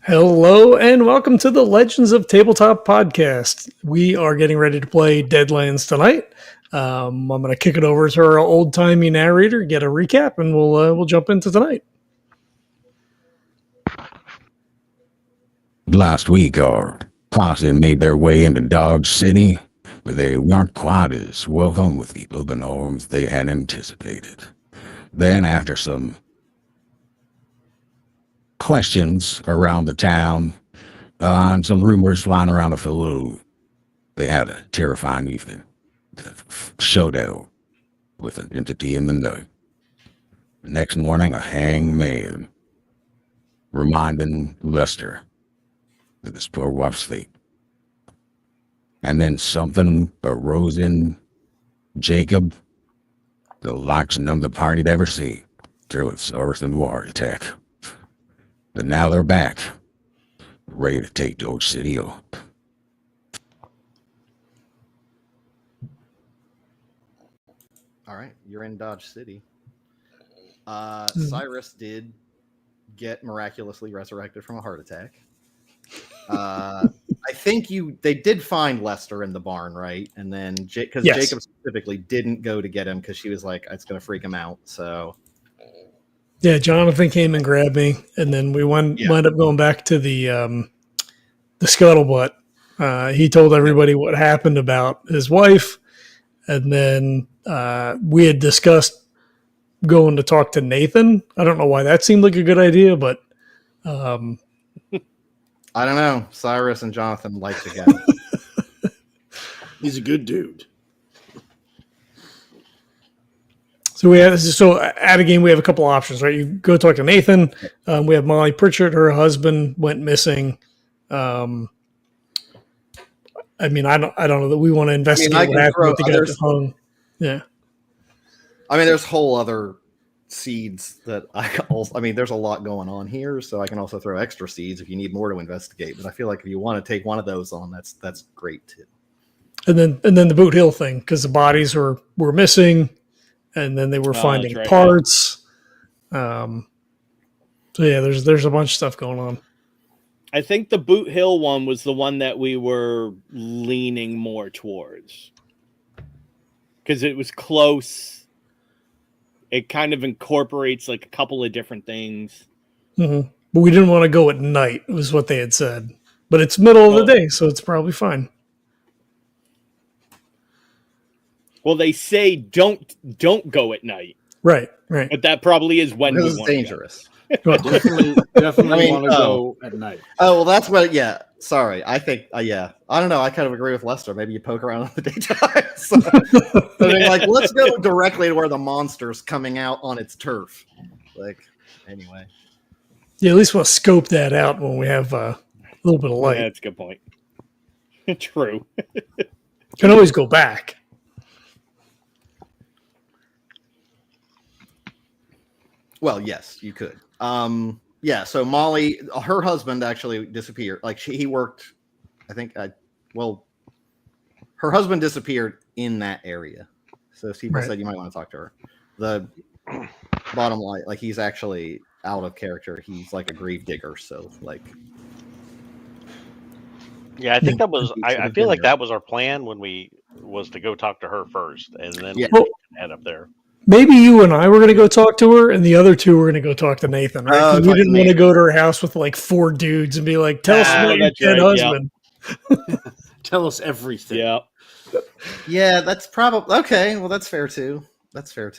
Hello and welcome to the Legends of Tabletop podcast. We are getting ready to play Deadlands tonight. I'm going to kick it over to our old-timey narrator, get a recap, and we'll jump into tonight. Last week, our posse made their way into Dodge City, but they weren't quite as welcome with the open arms they had anticipated. Then, after some questions around the town and some rumors flying around the Faloo, they had a terrifying evening. Showdown with an entity in the night. The next morning, a hangman reminding Lester of his poor wife's fate. And then something arose in Jacob, the likes none of the party'd ever see, through its earth and war attack. But now they're back, ready to take Dodge City up. All right, you're in Dodge City. Cyrus did get miraculously resurrected from a heart attack. I think they did find Lester in the barn, right? And then because Yes. Jacob specifically didn't go to get him because she was like, it's going to freak him out. So Yeah, Johnathan came and grabbed me, and then we wind up going back to the scuttlebutt. He told everybody what happened about his wife, and then we had discussed going to talk to Nathan. I don't know why that seemed like a good idea, but I don't know. Cyrus and Johnathan like together. He's a good dude. So at a game we have a couple options, right? You go talk to Nathan. We have Molly Pritchard. Her husband went missing. I mean, I don't know that we want to investigate what happened with the guy at the phone. Yeah. I mean, there's whole other seeds that there's a lot going on here, so I can also throw extra seeds if you need more to investigate. But I feel like if you want to take one of those on, that's great too. And then the Boot Hill thing, because the bodies were missing, and then they were finding parts. Yeah. So yeah, there's a bunch of stuff going on. I think the Boot Hill one was the one that we were leaning more towards because it was close. It kind of incorporates like a couple of different things. Mm-hmm. But we didn't want to go at night, was what they had said. But it's middle of the day, so it's probably fine. Well, they say don't go at night. Right. But that probably is when this is dangerous. Definitely want to go at night. Oh, well, that's what. Yeah, sorry. I think. I don't know. I kind of agree with Lester. Maybe you poke around in the daytime. So, like, let's go directly to where the monster's coming out on its turf. Like, anyway. Yeah, at least we'll scope that out when we have a little bit of light. Yeah, that's a good point. True. Can always go back. Well, yes, you could. Yeah, so Molly, her husband actually disappeared. Like he worked, I think. Her husband disappeared in that area. So people said you might want to talk to her. The bottom line, like he's actually out of character. He's like a grave digger. So like, yeah, I think that was. I feel like that was our plan when we was to go talk to her first, and then we head up there. Maybe you and I were going to go talk to her, and the other two were going to go talk to Nathan, right? We didn't want to go to her house with like 4 dudes and be like, tell us about your dead husband. Yep. Tell us everything. Yeah. Yeah, that's probably... Okay, well, that's fair, too. Oh,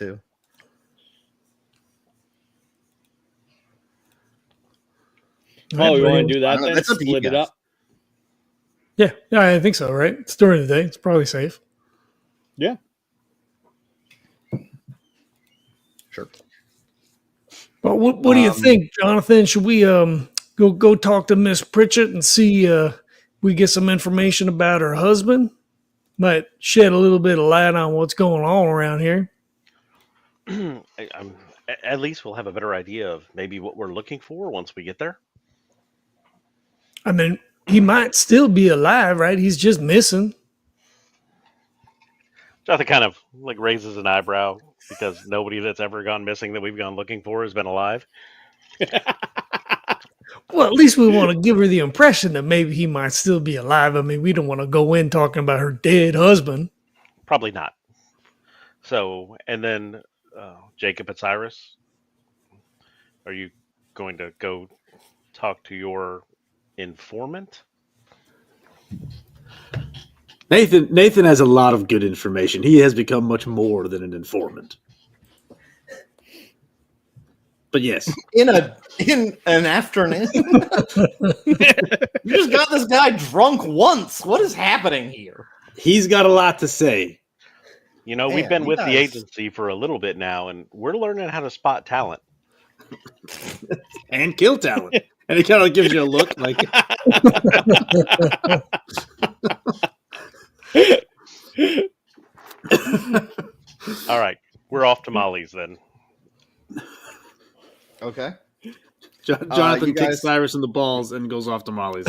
we want to do that then? Split it up? Yeah, I think so, right? It's during the day. It's probably safe. Yeah. Sure. But what do you think, Johnathan? Should we go talk to Miss Pritchett and see we get some information about her husband? Might shed a little bit of light on what's going on around here. At least we'll have a better idea of maybe what we're looking for once we get there. I mean, he might still be alive, right? He's just missing. Jonathan kind of like raises an eyebrow because nobody that's ever gone missing that we've gone looking for has been alive. Well, at least we want to give her the impression that maybe he might still be alive. I mean, we don't want to go in talking about her dead husband. Probably not. So, and then Jacob and Cyrus, are you going to go talk to your informant? Nathan has a lot of good information. He has become much more than an informant. But yes, In an afternoon. You just got this guy drunk once. What is happening here? he's got a lot to say. You know, Man, we've been he with does. the agency for a little bit now, and we're learning how to spot talent. And kill talent. And he kind of gives you a look like, All right, we're off to Molly's then. Okay. Johnathan you kicks guys- Cyrus in the balls and goes off to Molly's.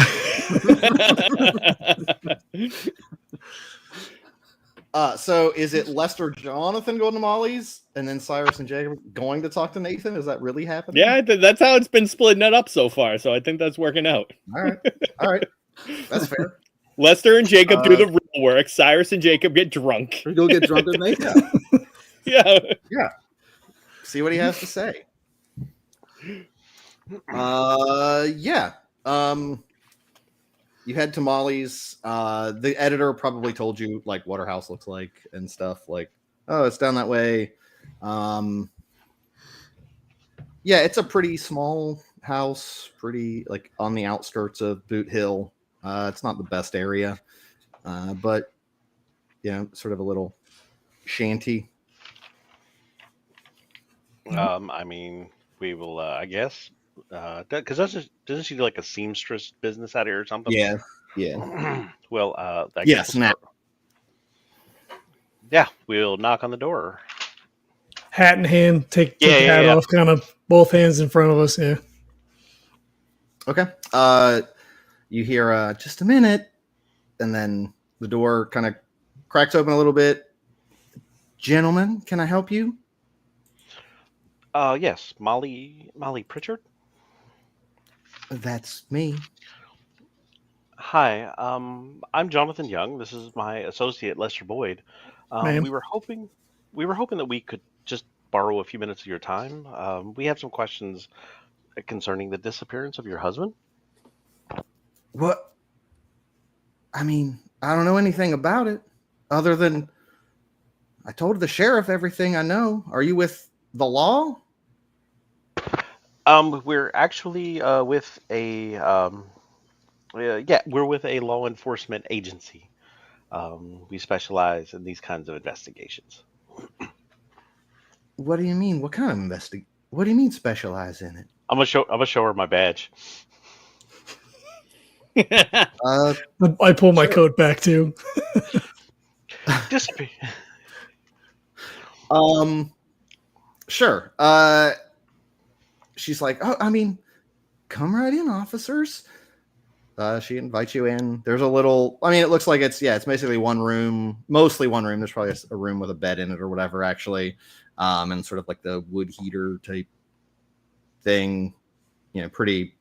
So is it Lester Johnathan going to Molly's and then Cyrus and Jacob going to talk to Nathan? Is that really happening? Yeah, that's how it's been splitting it up so far. So I think that's working out. All right. All right. That's fair. Lester and Jacob do the real work. Cyrus and Jacob get drunk. We go get drunk with Nathan. Yeah. See what he has to say. Yeah. You head to Molly's. The editor probably told you like what her house looks like and stuff. Like, oh, it's down that way. Yeah, it's a pretty small house, pretty like on the outskirts of Boot Hill. It's not the best area, but yeah, sort of a little shanty. I mean, we will, I guess, because doesn't she do like a seamstress business out here or something? Yeah, yeah. Well, I guess Yes, now. Yeah, we'll knock on the door. Hat in hand, take the Yeah, hat yeah. off, kind of both hands in front of us. Yeah. Okay. You hear just a minute, and then the door kind of cracks open a little bit. Gentlemen, can I help you? Yes, Molly Pritchard. That's me. Hi, I'm Jonathan Young. This is my associate Lester Boyd. Ma'am. We were hoping that we could just borrow a few minutes of your time. We have some questions concerning the disappearance of your husband. What? I mean, I don't know anything about it other than I told the sheriff everything I know. Are you with the law? We're actually with a we're with a law enforcement agency. We specialize in these kinds of investigations. What do you mean? What kind of What do you mean specialize in it? I'm gonna show her my badge. I pull my coat back too. Disappear. Sure. She's like, oh, I mean, come right in, officers. She invites you in. There's a little, I mean, it looks like it's basically one room, mostly one room. There's probably a room with a bed in it or whatever, actually. And sort of like the wood heater type thing, pretty,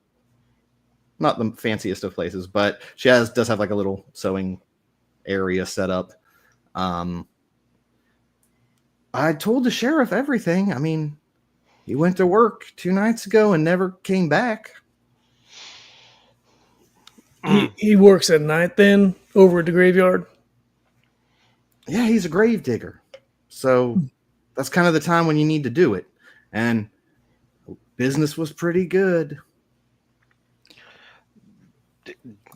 not the fanciest of places, but she does have like a little sewing area set up. I told the sheriff everything. I mean, he went to work 2 nights ago and never came back. He works at night then over at the graveyard. Yeah, he's a grave digger. So that's kind of the time when you need to do it. And business was pretty good.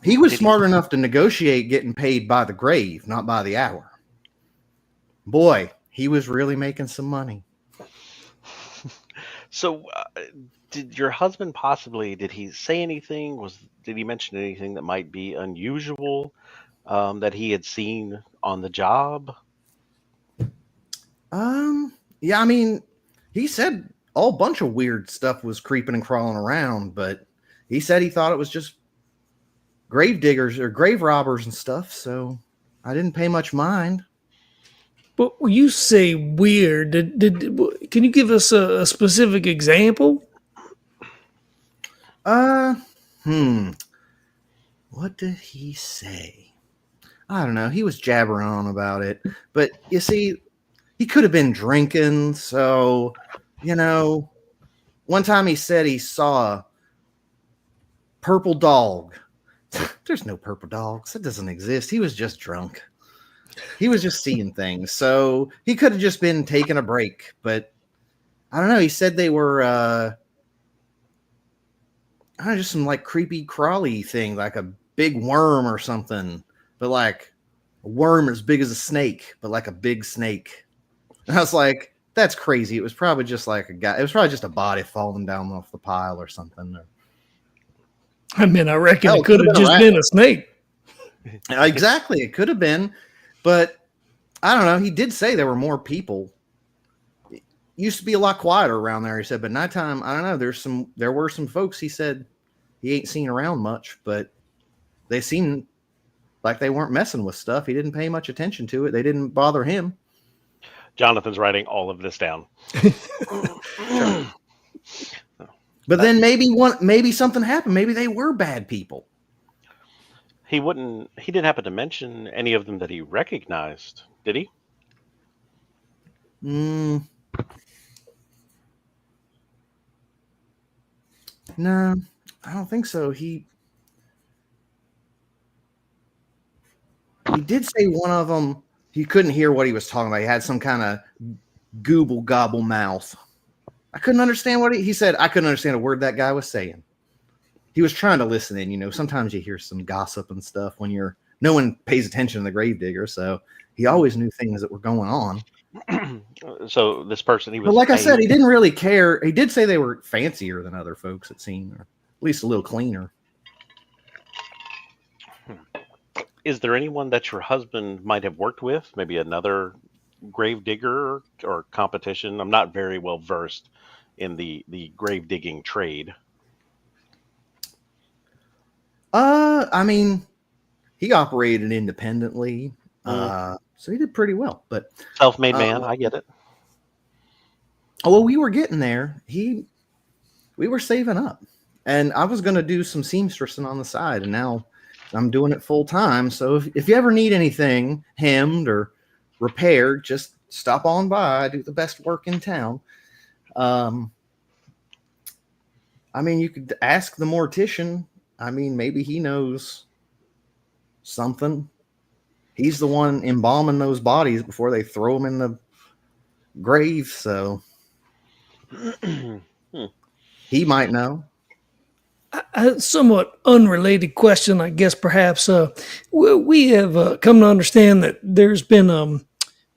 He was smart enough to negotiate getting paid by the grave, not by the hour. Boy, he was really making some money. So, did your husband did he say anything? Did he mention anything that might be unusual that he had seen on the job? Yeah, I mean, he said a bunch of weird stuff was creeping and crawling around, but he said he thought it was just grave diggers or grave robbers and stuff, so I didn't pay much mind. But when you say weird, can you give us a specific example? What did he say? I don't know. He was jabbering on about it. But you see, he could have been drinking. So, one time he said he saw a purple dog. There's no purple dogs. That doesn't exist. He was just drunk. He was just seeing things. So he could have just been taking a break. But I don't know. He said they were, I don't know, just some like creepy crawly thing, like a big worm or something. But like a worm as big as a snake, but like a big snake. And I was like, that's crazy. It was probably just like a guy. It was probably just a body falling down off the pile or something. I reckon it could have just been a snake. Exactly. It could have been. But I don't know. He did say there were more people. It used to be a lot quieter around there, he said. But nighttime, I don't know. There were some folks, he said, he ain't seen around much. But they seemed like they weren't messing with stuff. He didn't pay much attention to it. They didn't bother him. Jonathan's writing all of this down. But then maybe something happened. Maybe they were bad people. He didn't happen to mention any of them that he recognized, did he? No, I don't think so. He did say one of them, he couldn't hear what he was talking about. He had some kind of gooble gobble mouth. I couldn't understand what he said. I couldn't understand a word that guy was saying. He was trying to listen in. Sometimes you hear some gossip and stuff when no one pays attention to the gravedigger. So he always knew things that were going on. So this person, he was. But like I said, he didn't really care. He did say they were fancier than other folks, it seemed, or at least a little cleaner. Is there anyone that your husband might have worked with? Maybe another gravedigger or competition? I'm not very well versed in the grave digging trade. He operated independently, so he did pretty well. But Self-made man, I get it. Well, we were getting there. We were saving up, and I was going to do some seamstressing on the side, and now I'm doing it full time. So if you ever need anything hemmed or repaired, just stop on by. I do the best work in town. You could ask the mortician. Maybe he knows something. He's the one embalming those bodies before they throw them in the grave. So he might know. A somewhat unrelated question, I guess, perhaps. We have come to understand that there's been an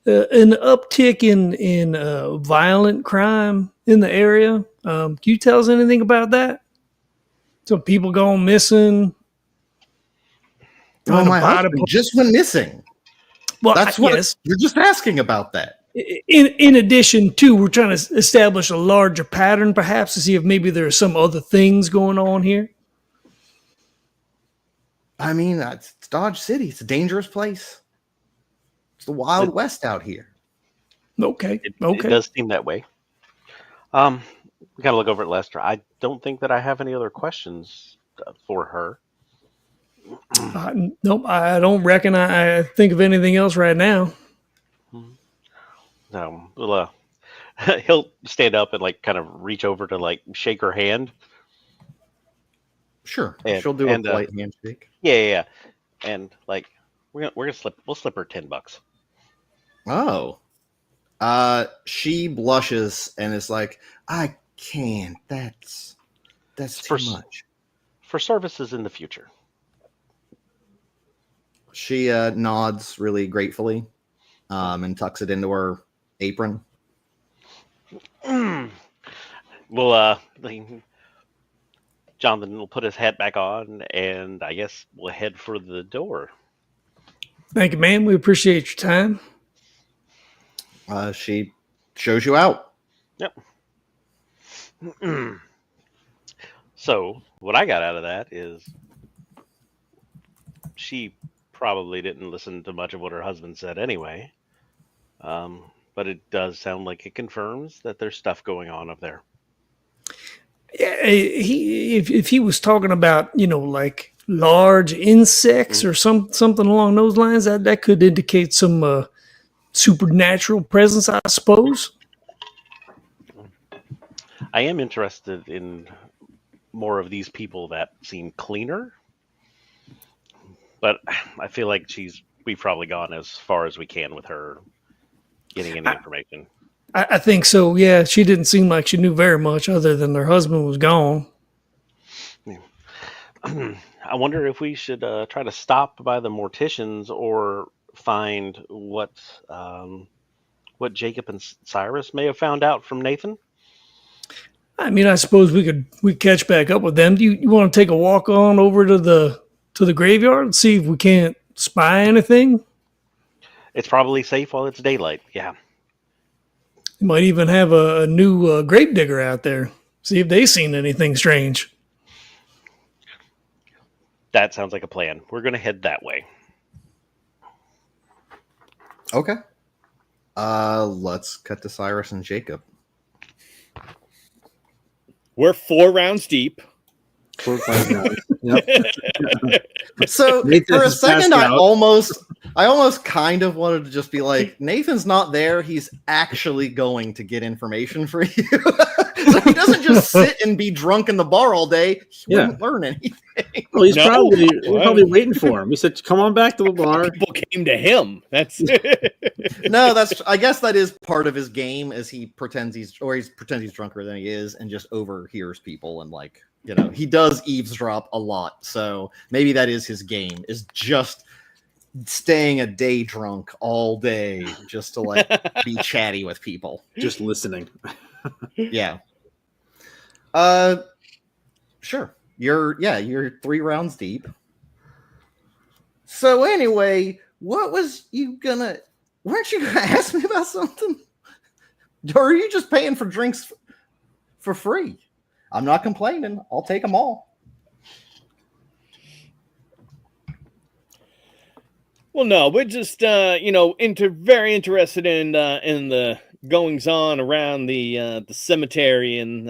uptick in violent crime in the area. Can you tell us anything about that? Some people going missing. My husband just went missing. Well, that's what you're just asking about that. In addition to, we're trying to establish a larger pattern, perhaps, to see if maybe there are some other things going on here. It's Dodge City. It's a dangerous place. It's the Wild West out here. Okay. It does seem that way. We gotta look over at Lester. I don't think that I have any other questions for her. Nope, I don't reckon I think of anything else right now. No, well, he'll stand up and kind of reach over to shake her hand. Sure, she'll do a polite handshake. Yeah, and we'll slip her $10. Oh, she blushes and is like, I can't. That's too much for services in the future. She nods really gratefully, and tucks it into her apron. Well, Jonathan will put his hat back on, and I guess we'll head for the door. Thank you, ma'am. We appreciate your time. She shows you out. Yep. So what I got out of that is she probably didn't listen to much of what her husband said anyway. But it does sound like it confirms that there's stuff going on up there. Yeah, if he was talking about, like large insects or something along those lines, that could indicate some supernatural presence, I suppose. I am interested in more of these people that seem cleaner, but I feel like we've probably gone as far as we can with her getting any information. I think so. Yeah, she didn't seem like she knew very much other than her husband was gone. I wonder if we should try to stop by the morticians or find what Jacob and Cyrus may have found out from Nathan. I mean, I suppose we catch back up with them. Do you want to take a walk on over to the graveyard and see if we can't spy anything? It's probably safe while it's daylight. Yeah. You might even have a new grave digger out there. See if they seen anything strange. That sounds like a plan. We're going to head that way. Okay. Let's cut to Cyrus and Jacob. We're 4 rounds deep. 4 or 5 rounds. Yep. So Nathan for a has second, passed I out. almost kind of wanted to just be like, Nathan's not there. He's actually going to get information for you. So he doesn't just sit and be drunk in the bar all day. He wouldn't learn anything. Well, he's No. probably waiting for him. He said, "Come on back to the bar." People came to him. That's No, I guess that is part of his game, as he pretends he's drunker than he is and just overhears people and he does eavesdrop a lot. So maybe that is his game, is just staying a day drunk all day just to be chatty with people. Just listening. Yeah. Sure. You're 3 rounds deep. So anyway, weren't you gonna ask me about something? Or are you just paying for drinks for free? I'm not complaining. I'll take them all. well, no, we're just very interested in the goings on around the cemetery and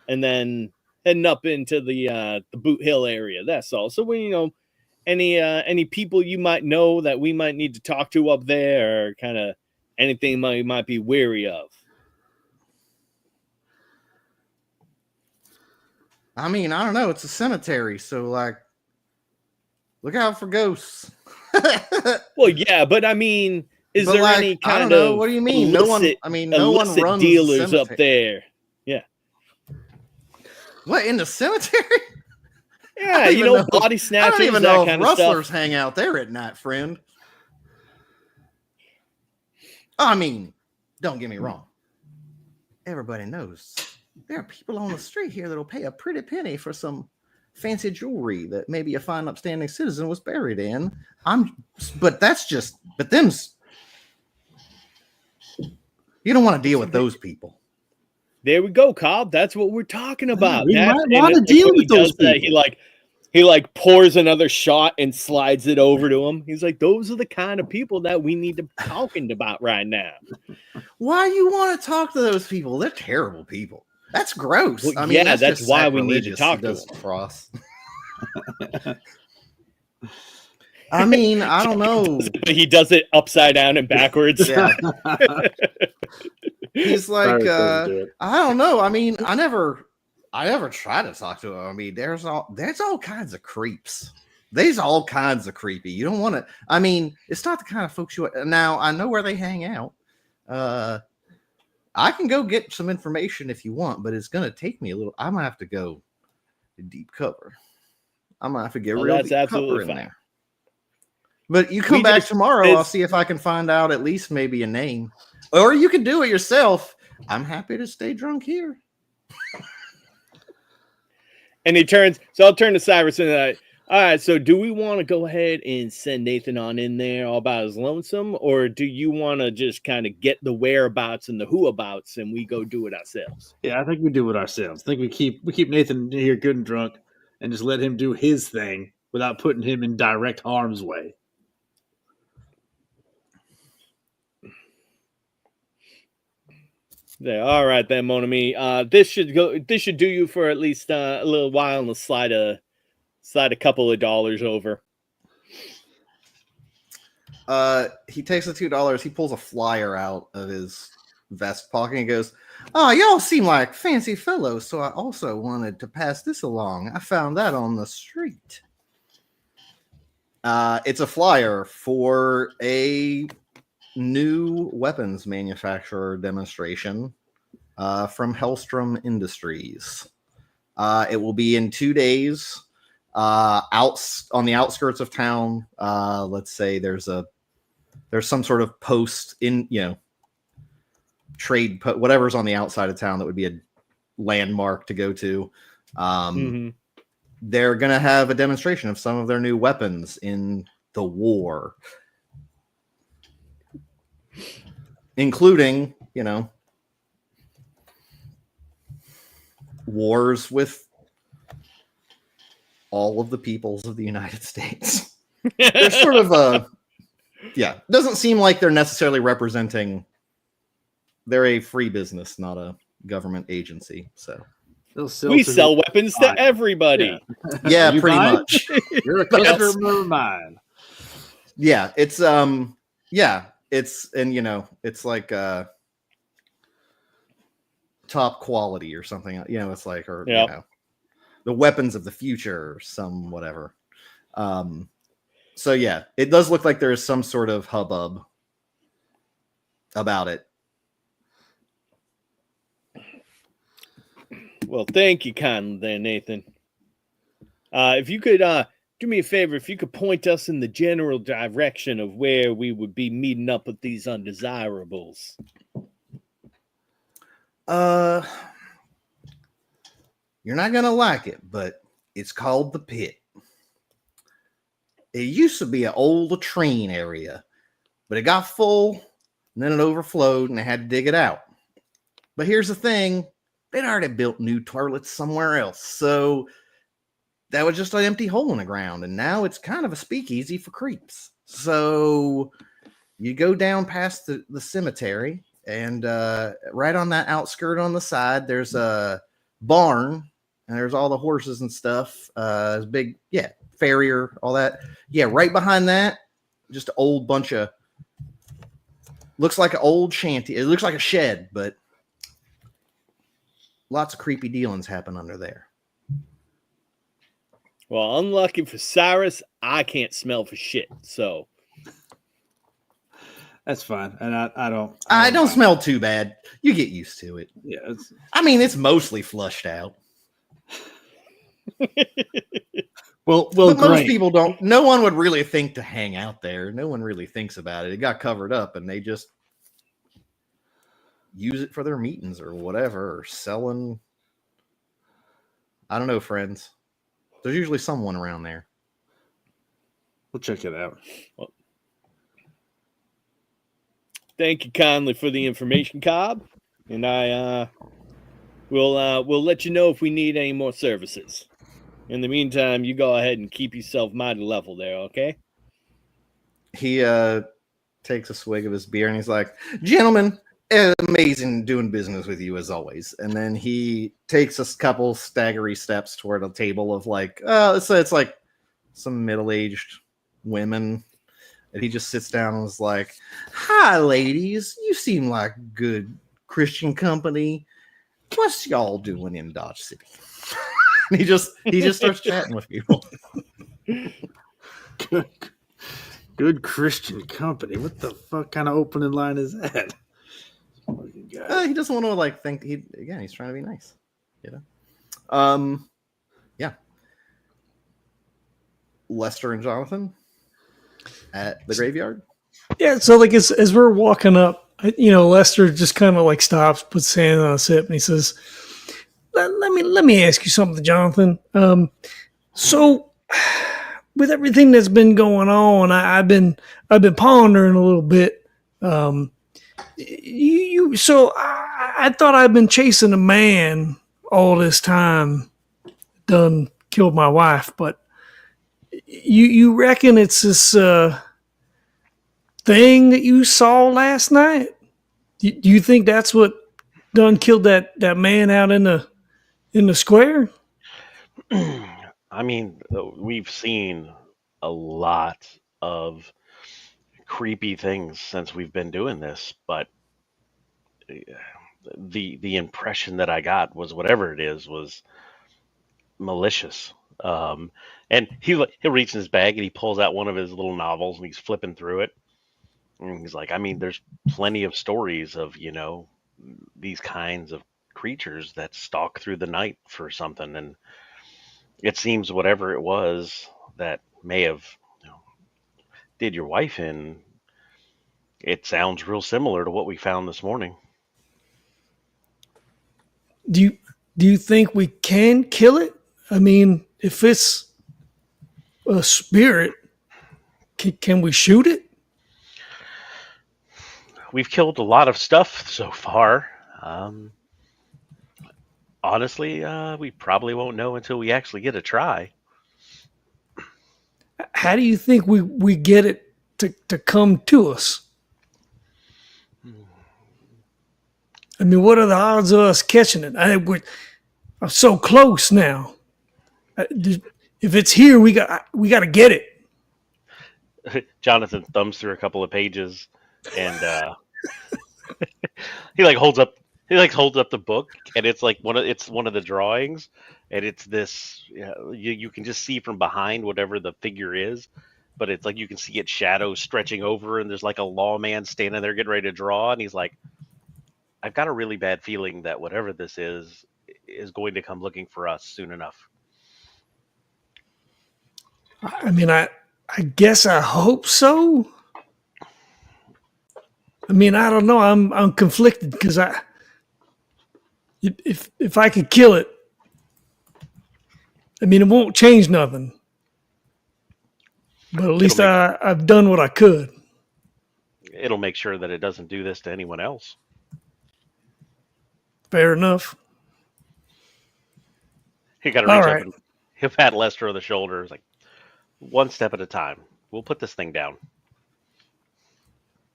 then heading up into the Boot Hill area. That's all. So we any people you might know that we might need to talk to up there, or kind of anything we might be wary of. I mean, I don't know. It's a cemetery, so look out for ghosts. Well, yeah, but I mean, is But, there any I kind don't know. of What do you mean? No one illicit runs dealers the up there? Yeah, What, in the cemetery? yeah, even know body I snatchers, don't even that know if kind of rustlers stuff. hang out there at night, friend. I mean, don't get me wrong. Everybody knows there are people on the street here that'll pay a pretty penny for some fancy jewelry that maybe a fine, upstanding citizen was buried in. But them's. You don't want to deal with those people. There we go, Cobb. That's what we're talking about. We That's- might want to and deal when he with those does that, people. he pours another shot and slides it over to him. He's like, those are the kind of people that we need to be talking about right now. Why you want to talk to those people? They're terrible people. That's gross. Well, I mean, yeah, that's just why we need to sacrilegious. talk He to does them. cross. I mean, I don't know. He does it upside down and backwards. Yeah. He's like, Cyrus doesn't do it. I don't know. I mean, I never try to talk to him. I mean, there's all kinds of creeps. There's all kinds of creepy. You don't want to. I mean, it's not the kind of folks you. Now I know where they hang out. I can go get some information if you want, but it's gonna take me a little. I'm gonna have to go to deep cover. I'm gonna have to get Well, real that's deep absolutely cover in fine. there. But you come We back just- tomorrow. I'll it's- see if I can find out at least maybe a name, or you can do it yourself. I'm happy to stay drunk here. And he turns. So I'll turn to Cyrus and all right. So do we want to go ahead and send Nathan on in there all about his lonesome, or do you want to just kind of get the whereabouts and the whoabouts and we go do it ourselves? Yeah, I think we do it ourselves. I think we keep Nathan here good and drunk and just let him do his thing without putting him in direct harm's way. Yeah, all right then, mon ami. This should do you for at least a little while, and slide a couple of dollars over. He takes the $2. He pulls a flyer out of his vest pocket and goes, "Oh, y'all seem like fancy fellows, so I also wanted to pass this along. I found that on the street." It's a flyer for a new weapons manufacturer demonstration from Hellstrom Industries. It will be in 2 days. Out on the outskirts of town. Let's say there's some sort of post in, trade, whatever's on the outside of town that would be a landmark to go to. They're going to have a demonstration of some of their new weapons in the war, including, wars with all of the peoples of the United States. They're sort of doesn't seem like they're necessarily representing. They're a free business, not a government agency. So we sell weapons to everybody. Yeah, pretty much. You're a customer of mine. Yeah, it's it's like top quality or something. It's like the weapons of the future or some whatever. So yeah, it does look like there is some sort of hubbub about it. Well, thank you kindly there, Nathan. If you could do me a favor, if you could point us in the general direction of where we would be meeting up with these undesirables. You're not gonna like it, but it's called the Pit. It used to be an old latrine area, but it got full, and then it overflowed, and they had to dig it out. But here's the thing. They'd already built new toilets somewhere else, so that was just an empty hole in the ground, and now it's kind of a speakeasy for creeps. So you go down past the cemetery, and right on that outskirt on the side, there's a barn, and there's all the horses and stuff. It's big, farrier, all that. Yeah, right behind that, just an old bunch of, looks like an old shanty. It looks like a shed, but lots of creepy dealings happen under there. Well, unlucky for Cyrus, I can't smell for shit, so that's fine. And I don't smell too bad. You get used to it. Yeah, it's mostly flushed out. well, but most people don't. No one would really think to hang out there. No one really thinks about it. It got covered up, and they just use it for their meetings or whatever, or selling. I don't know, friends. There's usually someone around there. We'll check it out. Well, thank you kindly for the information, Cobb, and we'll let you know if we need any more services. In the meantime, you go ahead and keep yourself mighty level there, okay? He takes a swig of his beer and he's like, "Gentlemen, amazing doing business with you as always." And then he takes a couple staggery steps toward a table of it's like some middle-aged women. And he just sits down and was like, "Hi, ladies. You seem like good Christian company. What's y'all doing in Dodge City?" And he just starts chatting with people. Good Christian company. What the fuck kind of opening line is that? He doesn't want to think he's trying to be nice, yeah. Lester and Johnathan at the graveyard. Yeah, so as we're walking up, Lester just kind of stops, puts his hand on his hip, and he says, "Let me ask you something, Johnathan. So with everything that's been going on, I've been pondering a little bit. So I thought I'd been chasing a man all this time, done killed my wife, but you reckon it's this thing that you saw last night? Do you think that's what done killed that man out in the square? I mean, we've seen a lot of creepy things since we've been doing this, but the impression that I got was whatever it is was malicious. And he'll reach in his bag and he pulls out one of his little novels and he's flipping through it. And he's like, I mean, there's plenty of stories of, these kinds of creatures that stalk through the night for something. And it seems whatever it was that may have did your wife in, it sounds real similar to what we found this morning. Do you think we can kill it? I mean, if it's a spirit, can we shoot it? We've killed a lot of stuff so far. Honestly, we probably won't know until we actually get a try. How do you think we get it to come to us? I mean, what are the odds of us catching it? I'm so close now. If it's here, we got to get it. Johnathan thumbs through a couple of pages, and he holds up the book, and it's like one of the drawings, and it's this. You can just see from behind whatever the figure is, but it's like you can see its shadow stretching over, and there's like a lawman standing there getting ready to draw, and he's like, I've got a really bad feeling that whatever this is going to come looking for us soon enough. I mean, I guess I hope so. I mean, I don't know. I'm conflicted because if I could kill it, I mean, it won't change nothing. But at least I've done what I could. It'll make sure that it doesn't do this to anyone else. Fair enough. You got to reach up and he'll pat Lester on the shoulder. It's like, one step at a time. We'll put this thing down.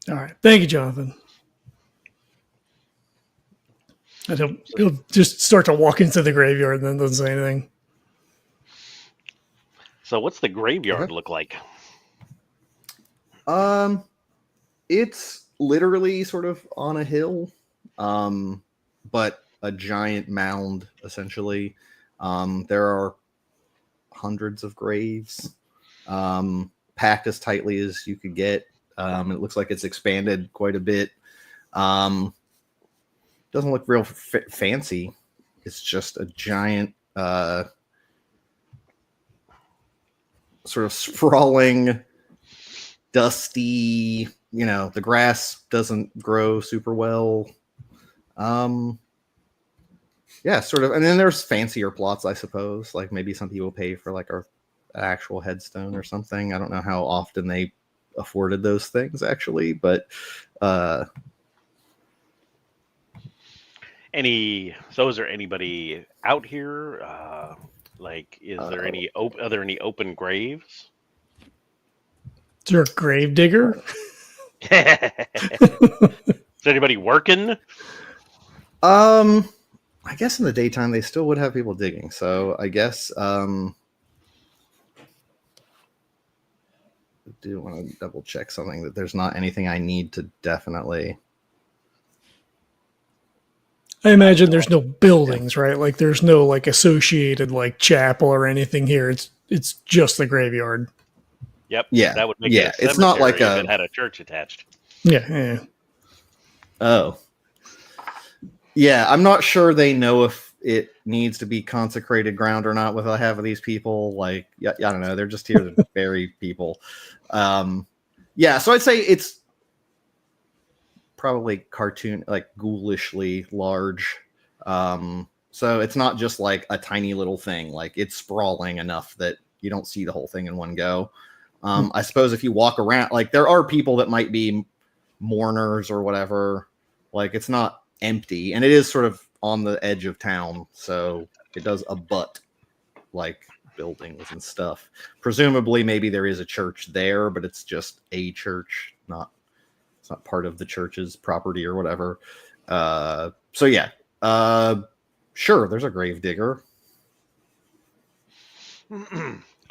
All right. Thank you, Johnathan. And he'll just start to walk into the graveyard and then doesn't say anything. So what's the graveyard look like? It's literally sort of on a hill, but a giant mound, essentially. There are hundreds of graves, packed as tightly as you could get. It looks like it's expanded quite a bit. Doesn't look real fancy. It's just a giant, sort of sprawling, dusty, the grass doesn't grow super well. Yeah, sort of. And then there's fancier plots, I suppose. Like maybe some people pay for like an actual headstone or something. I don't know how often they afforded those things actually, but is there anybody out here? Is there any are there any open graves? Is there a grave digger? Is there anybody working? I guess in the daytime they still would have people digging. So I guess I do want to double check something that there's not anything I need to definitely. I imagine there's no buildings, right? Like there's no like associated like chapel or anything here. It's just the graveyard. Yep. Yeah. That would make it a it's not like it had a church attached. Yeah. Oh. Yeah, I'm not sure they know if it needs to be consecrated ground or not without having these people. Like, I don't know. They're just here to bury people. Yeah, so I'd say it's probably cartoon, like ghoulishly large. So it's not just like a tiny little thing. Like it's sprawling enough that you don't see the whole thing in one go. I suppose if you walk around, like there are people that might be mourners or whatever. Like it's not empty, and it is sort of on the edge of town, so it does abut like buildings and stuff. Presumably maybe there is a church there, but it's just a church, it's not part of the church's property or whatever. So yeah, sure. There's a grave digger.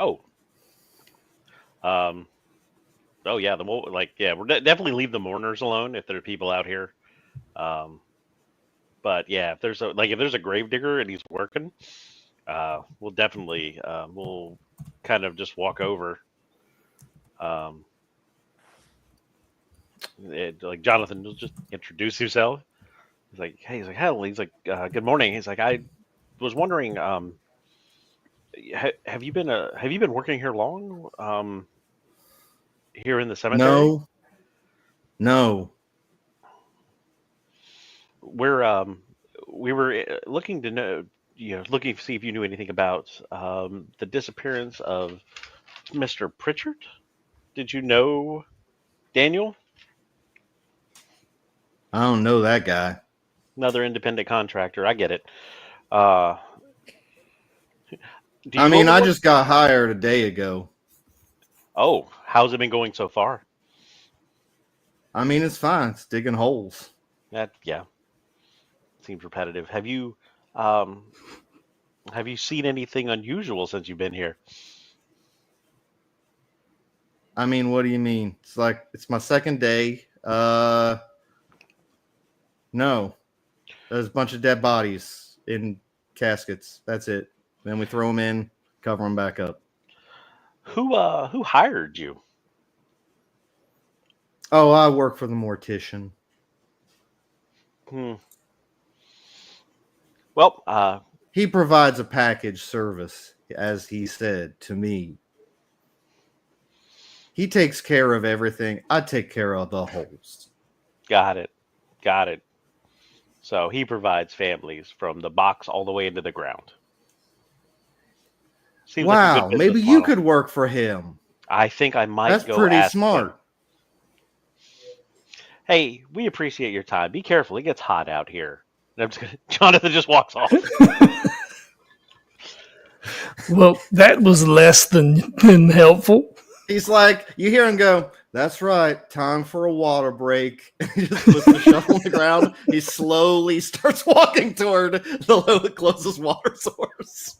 Oh. Oh yeah, we're definitely leave the mourners alone if there are people out here. But yeah, if there's a grave digger and he's working, we'll definitely we'll kind of just walk over. Like Johnathan will just introduce himself. He's like, hey, he's like, hell, he's like, good morning. He's like, I was wondering, have you been working here long? Here in the cemetery? No. We were looking to know, looking to see if you knew anything about the disappearance of Mr. Pritchard. Did you know Daniel? I don't know that guy. Another independent contractor. I get it. I just got hired a day ago. Oh, how's it been going so far? I mean, it's fine. It's digging holes. Yeah. Seems repetitive. Have you seen anything unusual since you've been here? I mean, what do you mean? It's my second day. No. There's a bunch of dead bodies in caskets. That's it. Then we throw them in, cover them back up. Who hired you? Oh, I work for the mortician. Well, he provides a package service, as he said to me. He takes care of everything. I take care of the holes. Got it. So he provides families from the box all the way into the ground. Seems like a Wow, good business maybe you model. could work for him. I think I might That's go pretty ask smart. him. Hey, we appreciate your time. Be careful. It gets hot out here. Johnathan just walks off. Well, that was less than helpful. He's like, you hear him go, that's right, time for a water break. He just puts the shovel on the ground. He slowly starts walking toward the closest water source.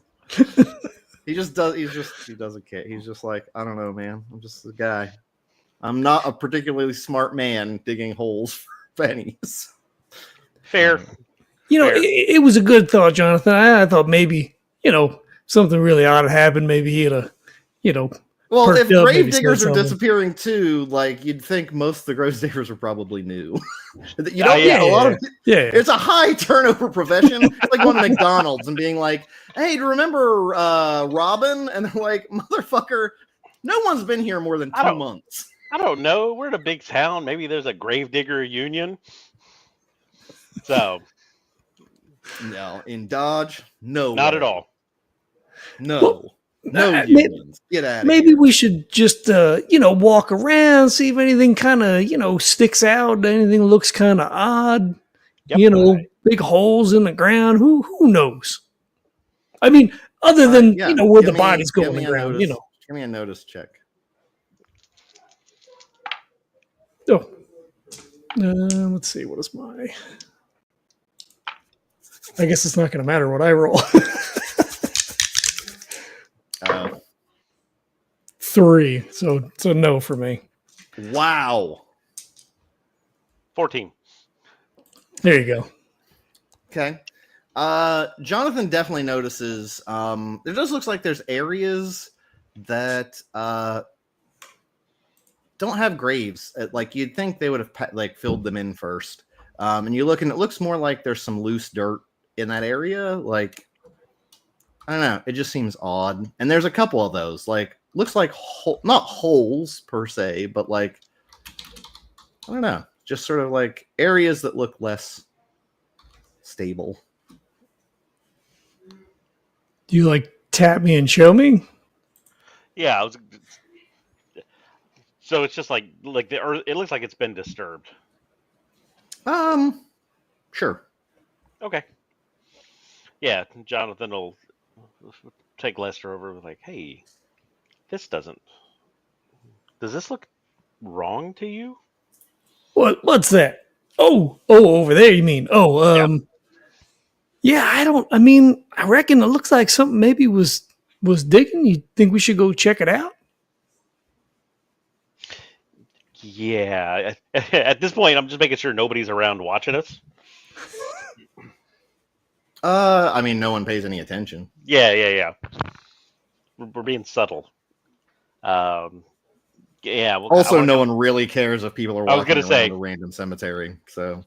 He doesn't care. He's just like, I don't know, man. I'm just a guy. I'm not a particularly smart man digging holes for pennies. Fair. It was a good thought, Johnathan. I thought maybe, something really odd had happened. Maybe he'd have, Well, if perked up, grave maybe said diggers are something. disappearing too, you'd think most of the grave diggers are probably new. You Oh, don't get a lot of. Yeah. It's a high turnover profession. It's like going to McDonald's and being like, "Hey, do you remember Robin?" And they're like, "Motherfucker, no one's been here more than 2 months." I don't know. We're in a big town. Maybe there's a gravedigger union. So. No, in Dodge, no. Not way. at all. No. Well, no unions. Get out of maybe here. we should just, walk around, see if anything kind of, sticks out, anything looks kind of odd. Yep. Big holes in the ground. Who knows? I mean, other than, Yeah, where the bodies go in the ground, Give me a notice check. Oh. Let's see. What is my... I guess it's not going to matter what I roll. 3. So no for me. Wow. 14. There you go. Okay. Johnathan definitely notices. It just looks like there's areas that don't have graves. You'd think they would have filled them in first. And you look, and it looks more like there's some loose dirt in that area. I don't know. It just seems odd. And there's a couple of those. Looks like not holes per se, but I don't know. Just sort of areas that look less stable. Do you tap me and show me? Yeah. So it's just like the earth. It looks like it's been disturbed. Sure. Okay. Yeah, Johnathan will take Lester over with hey, does this look wrong to you? What's that? Oh, over there you mean. Oh, Yeah, I mean, I reckon it looks like something maybe was digging. You think we should go check it out? Yeah. At this point, I'm just making sure nobody's around watching us. I mean, no one pays any attention. Yeah. We're being subtle. Yeah. Well, Also, no one really cares if people are I was walking gonna around say. a random cemetery. So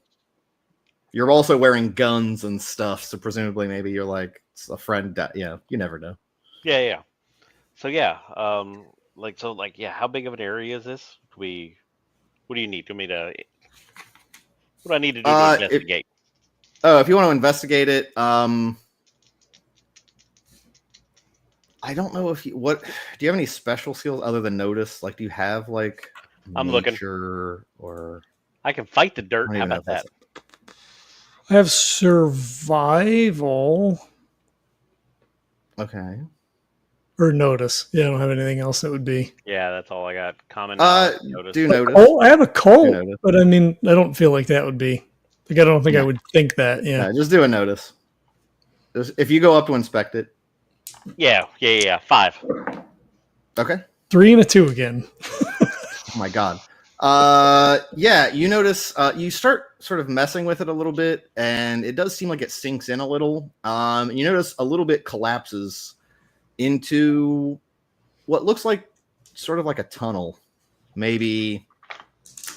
you're also wearing guns and stuff. So presumably, maybe you're like a friend. Yeah, you never know. Yeah. So yeah. Yeah. How big of an area is this? What do you need? Do you want me to? What do I need to do to investigate? If you want to investigate it, I don't know if do you have any special skills other than notice? Like, do you have like I'm nature or I can fight the dirt. I don't How even know about if that? I have survival okay. or notice. Yeah, I don't have anything else that would be. Yeah, that's all I got. Common knowledge, notice. Do notice. Oh, I have a cold, notice. but I mean, I don't feel like that would be. Like, I don't think I would think that. Yeah. Yeah, just do a notice. If you go up to inspect it. Yeah. 5. Okay. 3 and a 2 again. Oh my god. Yeah, you notice you start sort of messing with it a little bit, and it does seem like it sinks in a little. You notice a little bit collapses into what looks like sort of like a tunnel, maybe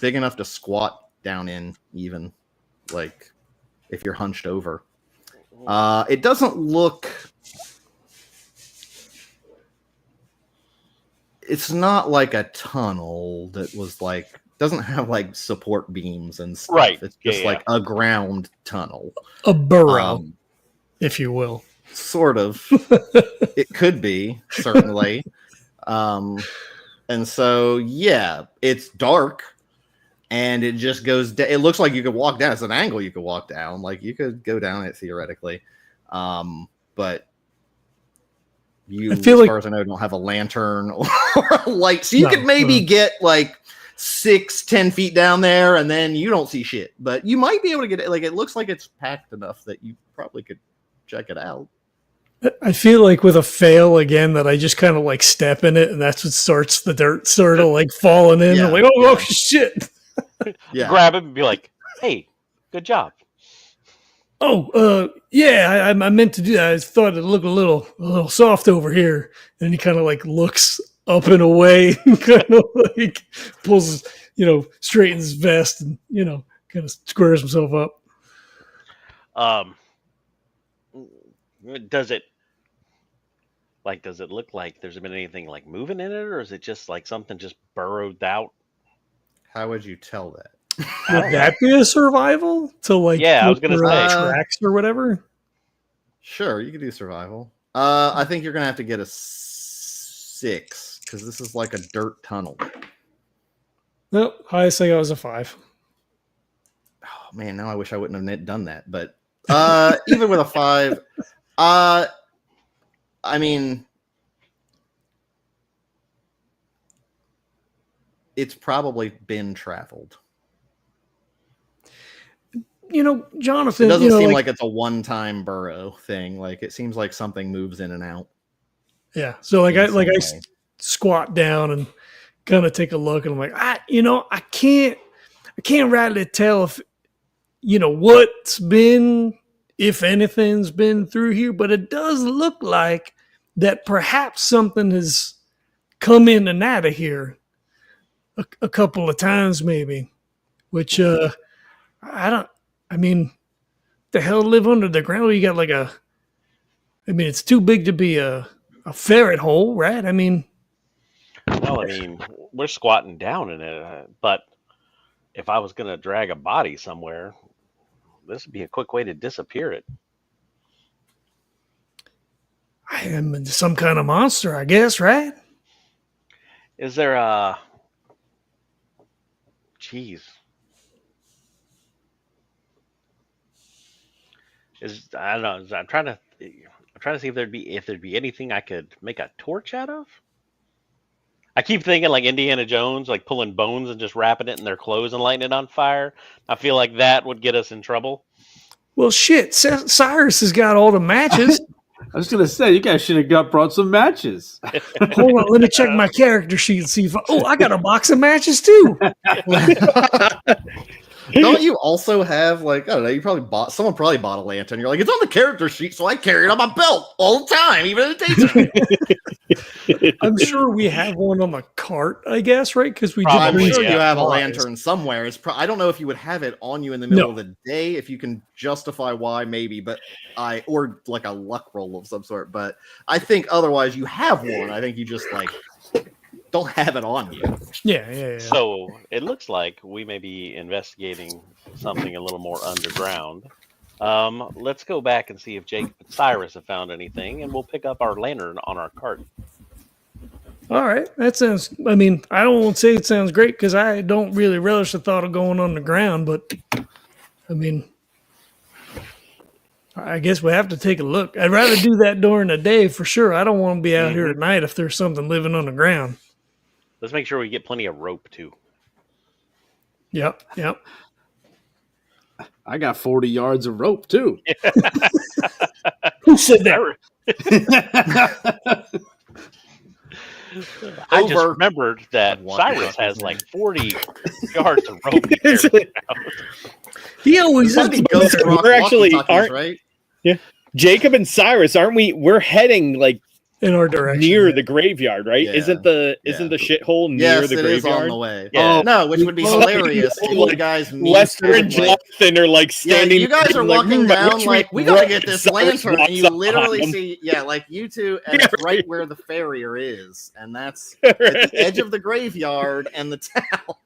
big enough to squat down in, even like if you're hunched over. It doesn't look. It's not like a tunnel that was like doesn't have like support beams and stuff. Right. It's just like a ground tunnel. A burrow, if you will. Sort of. It could be, certainly. And so yeah, it's dark and it just goes it looks like you could walk down. It's an angle you could walk down. Like you could go down it theoretically. But you, as far as I know, don't have a lantern or a light. So you could maybe get like 6-10 feet down there and then you don't see shit. But you might be able to get it. Like it looks like it's packed enough that you probably could check it out. I feel like with a fail again that I just kind of like step in it and that's what starts the dirt sort of like falling in. Yeah, I'm like, oh shit. Yeah. Grab it and be like, hey, good job. Yeah, I meant to do that. I thought it looked a little soft over here. And he kind of like looks up and away and kind of like pulls, straightens his vest and, kind of squares himself up. Does it look like there's been anything like moving in it, or is it just like something just burrowed out? How would you tell that? Would that be a survival to like? Yeah, I was gonna say tracks or whatever. Sure, you could do survival. I think you're gonna have to get a 6 because this is like a dirt tunnel. No, highest I got was a 5. Oh man, now I wish I wouldn't have done that. But even with a 5, I mean, it's probably been traveled. Johnathan, it doesn't seem like it's a one-time burrow thing. Like it seems like something moves in and out. Yeah. So I squat down and kind of take a look, and I'm like, I can't rightly tell if what's been, if anything's been through here, but it does look like that perhaps something has come in and out of here a couple of times, maybe. Which I mean, the hell live under the ground? You got like it's too big to be a ferret hole, right? I mean, well, we're squatting down in it, but if I was going to drag a body somewhere, this would be a quick way to disappear it. I am some kind of monster, I guess, right? Is there a... Jeez. I don't know. I'm trying to see if there'd be anything I could make a torch out of. I keep thinking like Indiana Jones, like pulling bones and just wrapping it in their clothes and lighting it on fire. I feel like that would get us in trouble. Well, shit, Cyrus has got all the matches. I was gonna say you guys should have brought some matches. Hold on, let me check my character sheet and see if I got a box of matches too. Don't you also have like, I don't know, someone probably bought a lantern. You're like, it's on the character sheet, so I carry it on my belt all the time, even in the daytime. I'm sure we have one on the cart, I guess, right? Because we I'm did sure bring you have a supplies. lantern somewhere. I don't know if you would have it on you in the middle of the day, if you can justify why, maybe, but or like a luck roll of some sort. But I think otherwise you have one. I think you just like don't have it on you. Yeah. So it looks like we may be investigating something a little more underground. Let's go back and see if Jake and Cyrus have found anything, and we'll pick up our lantern on our cart. All right, that sounds. I mean, I don't want to say it sounds great because I don't really relish the thought of going on the ground, but I mean, I guess we have to take a look. I'd rather do that during the day for sure. I don't want to be out here at night if there's something living on the ground. Let's make sure we get plenty of rope too. Yep. I got 40 yards of rope too. Who said that? I just remembered that Cyrus has like 40 yards of rope. He always We're actually aren't right? Yeah, Jacob and Cyrus, aren't we? We're heading like in our direction near the graveyard, right? Yeah. Isn't the shithole near the it graveyard? is on the way. Yeah. Oh no, which would be hilarious if you guys meet. Lester and Jonathan are like standing. You guys are walking down like we gotta get this lantern, and you literally see, like you two, and it's right where the farrier is, and that's at the edge of the graveyard and the town.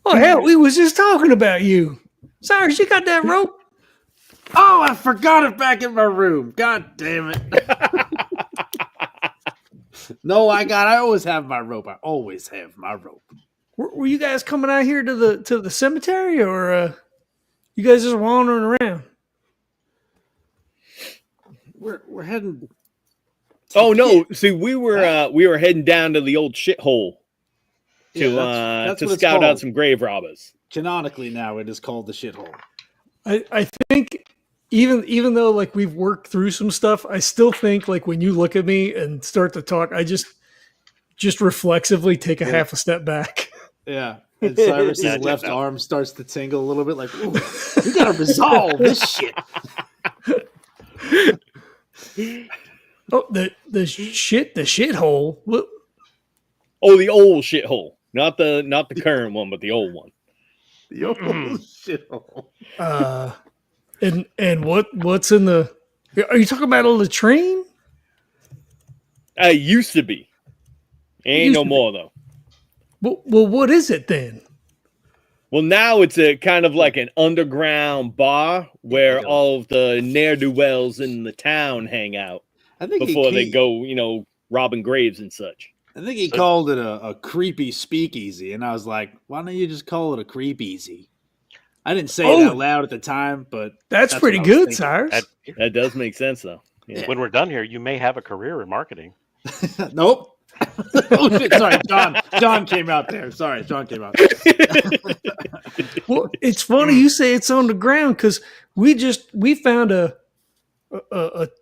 Oh hell, we was just talking about you, Cyrus. You got that rope? Oh, I forgot it back in my room. God damn it. No, I always have my rope. I always have my rope. Were you guys coming out here to the cemetery, or you guys just wandering around? We're heading. Oh no! See, we were heading down to the old shithole to that's to what it's scout out called. some grave robbers. Canonically, now it is called the shithole. I think even though like we've worked through some stuff, I still think like when you look at me and start to talk, I just reflexively take a half a step back. Yeah. And Cyrus's left arm starts to tingle a little bit like, ooh, we gotta resolve this shit. Oh, the shithole. What? Oh, the old shithole, not the current one, but the old one. The old shithole. And what's in the? Are you talking about a latrine? Used to be. Ain't no more though. Well, what is it then? Well, now it's a kind of like an underground bar where all of the ne'er-do-wells in the town hang out before they go, robbing graves and such. I think he called it a creepy speakeasy, and I was like, why don't you just call it a creepeasy? I didn't say it out loud at the time, but that's pretty good, Cyrus. That does make sense, though. Yeah. When we're done here, you may have a career in marketing. Nope. Oh shit! Sorry, John came out there. Sorry, John came out there. Well, it's funny you say it's on the ground because we found a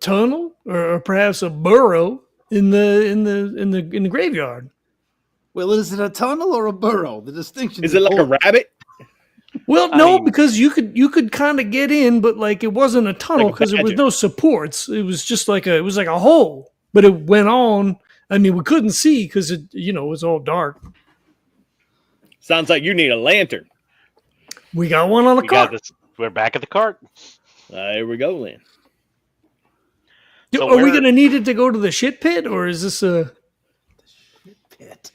tunnel or perhaps a burrow in the graveyard. Well, is it a tunnel or a burrow? The distinction is it like a rabbit? Well, no, because you could kind of get in, but like it wasn't a tunnel because there was no supports. It was just like a hole, but it went on. I mean, we couldn't see because it was all dark. Sounds like you need a lantern. We got one on the cart. We're back at the cart. Here we go, then. So are we going to need it to go to the shit pit, or is this a shit pit?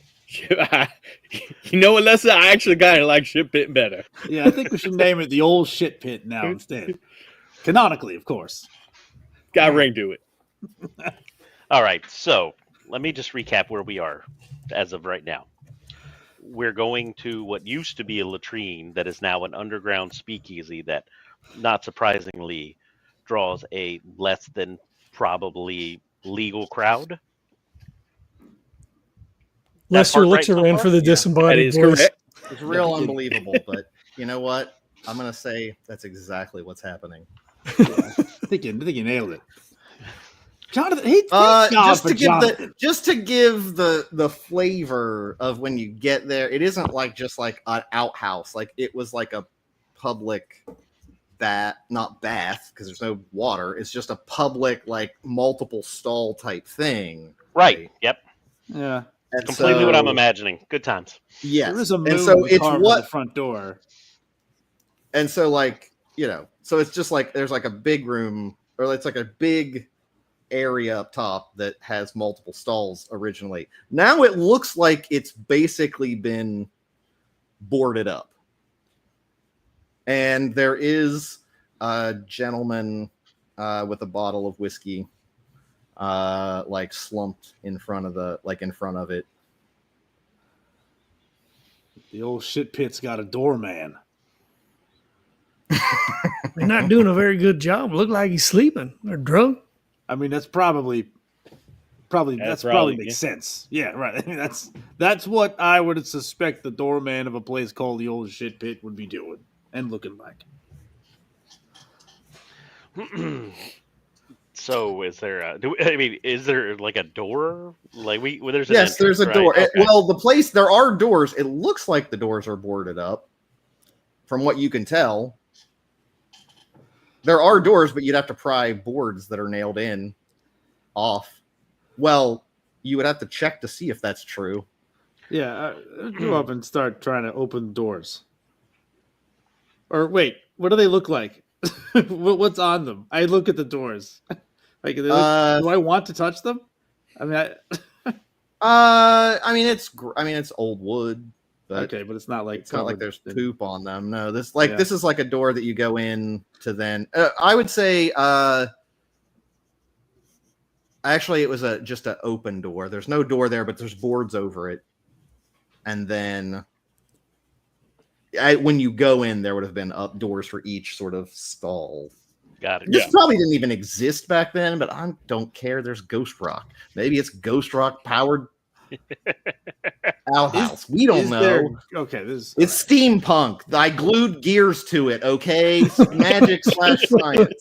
You know what, Lester? I actually kind of like shit pit better. Yeah, I think we should name it the old shit pit now instead. Canonically, of course. Got a ring to it. All right, so let me just recap where we are as of right now. We're going to what used to be a latrine that is now an underground speakeasy that, not surprisingly, draws a less than probably legal crowd. Lester looks around for the disembodied voice. It's real unbelievable, but you know what? I'm gonna say that's exactly what's happening. I think you nailed it. Johnathan, just to give the flavor of when you get there, it isn't like just like an outhouse. Like it was like a public not bath because there's no water. It's just a public like multiple stall type thing. Right. Yep. Yeah. And Completely what I'm imagining. Good times. Yes. There is a moon and so it's carved on the front door. And so like, so it's just like there's like a big room, or it's like a big area up top that has multiple stalls originally. Now it looks like it's basically been boarded up. And there is a gentleman with a bottle of whiskey like slumped in front of it. The old shit pit's got a doorman. They're not doing a very good job. Look like he's sleeping or drunk. I mean, that's probably makes sense. Yeah, right. I mean, that's what I would suspect the doorman of a place called the Old Shit Pit would be doing and looking like. So, is there is there like a door? Like there's there's a right? door. Okay. There are doors. It looks like the doors are boarded up, from what you can tell. There are doors, but you'd have to pry boards that are nailed in off. Well, you would have to check to see if that's true. Yeah, go up and start trying to open doors. Or wait, what do they look like? What's on them? I look at the doors. Like, do I want to touch them? I mean, it's old wood. But okay, but it's not like there's poop on them. No, this is like a door that you go in to then. I would say, actually, it was just an open door. There's no door there, but there's boards over it. And then, when you go in, there would have been doors for each sort of stall. Got it. This probably didn't even exist back then, but I don't care. There's Ghost Rock. Maybe it's Ghost Rock powered. Outhouse. We don't know. Okay, it's steampunk. I glued gears to it. Okay, magic / science.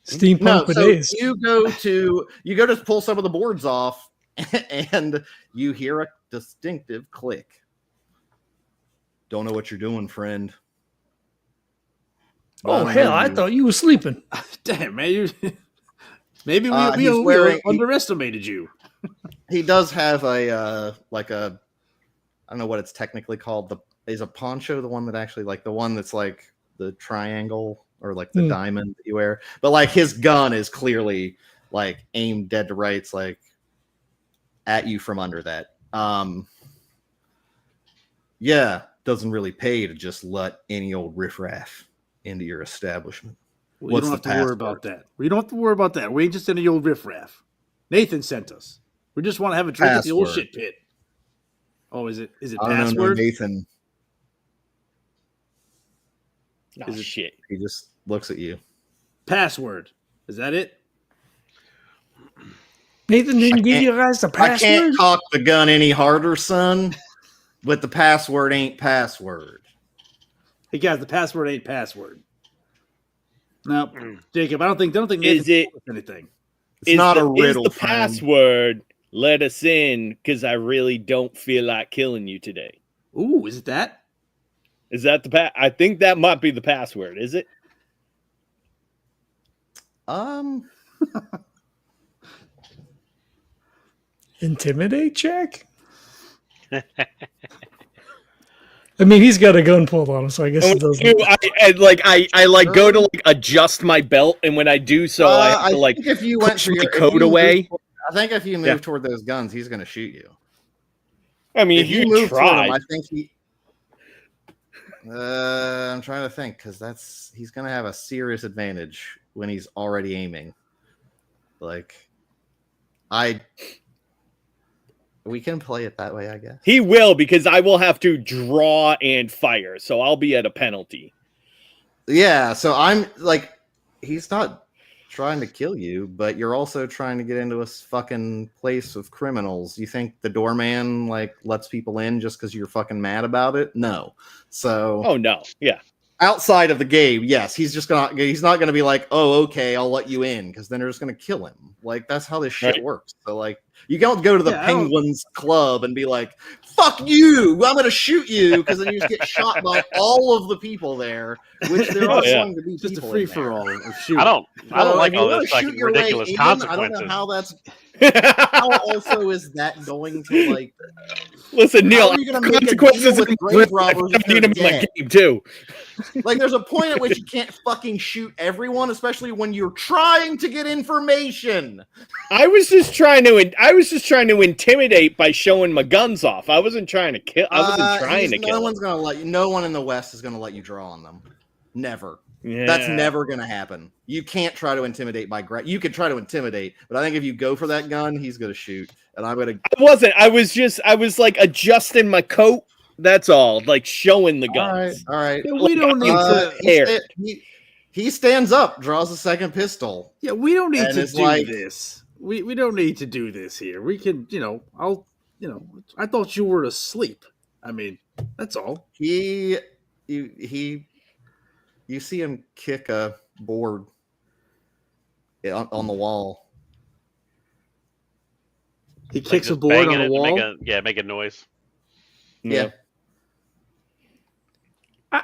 Steampunk for days. You go to pull some of the boards off, and you hear a distinctive click. Don't know what you're doing, friend. Oh hell! I thought you were sleeping. Damn, man! Maybe we underestimated you. He does have a I don't know what it's technically called. Is a poncho the one that actually the one that's like the triangle or like the diamond that you wear? But like his gun is clearly like aimed dead to rights, like at you from under that. Yeah, doesn't really pay to just let any old riffraff into your establishment. Well, you don't have to worry about that. We don't have to worry about that. We ain't just any old riffraff. Nathan sent us. We just want to have a drink at the old shit pit. Oh, is it password? Nathan. Oh, shit. He just looks at you. Password. Is that it? Nathan didn't give you guys the password? I can't cock the gun any harder, son. But the password ain't password. Hey guys, the password ain't password. No, Jacob, I don't think Nathan is it anything. It's not a riddle. Is the password let us in because I really don't feel like killing you today? Ooh, is it that? Is that the I think that might be the password. Is it? Intimidate check? I mean, he's got a gun pulled on him, so I guess it doesn't. I go to adjust my belt, and when I do so, I have to if you went push my coat away. I think if you move toward those guns, he's going to shoot you. I mean, if you move toward him, I think he. I'm trying to think because he's going to have a serious advantage when he's already aiming. We can play it that way, I guess. He will, because I will have to draw and fire, so I'll be at a penalty. Yeah, so I'm he's not trying to kill you, but you're also trying to get into a fucking place of criminals. You think the doorman like lets people in just because you're fucking mad about it? No. So Oh no, yeah. Outside of the game, yes, he's not gonna be like, oh, okay, I'll let you in, because then they're just gonna kill him. Like that's how this shit works. So like you don't go to the Penguins Club and be like, fuck you, I'm gonna shoot you, because then you just get shot by all of the people there, which there are going to be just people a free for all of shooting. I don't like all this like ridiculous consequences. I don't know how that's how also is that going to like listen, Neil, how are you gonna make a deal with grave robbers if they're dead? Game too. Like there's a point at which you can't fucking shoot everyone, especially when you're trying to get information. I was just trying to intimidate by showing my guns off. I wasn't trying to kill. I wasn't trying to kill. No one in the West is gonna let you draw on them. Never. Yeah. That's never gonna happen. You can't try to intimidate by you could try to intimidate, but I think if you go for that gun, he's gonna shoot. And I'm gonna I was like adjusting my coat. That's all. Like showing the guns. All right. Yeah, we don't need to he stands up, draws a second pistol. Yeah, we don't need to do like, this. We don't need to do this here. We can, I thought you were asleep. I mean, that's all. You see him kick a board on the wall. He kicks a board on the wall? Make a noise. Yeah.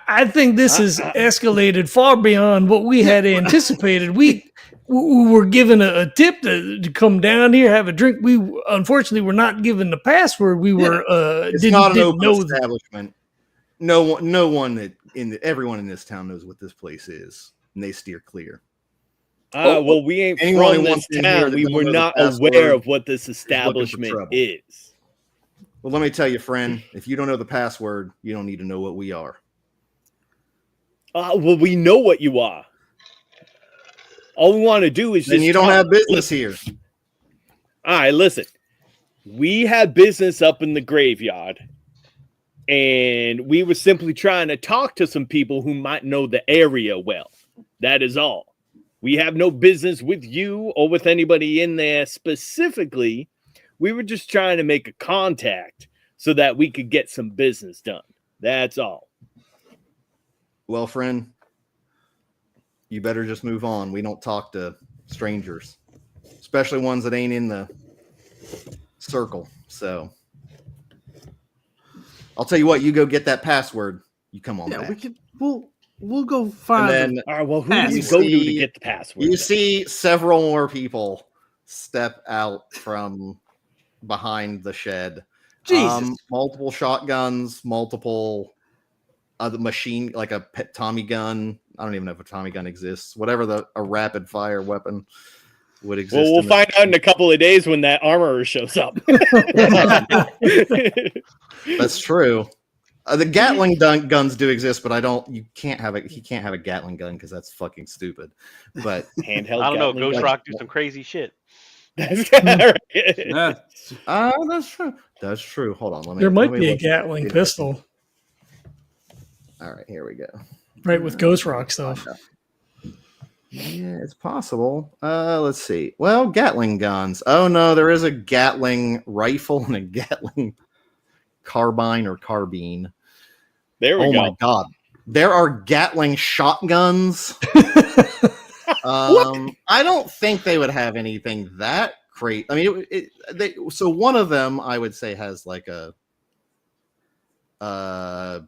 I think this has escalated far beyond what we had anticipated. We were given a tip to come down here, have a drink. We unfortunately were not given the password. We were it's not an open establishment. Everyone in this town knows what this place is, and they steer clear. Well, we ain't from this town. We were not aware of what this establishment is. Well, let me tell you, friend, if you don't know the password, you don't need to know what we are. Well, we know what you are. All we want to do is then you don't have business here. All right, listen. We have business up in the graveyard, and we were simply trying to talk to some people who might know the area well. That is all. We have no business with you or with anybody in there specifically. We were just trying to make a contact so that we could get some business done. That's all. Well, friend, you better just move on. We don't talk to strangers, especially ones that ain't in the circle. So I'll tell you what, you go get that password. You come on back. We'll go find. And then, all right, well, who do we go to get the password? You see several more people step out from behind the shed. Jesus. Multiple shotguns, multiple machine, like a Tommy gun. I don't even know if a Tommy gun exists. Whatever a rapid fire weapon would exist. Well, we'll find out in a couple of days when that armorer shows up. That's true. The Gatling guns do exist, but he can't have a Gatling gun because that's fucking stupid. But handheld. I don't know. Ghost Rock do some crazy shit. That's true. That's true. Hold on. There might be a Gatling pistol. All right, here we go. Right, with Ghost Rock stuff. Yeah, it's possible. Let's see. Well, Gatling guns. Oh no, there is a Gatling rifle and a Gatling carbine or carbine. There we go. Oh my god. There are Gatling shotguns. I don't think they would have anything that great. I mean, so one of them I would say has like a I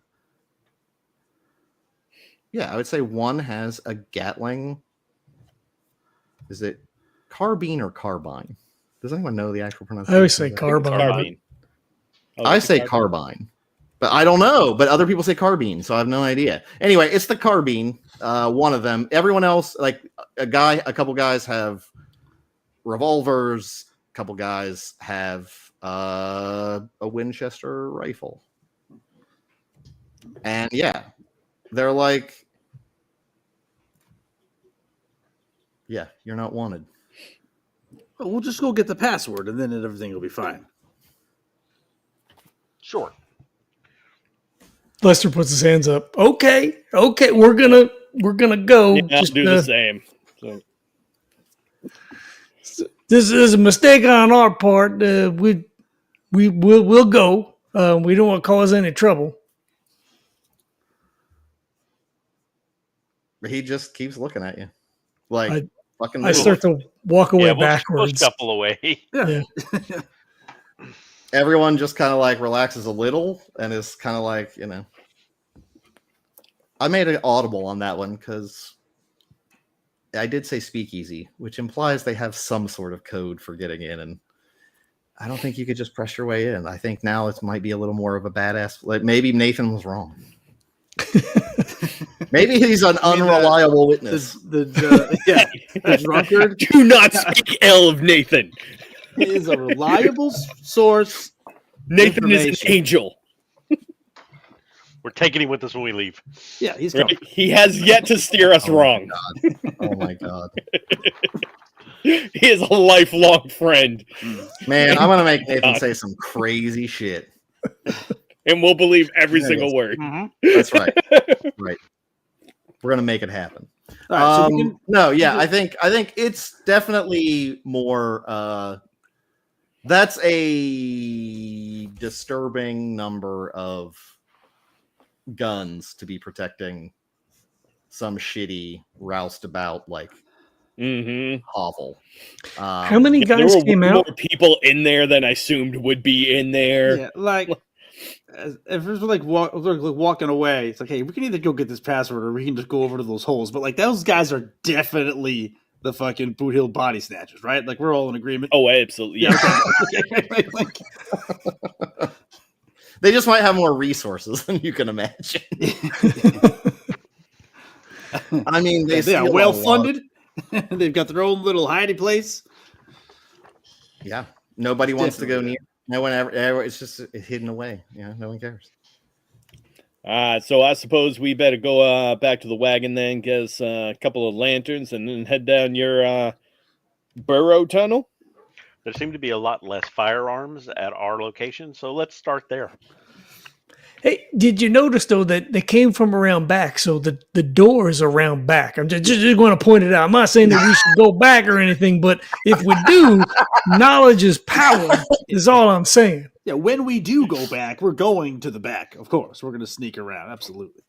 would say one has a Gatling. Is it carbine or carbine? Does anyone know the actual pronunciation? I always say carbine. I say carbine, but I don't know. But other people say carbine, so I have no idea. Anyway, it's the carbine. One of them. Everyone else, like a couple guys have revolvers. A couple guys have a Winchester rifle. And yeah, they're like, yeah, you're not wanted. Well, we'll just go get the password, and then everything will be fine. Sure. Lester puts his hands up. Okay, we're gonna go. Yeah, I'll do the same. So. This is a mistake on our part. We'll go. We don't want to cause any trouble. He just keeps looking at you, like fucking. I start to walk away backwards. We'll scuffle away. Yeah. Everyone just kind of like relaxes a little and is kind of like, I made an audible on that one because I did say speakeasy, which implies they have some sort of code for getting in, and I don't think you could just press your way in. I think now it might be a little more of a badass. Like maybe Nathan was wrong. Maybe he's an unreliable witness. The drunkard. Do not speak ill of Nathan. He is a reliable source. Nathan is an angel. We're taking him with us when we leave. Yeah, he's coming. He has yet to steer us wrong. Oh my god. He is a lifelong friend. Man, I'm gonna make Nathan say some crazy shit. And we'll believe every single word. Mm-hmm. That's right. Right. We're gonna make it happen. All right, I think it's definitely more that's a disturbing number of guns to be protecting some shitty roustabout like hovel. How many guys came out? More people in there than I assumed would be in there. Yeah, like if we're like walking away, it's like, hey, we can either go get this password or we can just go over to those holes. But like those guys are definitely the fucking Boot Hill body snatchers, right? Like we're all in agreement. Oh, absolutely. Yeah. They just might have more resources than you can imagine. I mean, they are well funded. They've got their own little hiding place. Yeah, nobody wants to go near. No one ever. It's just hidden away. No one cares. So I suppose we better go back to the wagon then, get us a couple of lanterns, and then head down your burrow tunnel. There seem to be a lot less firearms at our location, so let's start there. Hey, did you notice though that they came from around back? So the door is around back. I'm just going to point it out. I'm not saying that we should go back or anything, but if we do, knowledge is power. Is all I'm saying. Yeah, when we do go back, we're going to the back. Of course, we're going to sneak around. Absolutely.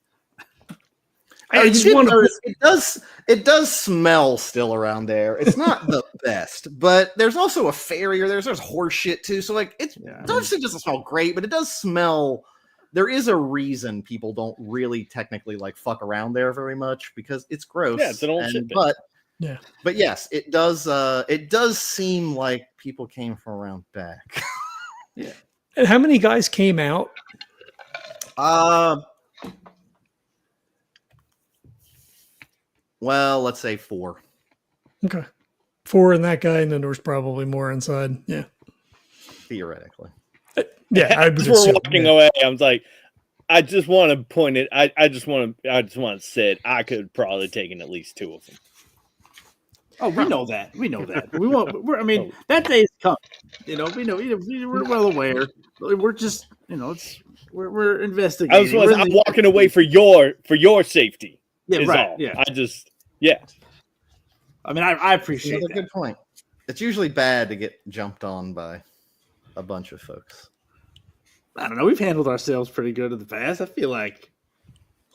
It does smell still around there. It's not the best, but there's also a farrier. There's horse shit too. So like it doesn't smell great, but it does smell. There is a reason people don't really technically like fuck around there very much because it's gross. Yeah, it's an old shit. But yes, it does. It does seem like people came from around back. Yeah. And how many guys came out? Well, let's say 4. Okay. 4 in that guy, and then there was probably more inside. Yeah. Theoretically. Yeah, I was we're walking away. I'm like, I just want to point it. I just want to say I could probably taken at least 2 of them. Oh, we know that. We know that. We won't. That day is coming. We know. We're well aware. We're just, we're investigating. I'm walking away for your safety. Yeah, right. All. Yeah. I mean, I appreciate that. Good point. It's usually bad to get jumped on by a bunch of folks. I don't know. We've handled ourselves pretty good in the past. I feel like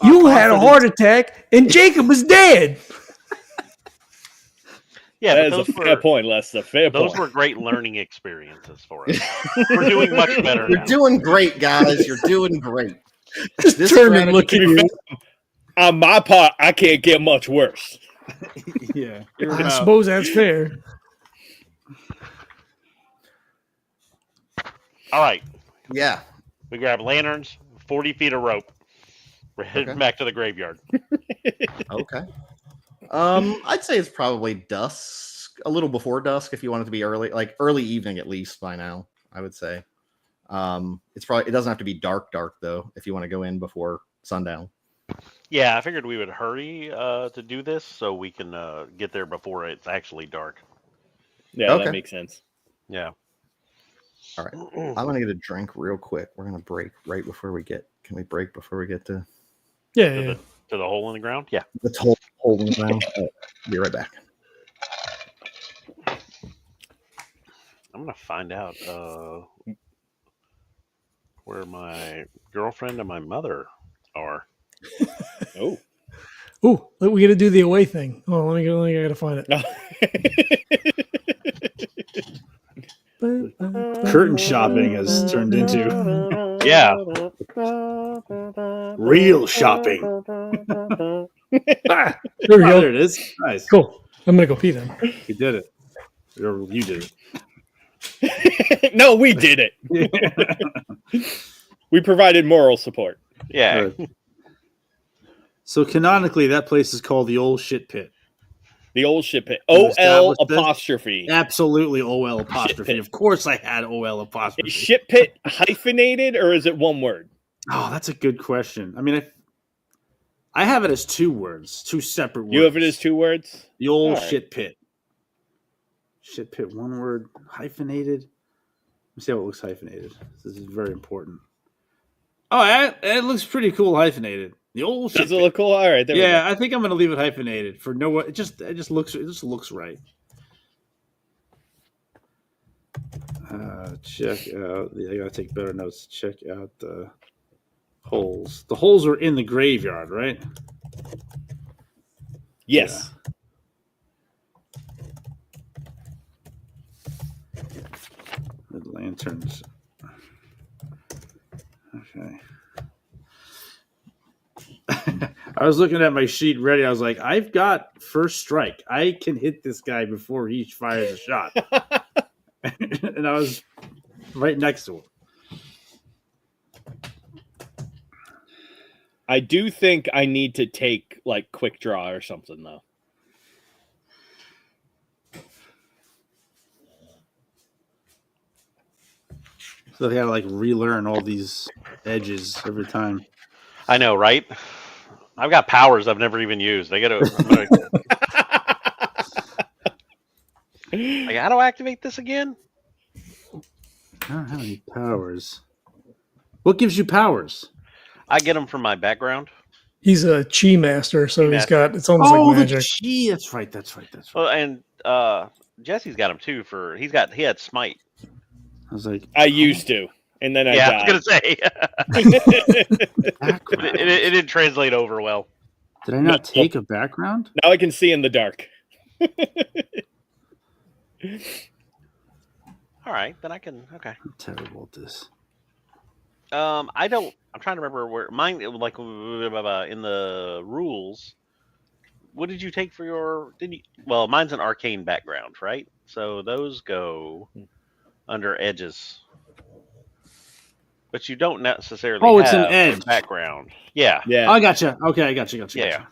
you had a heart attack and Jacob was dead. Yeah, that's a fair point, Les. Those were great learning experiences for us. We're doing much better. You're doing great, guys. You're doing great. Just turn and look at you. On my part, I can't get much worse. Yeah, I suppose that's fair. All right. Yeah. We grab lanterns, 40 feet of rope. We're heading back to the graveyard. Okay. I'd say it's probably dusk, a little before dusk if you want it to be early, like early evening at least by now, I would say. It doesn't have to be dark though, if you want to go in before sundown. Yeah, I figured we would hurry to do this so we can get there before it's actually dark. Yeah, that makes sense. Yeah. All right. I'm going to get a drink real quick. We're going to break right before we get... Can we break before we get to... Yeah. To the hole in the ground? Yeah. The hole in the ground. Be right back. gonna find out where my girlfriend and my mother are. Oh. Ooh, we got to do the away thing. Oh, let me go. I got to find it. Curtain shopping has turned into real shopping. Ah, there we go. There it is. Nice. Cool. I'm gonna go pee then. You did it. Or you did it. No, we did it. We provided moral support. Yeah. So canonically, that place is called the Old Shit Pit. The Old Shit Pit. OL apostrophe. Absolutely OL apostrophe. Of course I had OL apostrophe. Is Shit Pit hyphenated or is it one word? Oh, that's a good question. I mean, I have it as 2 words, 2 separate words. You have it as 2 words? The Old Shit Pit. Shit Pit, 1 word, hyphenated. Let me see how it looks hyphenated. This is very important. Oh, it looks pretty cool hyphenated. The Old Shit Does it look cool? All right. Yeah, I think I'm going to leave it hyphenated for no. It just looks right. Check out. I gotta take better notes. Check out the holes. The holes are in the graveyard, right? Yes. Yeah. The lanterns. Okay. I was looking at my sheet ready. I was like, I've got first strike. I can hit this guy before he fires a shot. And I was right next to him. I do think I need to take like quick draw or something though. So they gotta like relearn all these edges every time. I know, right? I've got powers I've never even used. I gotta. Like, how do I activate this again? I don't have any powers. What gives you powers? I get them from my background. He's a chi master, so he's got. It's almost like magic. The chi. That's right. Well, and Jesse's got them too. He had smite. I was like, I used to, and then I died. I was gonna say it didn't translate over well. Did I not take a background? Now I can see in the dark. All right, then I can. Okay. I'm terrible at this. I'm trying to remember where mine. Like in the rules. What did you take for your? Well, mine's an arcane background, right? So those go under edges. But you don't necessarily. Oh, it's an edge background. Yeah. Yeah. Oh, I gotcha. Okay, I gotcha. Yeah.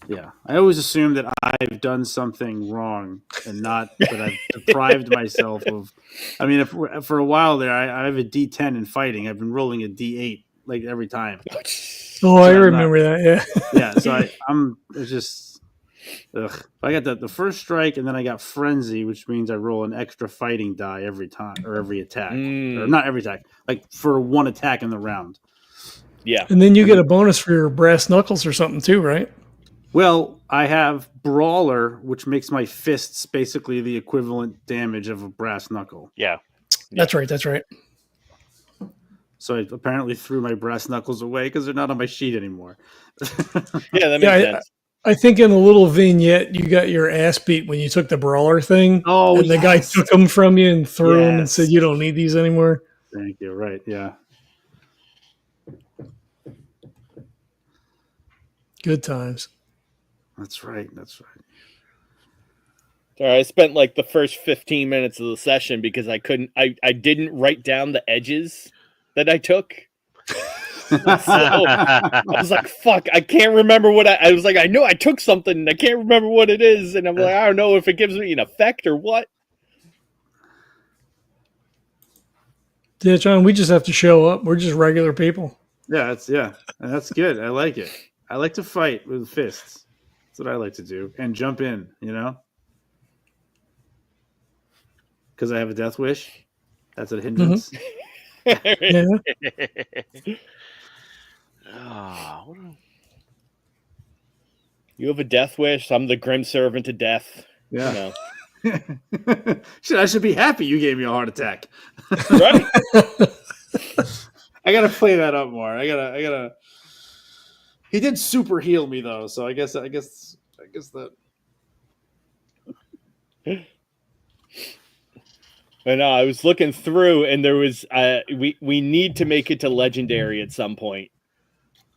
Yeah. I always assume that I've done something wrong and not that I've deprived myself of. I mean, for a while there, I have a D10 in fighting. I've been rolling a D8 like every time. Oh, I remember that. Yeah. Yeah. So it's just. Ugh. I got the first strike, and then I got frenzy, which means I roll an extra fighting die every time or every attack, or not every attack, like for 1 attack in the round. Yeah, and then you get a bonus for your brass knuckles or something too, right? Well, I have brawler, which makes my fists basically the equivalent damage of a brass knuckle. Yeah, that's right. That's right. So I apparently threw my brass knuckles away because they're not on my sheet anymore. Yeah, that makes sense. I think in a little vignette, you got your ass beat when you took the brawler thing. Oh, and the guy took them from you and threw them and said, "You don't need these anymore." Thank you. Right? Yeah. Good times. That's right. That's right. All right, I spent like the first 15 minutes of the session because I didn't write down the edges that I took. So I was like, fuck, I can't remember what I was like, I know I took something and I can't remember what it is. And I'm like, I don't know if it gives me an effect or what. Yeah, John, we just have to show up. We're just regular people. Yeah, that's good. I like it. I like to fight with fists. That's what I like to do. And jump in, because I have a death wish. That's a hindrance. Yeah. You have a death wish. I'm the grim servant to death. Yeah. Shit, I should be happy you gave me a heart attack. Right? I gotta play that up more. I gotta. He did super heal me though, so I guess that. I know. I was looking through, and there was we need to make it to legendary at some point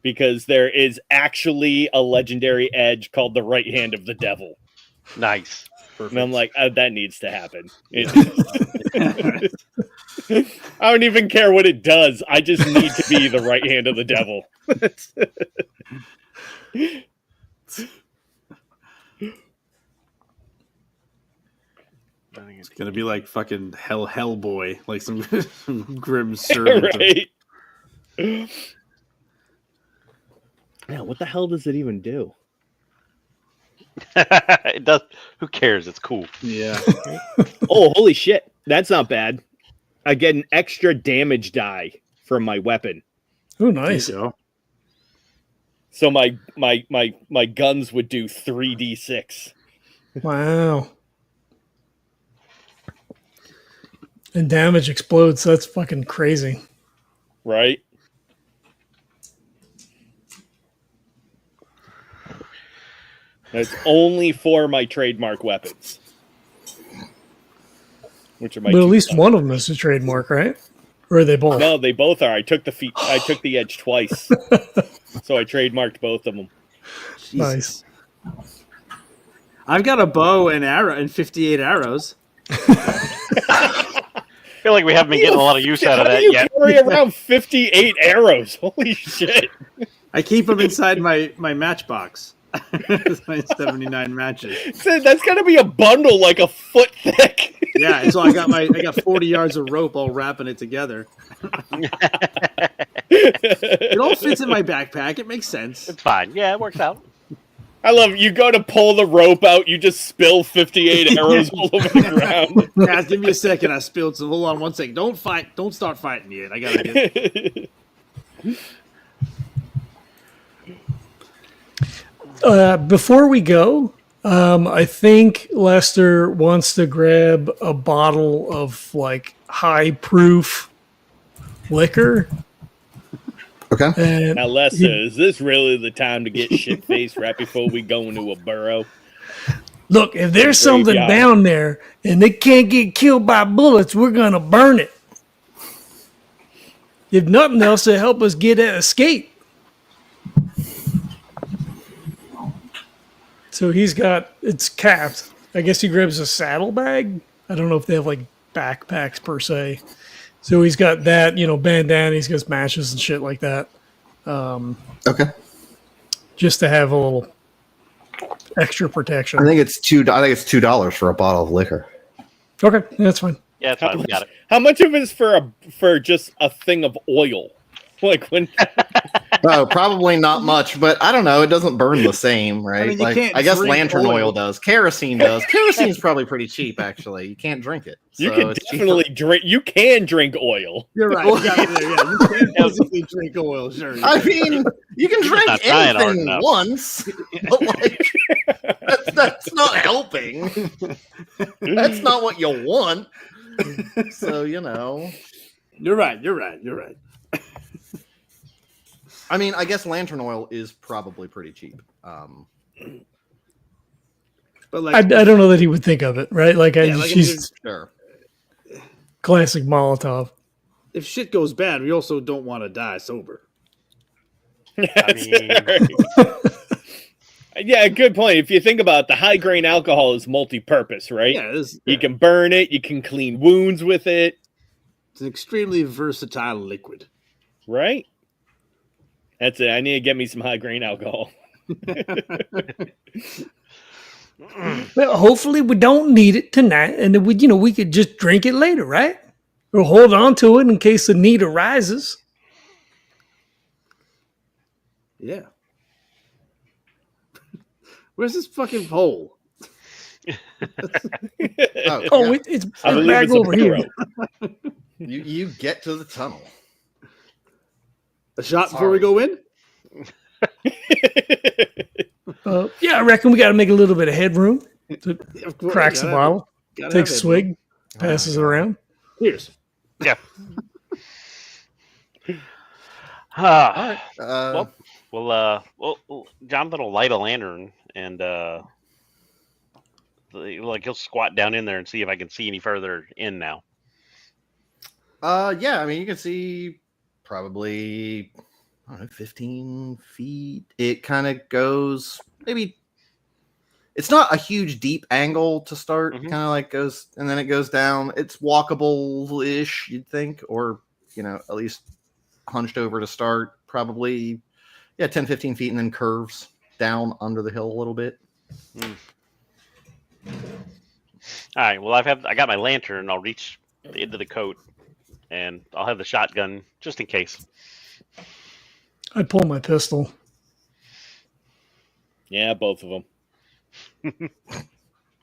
because there is actually a legendary edge called the right hand of the devil. Nice. Perfect. And I'm like, that needs to happen. I don't even care what it does. I just need to be the right hand of the devil. It's gonna be like fucking Hellboy, like some grim servant. Right. Yeah, what the hell does it even do? It does. Who cares? It's cool. Yeah. Oh, holy shit! That's not bad. I get an extra damage die from my weapon. Oh, nice. So my guns would do 3d6. Wow. And damage explodes. That's fucking crazy. Right? That's only for my trademark weapons. Which are my but at least one of them is a trademark, right? Or are they both? No, they both are. I took the edge twice. So I trademarked both of them. Jesus. Nice. I've got a bow and arrow and 58 arrows. I feel like we haven't been getting a lot of use out of that yet. Carry around 58 arrows. Holy shit. I keep them inside my matchbox. My 79 matches. So that's got to be a bundle like a foot thick. Yeah, so I got 40 yards of rope all wrapping it together. It all fits in my backpack. It makes sense. It's fine. Yeah, it works out. I love it. You go to pull the rope out, you just spill 58 arrows all over the ground. Guys, give me a second. I spilled some. Hold on one second. Don't fight. Don't start fighting yet. I gotta get. Before we go, I think Lester wants to grab a bottle of like high proof liquor. Okay. And Now, Lester, is this really the time to get shit faced right before we go into a burrow? Look, if there's something Graveyard. down there and they can't get killed by bullets, we're gonna burn it. If nothing else, to help us get an escape. So it's capped. I guess he grabs a saddlebag. I don't know if they have like backpacks per se. So he's got that, bandana. He's got matches and shit like that. Okay. Just to have a little extra protection. I think it's $2 for a bottle of liquor. Okay, that's fine. Yeah, it's fine. We got it. How much of it is for just a thing of oil? Like when Oh, probably not much, but I don't know. It doesn't burn the same, right? I mean, you can't I guess drink lantern oil. oil does. Kerosene does. Kerosene's probably pretty cheap, actually. You can't drink it. you so can it's cheaper. definitely drink. You can drink oil. You're right. You got me there. Yeah, you can physically drink oil. Sure. I mean, you can drink not trying hard anything enough. once, but like that's not helping. That's not what you want. So You're right. I mean, I guess lantern oil is probably pretty cheap. But like, I don't know that he would think of it, right? Like, she's Sure. classic Molotov. if shit goes bad, we also don't want to die sober. I mean, Yeah, good point. If you think about it, the high grain alcohol is multi-purpose, right? Yeah, You can burn it. You can clean wounds with it, it's an extremely versatile liquid. right? That's it. I need to get me some high grain alcohol. Well, hopefully we don't need it tonight, and then we could just drink it later, right? Or hold on to it in case the need arises. Yeah. Where's this fucking pole? Oh, yeah. It's I believe back it's a over here. burrow. You get to the tunnel. A shot before we go in? Yeah, I reckon we got to make a little bit of headroom to Of course, crack the yeah. bottle. takes a swig, passes it around. Cheers. Yeah. All right. Well, Jonathan will light a lantern and he'll squat down in there and see if I can see any further in now. Yeah, I mean, you can see probably, I don't know, 15 feet. It kind of goes, maybe, it's not a huge deep angle to start, kind of like goes, and then it goes down. It's walkable-ish, you'd think, or, at least hunched over to start, probably, 10, 15 feet, and then curves down under the hill a little bit. All right, well, I got my lantern. I'll reach into the coat, and I'll have the shotgun just in case. I'd pull my pistol. Yeah, both of them.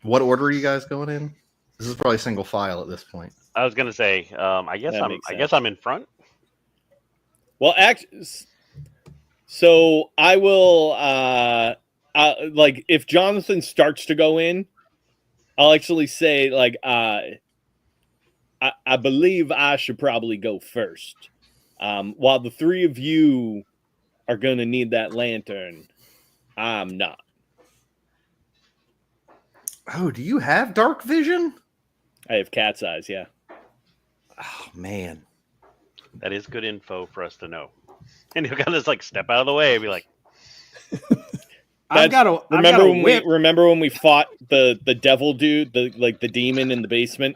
What order are you guys going in? This is probably single file at this point. I was gonna say, I guess I'm in front. Well, so I will. Like if Johnathan starts to go in, I'll actually say like I believe I should probably go first. While the three of you are gonna need that lantern, I'm not. Oh, do you have dark vision? I have cat's eyes, yeah. Oh, man. That is good info for us to know. And he'll kind of just step out of the way and be like, remember when we fought the devil dude, the demon in the basement?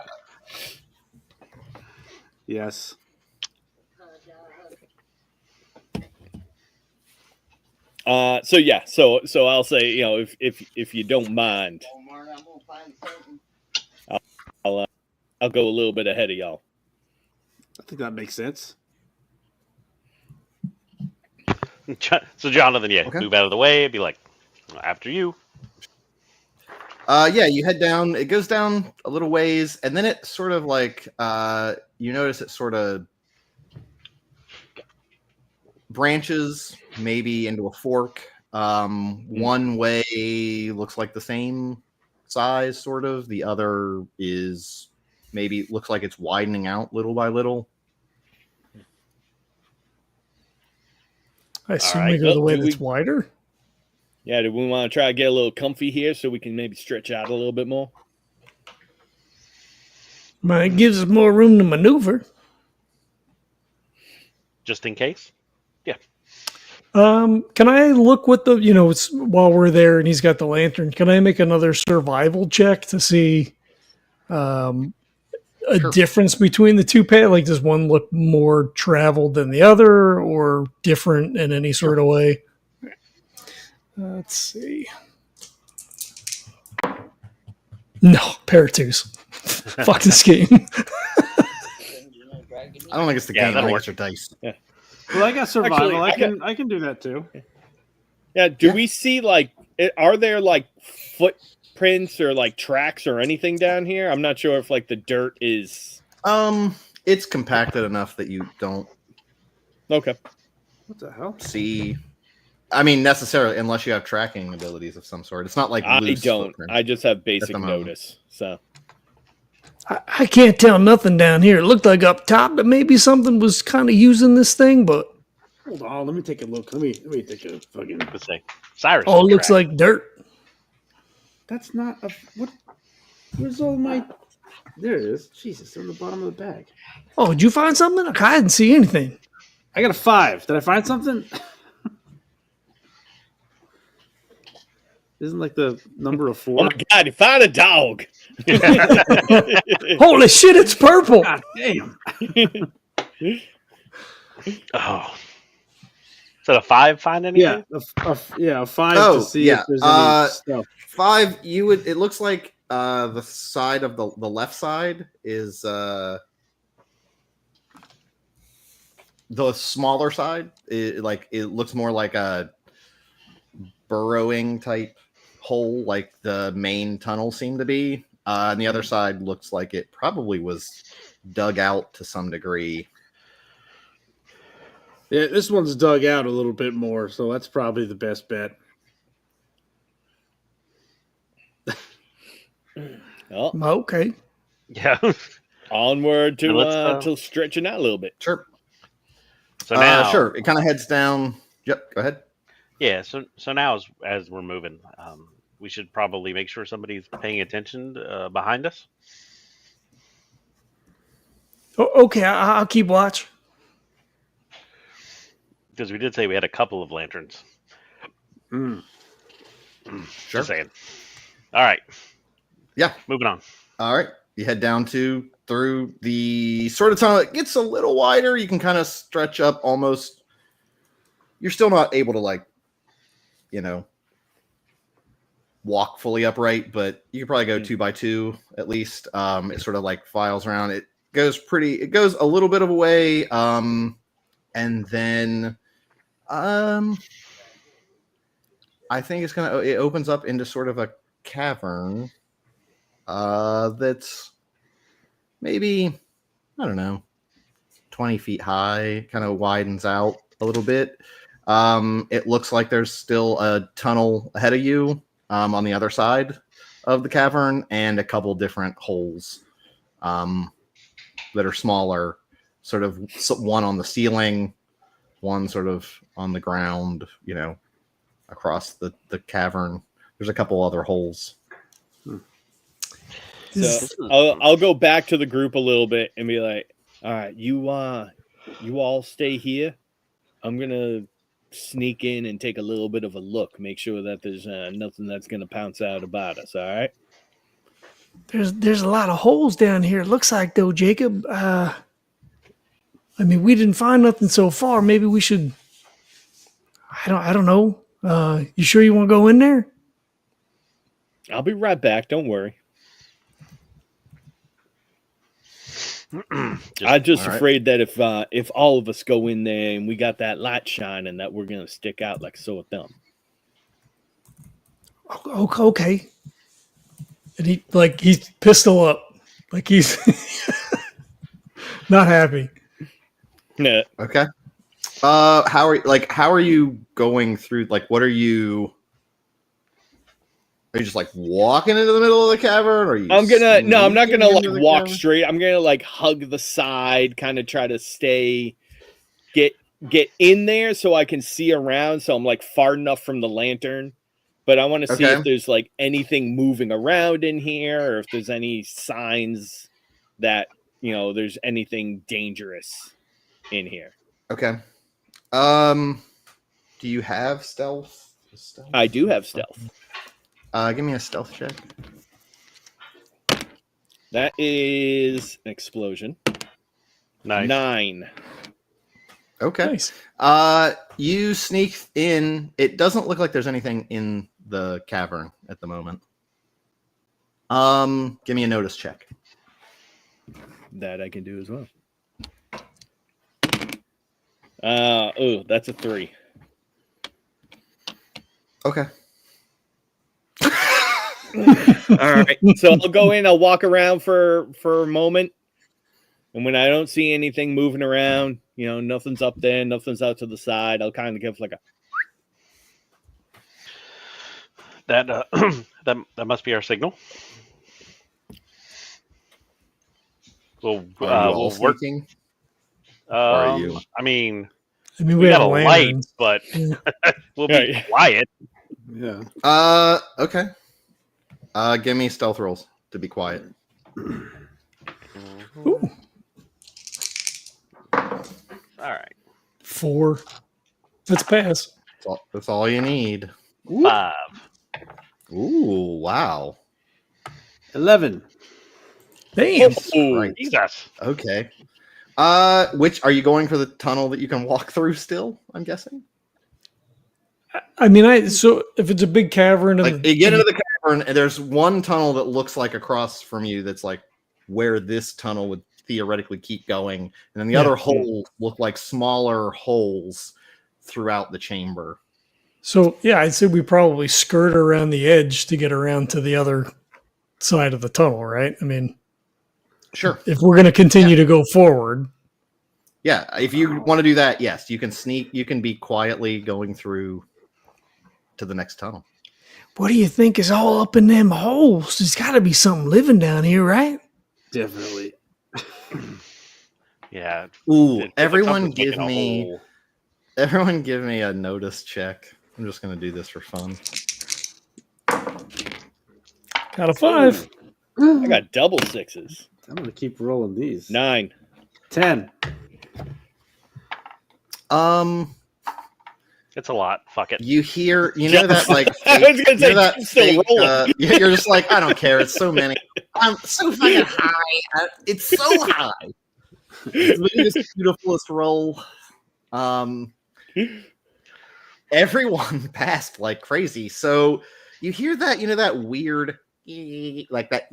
Yes. So I'll say, if you don't mind, I'll go a little bit ahead of y'all. I think that makes sense. So Jonathan, Okay. Move out of the way and be like, after you. You head down. It goes down a little ways, and then it sort of you notice it sort of branches maybe into a fork. One way looks like the same size, sort of. The other is maybe looks like it's widening out little by little. I assume we go the way that's wider. Yeah, do we want to try to get a little comfy here so we can maybe stretch out a little bit more? It gives us more room to maneuver. Just in case? Yeah. Can I look with it's while we're there and he's got the lantern, can I make another survival check to see a difference between the two paths? Like, does one look more traveled than the other or different in any sort of way? Let's see. No, pair of twos. Fuck this game. I don't think it's the game. I think it's your dice. Yeah. Well, I got survival. Actually, I can do that too. Yeah. We see are there footprints or tracks or anything down here? I'm not sure if the dirt is. It's compacted enough that you don't. Okay. What the hell? See. I mean, necessarily, unless you have tracking abilities of some sort. It's not like I loose don't. footprints. I just have basic notice. So I can't tell nothing down here. It looked like up top that maybe something was kind of using this thing, but hold on. Let me take a look. Let me take a fucking. Let's say Cyrus. Oh, it looks like dirt. That's not a what? Where's all my? There it is. Jesus, they're on the bottom of the bag. Oh, did you find something? I didn't see anything. I got a 5. Did I find something? Isn't the number of 4? Oh my god, you found a dog. Holy shit, it's purple. God damn. Oh. So a 5 find anything? Yeah, a 5 to see if there's any stuff. 5, you would. It looks like the side of the left side is the smaller side. It looks more like a burrowing type hole, like the main tunnel seemed to be. And the other side looks like it probably was dug out to some degree. Yeah, this one's dug out a little bit more, so that's probably the best bet. Oh, Okay. Yeah. onward And let's, to stretching out a little bit. Sure. So now, Sure. It kind of heads down. Yep. Go ahead. yeah. So now, as we're moving, we should probably make sure somebody's paying attention behind us. Okay, I'll keep watch. Because we did say we had a couple of lanterns. Sure. Just saying. All right. Yeah. Moving on. All right. You head down through the sort of tunnel. It gets a little wider. You can kind of stretch up almost. You're still not able to walk fully upright, but you could probably go 2 by 2 at least. It sort of like files around. It goes a little bit of a way. And then I think it opens up into sort of a cavern that's maybe, I don't know, 20 feet high, kind of widens out a little bit. It looks like there's still a tunnel ahead of you on the other side of the cavern, and a couple different holes that are smaller, sort of one on the ceiling, one sort of on the ground, across the cavern. There's a couple other holes. So I'll go back to the group a little bit and be like, all right, you all stay here. I'm going to sneak in and take a little bit of a look, make sure that there's nothing that's going to pounce out about us. All right. There's a lot of holes down here. It looks like though, Jacob. We didn't find nothing so far. Maybe we should. I don't know. You sure you want to go in there? I'll be right back. Don't worry. I'm just afraid that if all of us go in there and we got that light shining, that we're gonna stick out like a sore thumb. Okay. And he's pistol up, like he's not happy. Yeah. Okay. How are you going through? Like, what are you? Are you just like walking into the middle of the cavern? Or are you? I'm not gonna like walk cavern? straight. I'm gonna like hug the side, kind of try to get in there so I can see around. So I'm like far enough from the lantern, but I want to see if there's like anything moving around in here, or if there's any signs that there's anything dangerous in here. Okay. Do you have stealth? I do have stealth. Give me a stealth check. That is an explosion. Nice. 9. Okay. Nice. You sneak in. It doesn't look like there's anything in the cavern at the moment. Give me a notice check. That I can do as well. That's a 3. Okay. All right. So I'll go in, I'll walk around for a moment. And when I don't see anything moving around, nothing's up there, nothing's out to the side, I'll kind of give like a that must be our signal. We'll work. Are you? We we got have a light, lanterns. but we'll be quiet. Yeah. Okay. Give me stealth rolls to be quiet. Ooh. All right. 4. Let's pass. That's all you need. 5. Ooh, wow. 11. Damn. Right. Jesus. Okay. Which are you going for the tunnel that you can walk through still? I'm guessing. So if it's a big cavern, Like you get into the cavern, and there's one tunnel that looks like across from you. That's like where this tunnel would theoretically keep going, and then the other holes look like smaller holes throughout the chamber. So yeah, I'd say we probably skirt around the edge to get around to the other side of the tunnel, right? Sure. If we're going to continue to go forward. Yeah, if you want to do that, yes, you can sneak. You can be quietly going through to the next tunnel. What do you think is all up in them holes? There's got to be something living down here, right? Definitely. Yeah. Ooh, If everyone something's give making a me hole- a notice check. I'm just gonna do this for fun. Got a 5. I got double 6s. I'm gonna keep rolling these. 9. 10. It's a lot. Fuck it. You know that like I was gonna say, that still fake, rolling. you're just like, I don't care. It's so many. I'm so fucking high. It's so high. It's the biggest, beautifulest roll. Everyone passed like crazy. So you hear that, that weird, like that,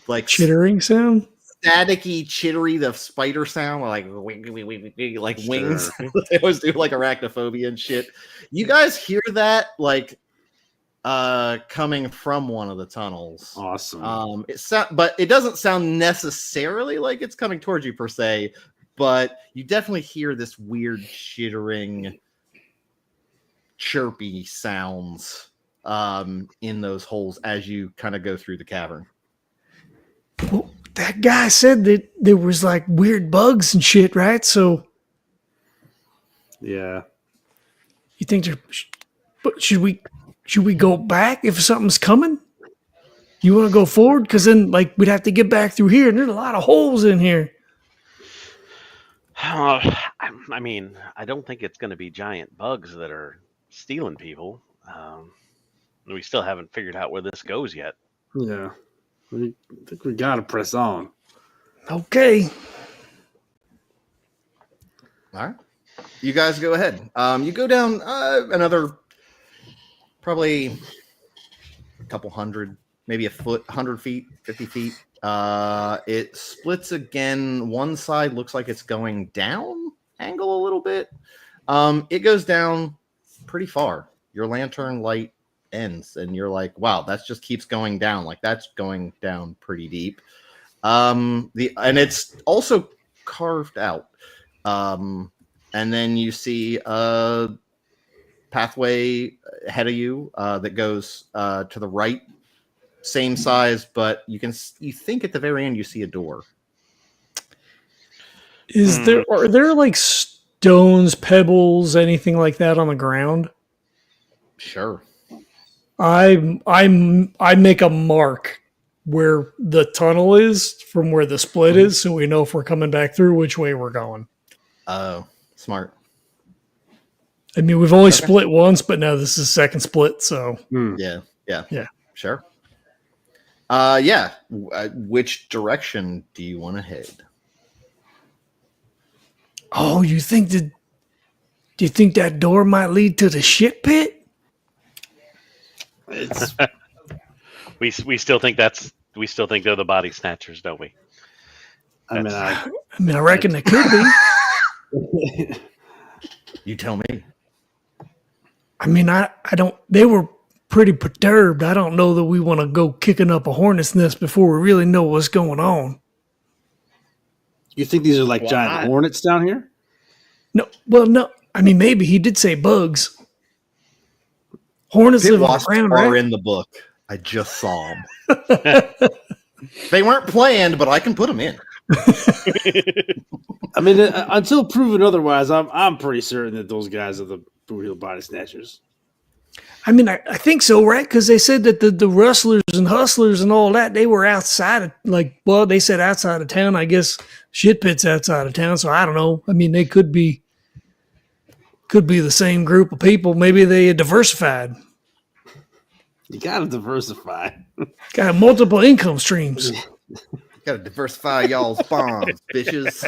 like Chittering sound? staticky, chittery, the spider sound, like wings. They always do like arachnophobia and shit. You guys hear that like coming from one of the tunnels. Awesome. But it doesn't sound necessarily like it's coming towards you per se, but you definitely hear this weird chittering, chirpy sounds in those holes as you kind of go through the cavern. Well, that guy said that there was like weird bugs and shit, right? So Yeah. you think but should we go back if something's coming? You want to go forward? Because then like we'd have to get back through here, and there's a lot of holes in here. I mean, I don't think it's going to be giant bugs that are stealing people. We still haven't figured out where this goes yet. Yeah. I think we gotta press on. Okay. All right. You guys go ahead. You go down another probably a couple hundred, maybe a foot, 100 feet, 50 feet. It splits again. One side looks like it's going down angle a little bit. It goes down pretty far. Your lantern light ends and you're like, wow, that just keeps going down. Like that's going down pretty deep. And it's also carved out. And then you see a pathway ahead of you that goes to the right, same size, but you think at the very end you see a door. Are there like stones, pebbles, anything like that on the ground? Sure. I make a mark where the tunnel is from where the split is, so we know if we're coming back through which way we're going. Oh, smart. I mean, we've only split once, but now this is second split, so Yeah, sure. Which direction do you want to head? Oh, do you think that door might lead to the shit pit? It's We still think they're the body snatchers, don't we? I mean, I reckon it could be. You tell me. I mean, I don't. They were pretty perturbed. I don't know that we want to go kicking up a hornet's nest before we really know what's going on. you think these are like giant hornets down here? No, well, no. I mean, maybe he did say bugs. Hornets Pit live on the wasps ground, are right? in the book. I just saw them. They weren't planned, but I can put them in. I mean, until proven otherwise, I'm pretty certain that those guys are the Boot Hill body snatchers. I mean, I think so, right? Because they said that the rustlers and hustlers and all that, they were outside of, they said outside of town. I guess shit pit's outside of town, so I don't know. I mean, they could be the same group of people. Maybe they diversified. You gotta diversify. Got multiple income streams. Got to diversify y'all's bonds, bitches.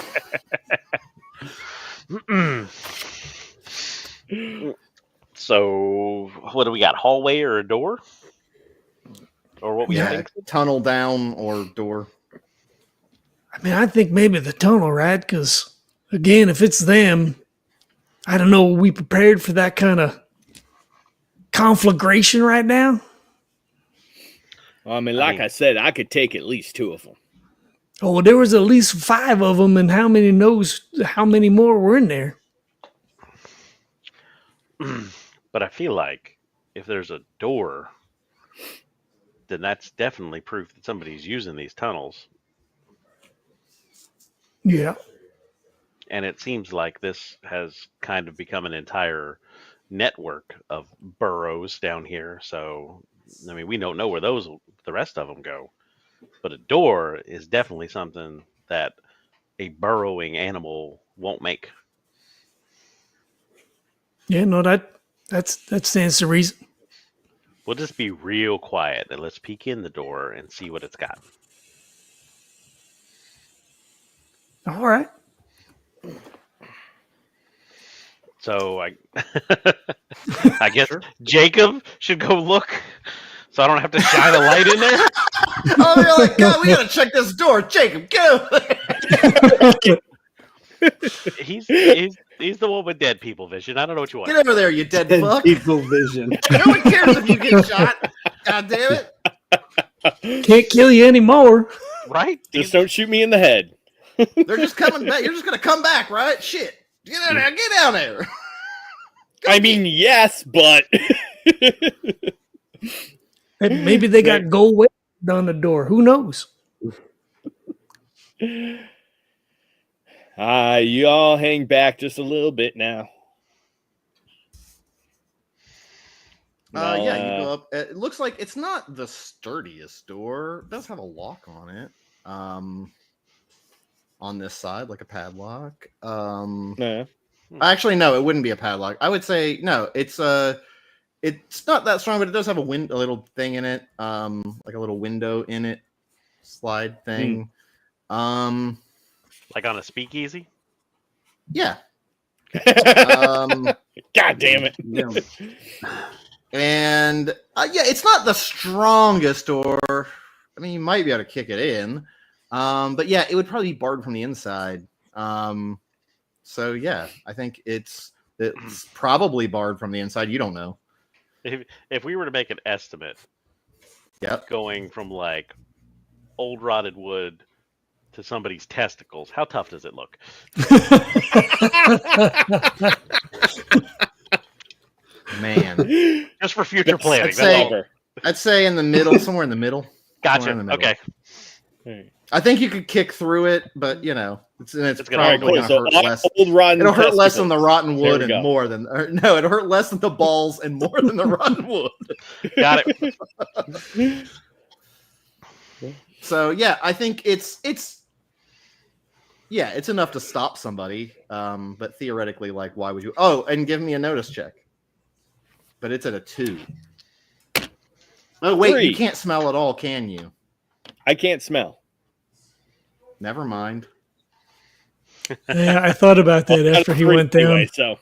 So, what do we got? Hallway or a door? Or what we think? Tunnel down or door. I mean, I think maybe the tunnel, right? Because, again, if it's them, I don't know, are we prepared for that kind of conflagration right now? I mean, I said, I could take at least 2 of them. Oh, well, there was at least 5 of them, and how many knows how many more were in there? But I feel like if there's a door, then that's definitely proof that somebody's using these tunnels. Yeah. And it seems like this has kind of become an entire network of burrows down here. So, I mean, we don't know where the rest of them go. But a door is definitely something that a burrowing animal won't make. Yeah, no, that stands to reason. We'll just be real quiet and let's peek in the door and see what it's got. All right. So I guess Jacob should go look, so I don't have to shine a light in there. Oh, they're like, God, we gotta check this door. Jacob, go. He's the one with dead people vision. I don't know what you want. Get over there, you dead fuck. People vision. No one cares if you get shot. God damn it. Can't kill you anymore. Right? Just don't shoot me in the head. They're just coming back. You're just gonna come back, right? Shit. Get out there. Get down there. I mean, yes, but Maybe they got gold weight on the door. Who knows? you all hang back just a little bit now. Yeah, you go up. It looks like it's not the sturdiest door. It does have a lock on it. On this side, like a padlock. Actually, no, it wouldn't be a padlock. I would say no. It's not that strong, but it does have a little thing in it, like a little window in it, slide thing. Like on a speakeasy? Yeah. God damn it! Yeah. And yeah, it's not the strongest door. I mean, you might be able to kick it in. But yeah, it would probably be barred from the inside. So yeah, I think it's probably barred from the inside. You don't know. If we were to make an estimate, going from like old rotted wood to somebody's testicles, how tough does it look? Man, just for future planning. I'd say in the middle, somewhere in the middle. Gotcha. In the middle. Okay. I think you could kick through it, but you know, it's probably going to hurt less. It'll hurt less than the rotten wood and go. more than no. It'll hurt less than the balls and more than the rotten wood. Got it. So yeah, I think it's enough to stop somebody. But theoretically, like, why would you? Oh, and give me a notice check. But it's at a 2. Oh wait, 3. You can't smell at all, can you? I can't smell. Never mind. Yeah, I thought about that after he went down. Anyway, so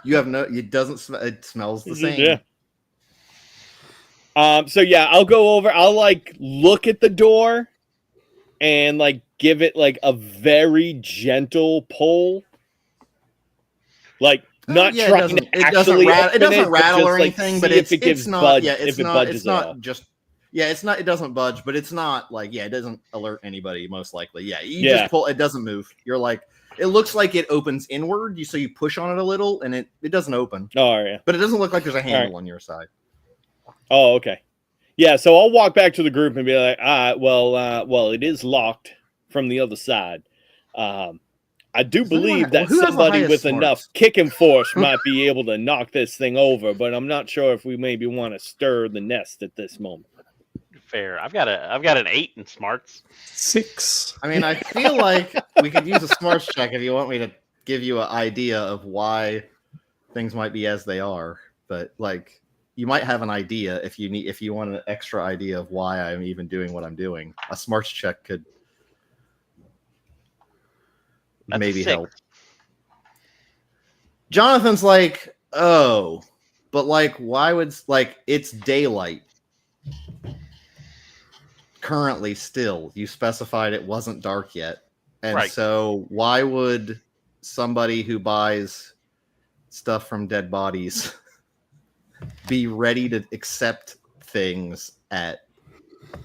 you have no. It doesn't. It smells the same. Yeah. So yeah, I'll go over. I'll like look at the door, and like give it like a very gentle pull. Like not trying to actually. It doesn't rattle or like, anything, but it's not. Budge, Yeah, it's not. It's not just. Yeah, it's not. It doesn't budge, but it's not like. Yeah, it doesn't alert anybody. Most likely. Yeah, you just pull. It doesn't move. You're like. It looks like it opens inward. So you push on it a little, and it doesn't open. Oh yeah. But it doesn't look like there's a handle on your side. Oh okay. Yeah, so I'll walk back to the group and be like, well, it is locked from the other side. I do believe that somebody with enough kicking force might be able to knock this thing over, but I'm not sure if we maybe want to stir the nest at this moment. Fair. I've got an 8 in smarts. 6. I mean, I feel like we could use a smarts check if you want me to give you an idea of why things might be as they are, but like. You might have an idea if you want an extra idea of why I'm even doing what I'm doing. A smarts check could maybe help. Jonathan's like, oh, but like, why would it's daylight currently still? You specified it wasn't dark yet, and so why would somebody who buys stuff from dead bodies be ready to accept things at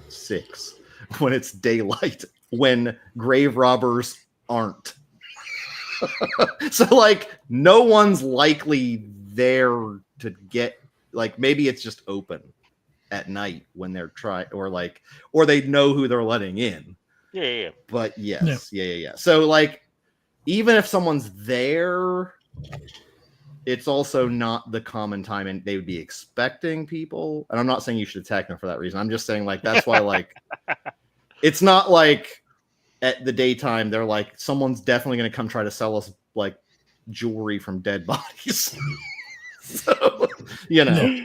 6 when it's daylight, when grave robbers aren't? So like no one's likely there to get, like, maybe it's just open at night when they're trying, or they know who they're letting in. Yeah. But yes, yeah. So, like, even if someone's there, it's also not the common time, and they would be expecting people. And I'm not saying you should attack them for that reason. I'm just saying, like, that's why, like, it's not like at the daytime they're like, someone's definitely going to come try to sell us, like, jewelry from dead bodies. So, you know.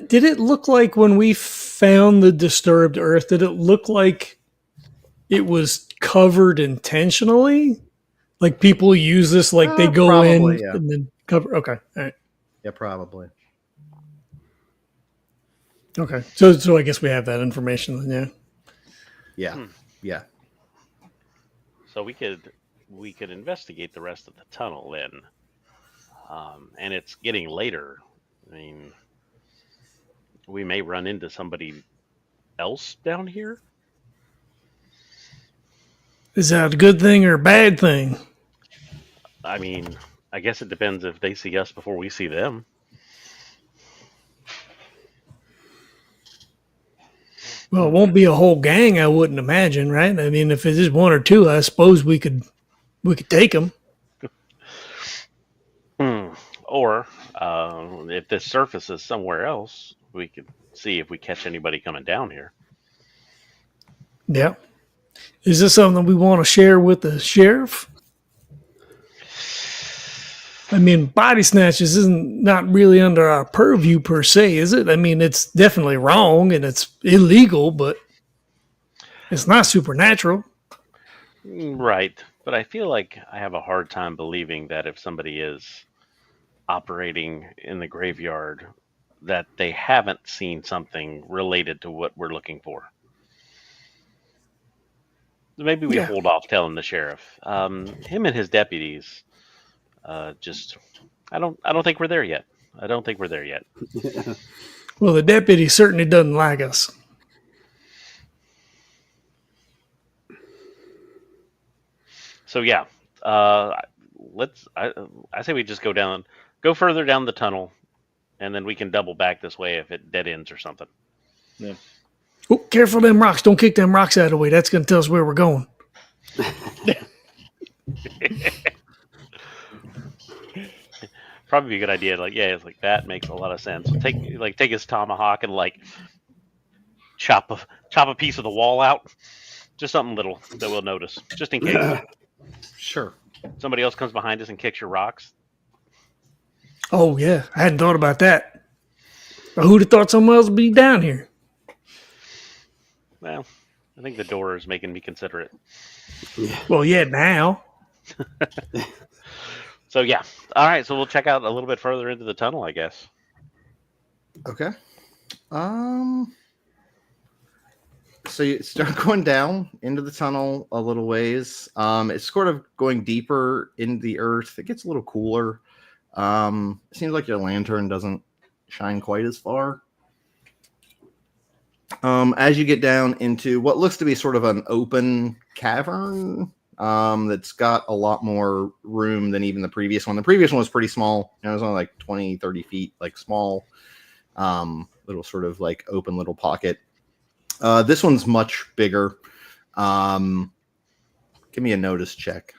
Did it look like when we found the disturbed earth, did it look like it was covered intentionally? Like people use this, like they go probably, in and then cover. Okay. All right. Yeah, probably. Okay. So I guess we have that information then, Yeah. Yeah. So we could investigate the rest of the tunnel then. And it's getting later. I mean, we may run into somebody else down here. Is that a good thing or a bad thing? I mean, I guess it depends if they see us before we see them. Well, it won't be a whole gang, I wouldn't imagine, right? I mean, if it is one or two, I suppose we could take them. Or if this surfaces somewhere else, we could see if we catch anybody coming down here. Yeah. Is this something we want to share with the sheriff? I mean, body snatches isn't not really under our purview per se, is it? I mean, it's definitely wrong and it's illegal, but it's not supernatural. Right. But I feel like I have a hard time believing that if somebody is operating in the graveyard, that they haven't seen something related to what we're looking for. Maybe we hold off telling the sheriff. Him and his deputies, I don't think we're there yet. Well, the deputy certainly doesn't like us. So yeah, I say we just go further down the tunnel, and then we can double back this way if it dead ends or something. Yeah. Oh, careful them rocks. Don't kick them rocks out of the way. That's going to tell us where we're going. Probably be a good idea. Like, yeah, it's like that makes a lot of sense. Take his tomahawk and like chop a piece of the wall out. Just something little that we'll notice, just in case. Sure. Somebody else comes behind us and kicks your rocks. Oh, yeah. I hadn't thought about that. But who'd have thought someone else would be down here? Well, I think the door is making me consider it. Well, yeah, now. So, yeah. All right, so we'll check out a little bit further into the tunnel, I guess. Okay. So you start going down into the tunnel a little ways. It's sort of going deeper into the earth. It gets a little cooler. It seems like your lantern doesn't shine quite as far. As you get down into what looks to be sort of an open cavern, that's got a lot more room than even the previous one. The previous one was pretty small. It was only like 20, 30 feet, like small, little sort of like open little pocket. This one's much bigger. Give me a notice check.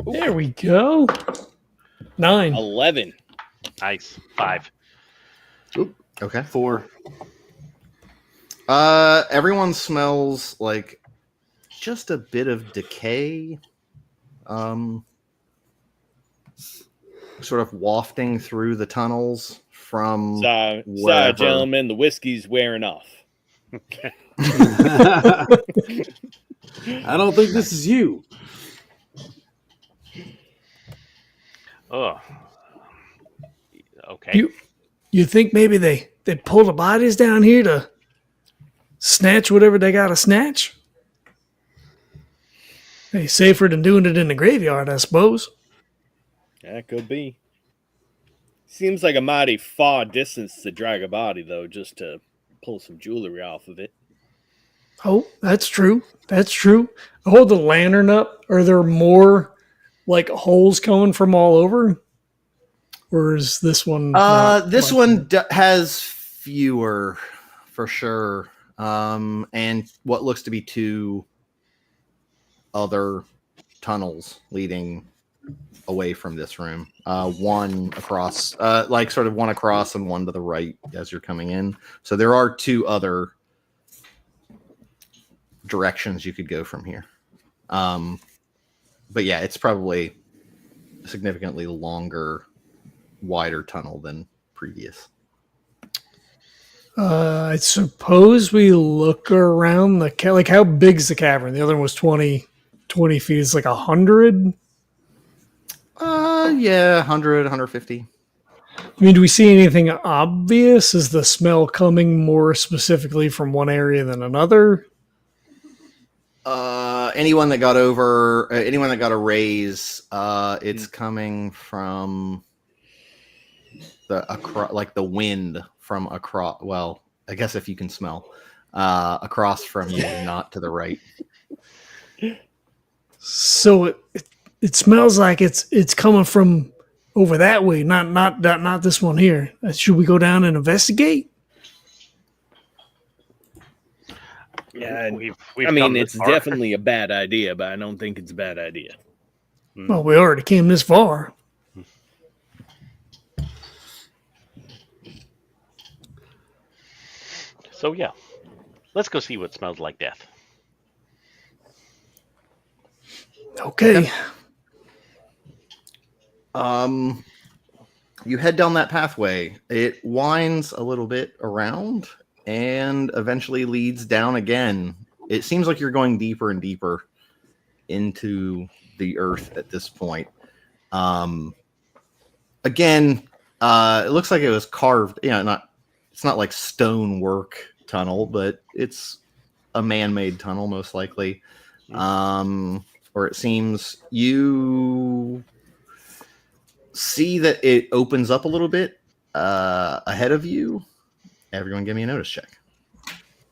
There we go. 9. 11. Nice. 5. Okay. 4. Everyone smells like just a bit of decay. Sort of wafting through the tunnels from Sorry, gentlemen, the whiskey's wearing off. I don't think this is you. Oh. Okay. You think maybe they pull the bodies down here to snatch whatever they got to snatch? Hey, safer than doing it in the graveyard, I suppose. That could be. Seems like a mighty far distance to drag a body, though, just to pull some jewelry off of it. Oh, that's true. That's true. I hold the lantern up. Are there more like holes coming from all over, or is this one? This one has fewer, for sure, and what looks to be 2 other tunnels leading away from this room. One across, like sort of one across and one to the right as you're coming in. So there are 2 other directions you could go from here. But yeah, it's probably a significantly longer, wider tunnel than previous. I suppose we look around the like how big's the cavern? The other one was 20 feet. It's like 100. Yeah, 100, 150. I mean, do we see anything obvious? Is the smell coming more specifically from one area than another? Anyone that got a raise, it's coming from the wind from across. Well, I guess if you can smell, across from you, not to the right. So it smells like it's coming from over that way, not this one here. Should we go down and investigate? Yeah, we've I mean, come this it's far. definitely a bad idea, but I don't think it's a bad idea. Well, we already came this far. So yeah, let's go see what smells like death. Okay. You head down that pathway. It winds a little bit around and eventually leads down again. It seems like you're going deeper and deeper into the earth at this point. Again, it looks like it was carved. It's not like stonework tunnel, but it's a man-made tunnel, most likely. Or it seems you see that it opens up a little bit ahead of you. Everyone give me a notice check.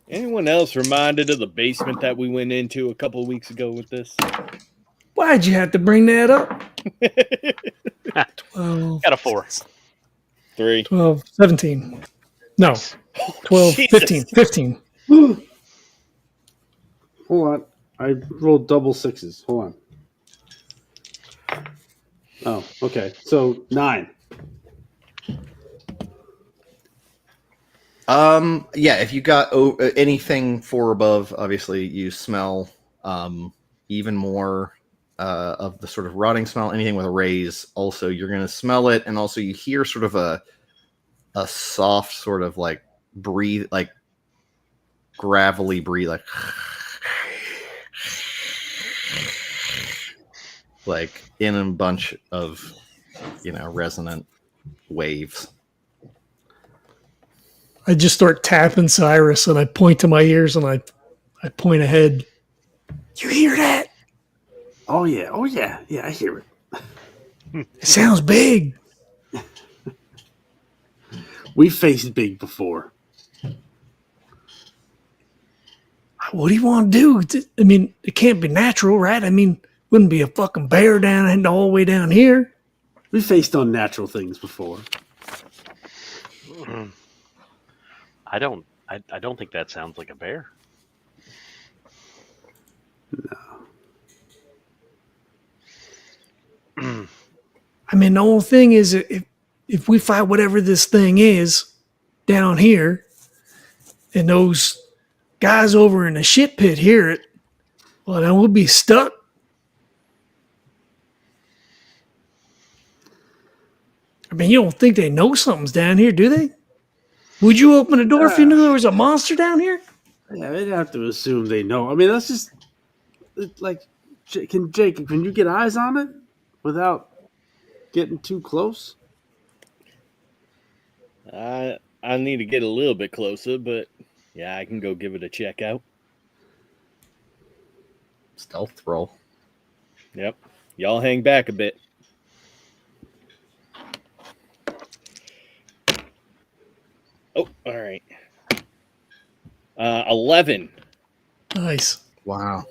Anyone else reminded of the basement that we went into a couple of weeks ago with this? Why'd you have to bring that up? 12, Got a 4. 3. 12, 17. No, 12, Jesus. 15. 15. Hold on. I rolled double 6s. Hold on. Oh, okay. So 9. Yeah, if you got anything 4 above, obviously you smell even more of the sort of rotting smell. Anything with a raise, also you're going to smell it, and also you hear sort of a soft sort of like breathe, like gravelly breathe, like in a bunch of resonant waves. I just start tapping Cyrus and I point to my ears and I point ahead. You hear that? Oh yeah. Yeah, I hear it. It sounds big. We faced big before. What do you want to do? I mean, it can't be natural, right? I mean, wouldn't be a fucking bear down and all the way down here. We faced unnatural things before. I don't think that sounds like a bear. No. I mean, the whole thing is if we fight whatever this thing is down here and those guys over in the shit pit hear it, well, then we'll be stuck. I mean, you don't think they know something's down here, do they? Would you open the door if you knew there was a monster down here? Yeah, they'd have to assume they know. I mean, that's just like, can you get eyes on it without getting too close? I need to get a little bit closer, but yeah, I can go give it a check out. Stealth roll. Yep. Y'all hang back a bit. Oh, all right. 11. Nice. Wow.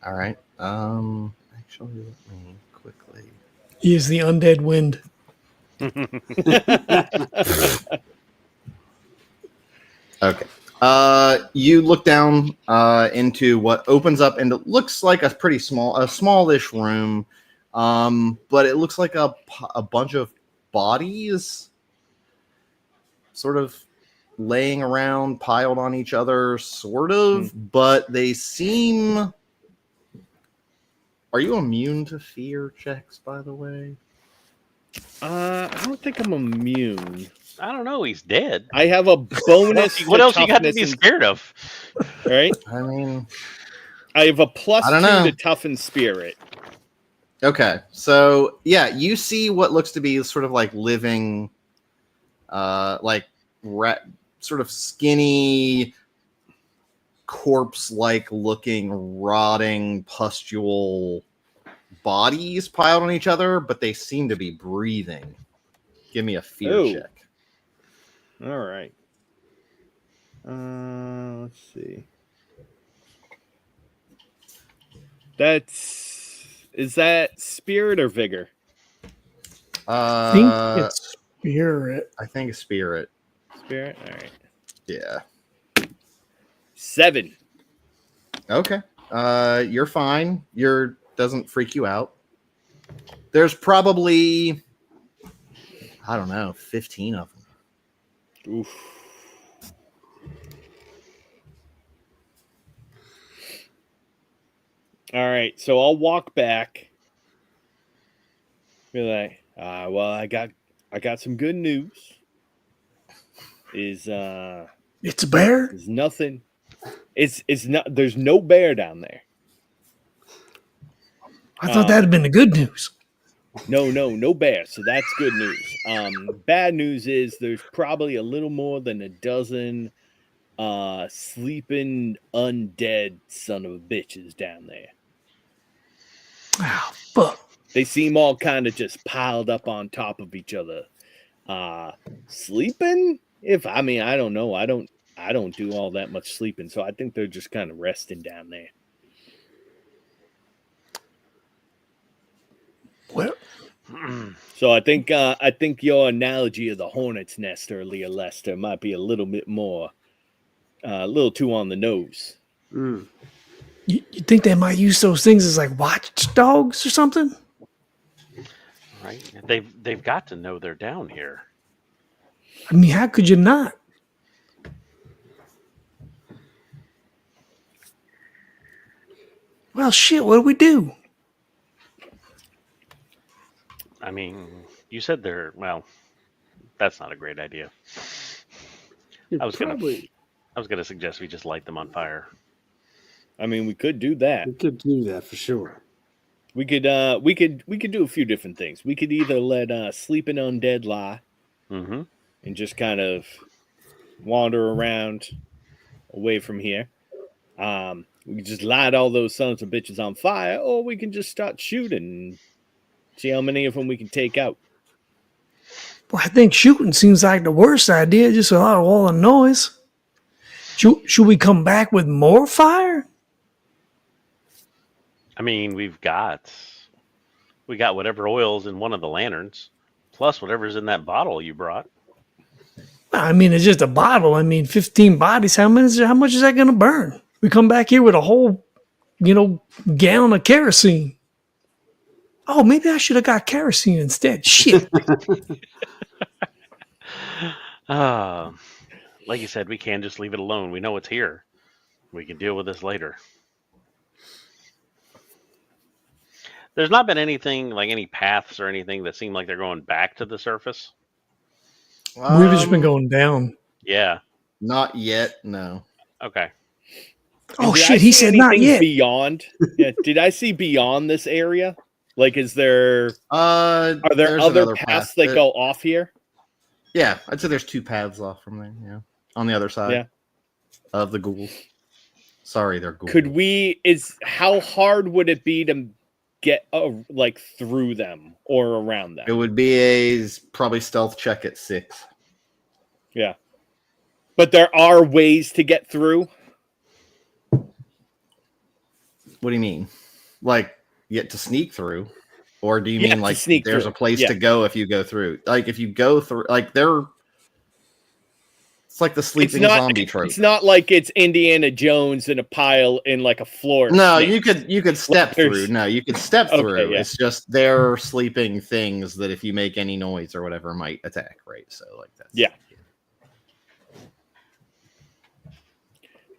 All right. Actually, let me quickly. He is the undead wind. Okay. You look down into what opens up, and it looks like a smallish room, but it looks like a bunch of bodies, sort of laying around, piled on each other, sort of. But they seem. Are you immune to fear checks, by the way? I don't think I'm immune. I don't know. He's dead. I have a bonus. What else you got to toughness be and- scared of? Right? I mean, I have a plus I don't 2 know. to toughen spirit. okay. So, yeah, you see what looks to be sort of like living, sort of skinny, corpse-like looking, rotting, pustule bodies piled on each other, but they seem to be breathing. Give me a fear check. All right. Let's see. Is that spirit or vigor? I think it's spirit. I think it's spirit. Spirit. All right. Yeah. 7. Okay. You're fine. Doesn't freak you out. There's probably, I don't know, 15 of them. Oof. All right, so I'll walk back. Be like, well, I got some good news. It's a bear? There's nothing. It's not. There's no bear down there. I thought that'd have been the good news. No bear. So that's good news. Bad news is there's probably a little more than a dozen sleeping undead son of bitches down there. Oh, fuck. They seem all kind of just piled up on top of each other. Sleeping? I don't know. I don't do all that much sleeping, so I think they're just kind of resting down there. Well, so I think your analogy of the hornet's nest earlier, Lester, might be a little bit more, a little too on the nose. You think they might use those things as like watchdogs or something? Right? They've got to know they're down here. I mean, how could you not? Well, shit, what do we do? I mean, you said that's not a great idea. I was gonna suggest we just light them on fire. I mean, we could do that. We could do that for sure. We could do a few different things. We could either let sleeping undead lie, Mm-hmm. and just kind of wander around away from here. We can just light all those sons of bitches on fire, or we can just start shooting and see how many of them we can take out. Well, I think shooting seems like the worst idea, just without all the noise. Should we come back with more fire? I mean, we got whatever oil's in one of the lanterns, plus whatever's in that bottle you brought. I mean, it's just a bottle. I mean, 15 bodies. How much is that going to burn? We come back here with a whole, gallon of kerosene. Oh, maybe I should have got kerosene instead. Shit. Like you said, we can just leave it alone. We know it's here. We can deal with this later. There's not been anything like any paths or anything that seem like they're going back to the surface. We've just been going down. Yeah. Not yet, no. Okay. Oh shit! He said not yet. Beyond? Yeah. Did I see beyond this area? Like, are there other paths that go off here? Yeah, I'd say there's 2 paths off from there. Yeah, on the other side of the ghouls. Sorry, they're ghouls. How hard would it be to get through them or around them? It would be probably stealth check at 6. Yeah, but there are ways to get through. What do you mean? Like, get to sneak through? Or do you Yeah, mean to like sneak there's through. a place Yeah. to go if you go through? Like if you go through, like it's like the sleeping zombie trope. It's not like it's Indiana Jones in a pile in like a floor. of No, snakes. you could step through. No, you could step Okay, through. yeah. It's just they're sleeping things that if you make any noise or whatever might attack, right? So like that's Yeah.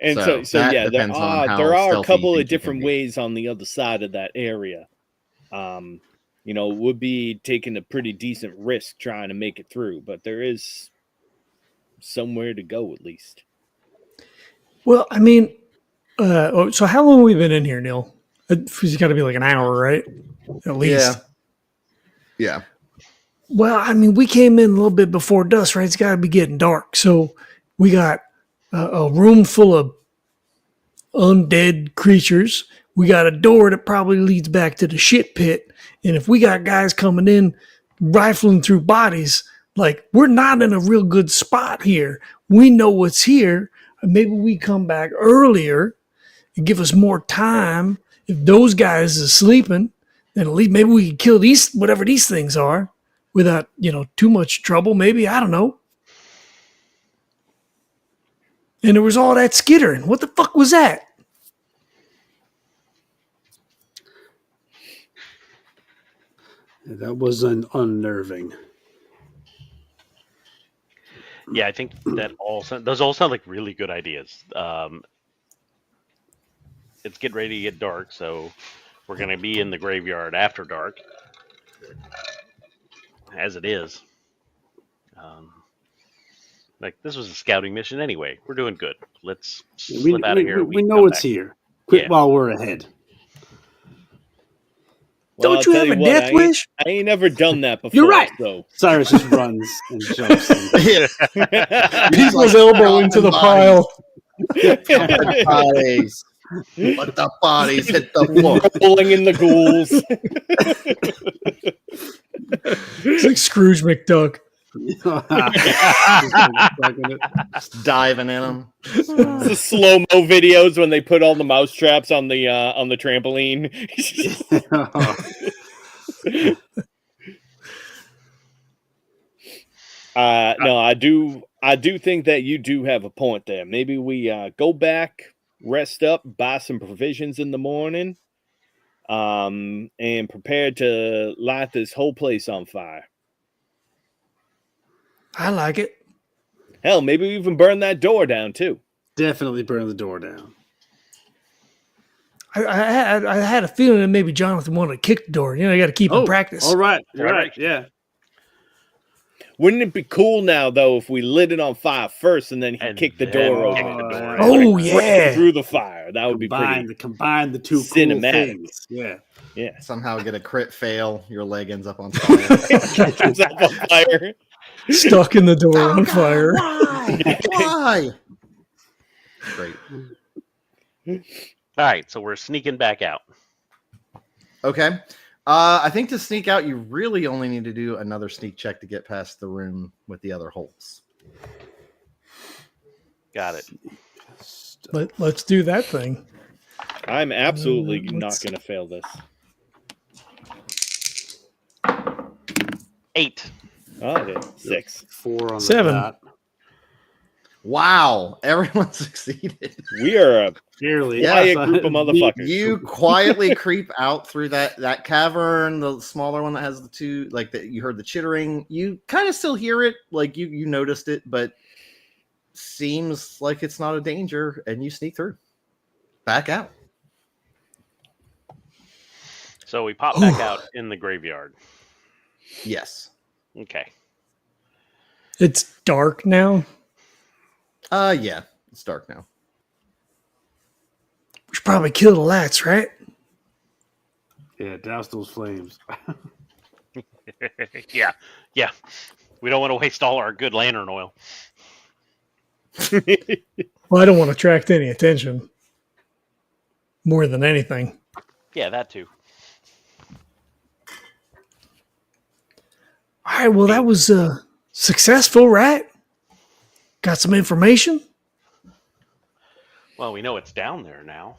And So so that yeah, there depends on how are a stealthy couple you of think you can different be. ways on the other side of that area. Would be taking a pretty decent risk trying to make it through, but there is somewhere to go at least. Well, I mean, so how long have we been in here, Neil? It's got to be like an hour, right? At least. Yeah. Well, I mean, we came in a little bit before dusk, right? It's got to be getting dark. So we got a room full of undead creatures. We got a door that probably leads back to the shit pit. And if we got guys coming in, rifling through bodies, like we're not in a real good spot here. We know what's here. Maybe we come back earlier and give us more time. If those guys are sleeping, then at least maybe we can kill whatever these things are without, too much trouble. Maybe, I don't know. And there was all that skittering. What the fuck was that? That was unnerving. Yeah, I think that those all sound like really good ideas. It's getting ready to get dark, so we're going to be in the graveyard after dark, as it is. This was a scouting mission anyway. We're doing good. Let's slip out of here. We know it's here. Quit while we're ahead. Well, Don't you have a death wish? I ain't never done that before. You're right. So Cyrus just runs and jumps. People's elbow into the pile. Bodies. Let the bodies hit the floor. Rolling in the ghouls. It's like Scrooge McDuck. Just diving in them. It's the slow-mo videos when they put all the mouse traps on the trampoline. No, I do think that you do have a point there. Maybe we go back, rest up, buy some provisions in the morning, and prepare to light this whole place on fire. I like it. Hell, maybe we even burn that door down too. Definitely burn the door down. I had a feeling that maybe Johnathan wanted to kick the door. You got to keep in practice. All right. You're right. Yeah. Wouldn't it be cool now, though, if we lit it on fire first and then he kicked the door open? Oh, yeah. Through the fire. That would be pretty. Combine the two cinematic. Cool things. Yeah. Yeah. Somehow get a crit fail. Your leg ends up on fire. Ends up on fire. Stuck in the door on fire. Why? Great. All right, so we're sneaking back out. Okay. I think to sneak out, you really only need to do another sneak check to get past the room with the other holes. Got it. Let's do that thing. I'm absolutely not going to fail this. 8. Oh, okay. 6. 4 on 7. the dot. Wow, everyone succeeded. We are a Nearly. quiet group of motherfuckers. You quietly creep out through that cavern, the smaller one that has the two, like that. You heard the chittering. You kind of still hear it, like you noticed it, but seems like it's not a danger, and you sneak through, back out. So we pop back out in the graveyard. Yes. Okay. It's dark now. Yeah, it's dark now. We should probably kill the lights, right? Yeah, douse those flames. Yeah. We don't want to waste all our good lantern oil. Well, I don't want to attract any attention. More than anything. Yeah, that too. All right, well, that was successful, right? Got some information? Well, we know it's down there now.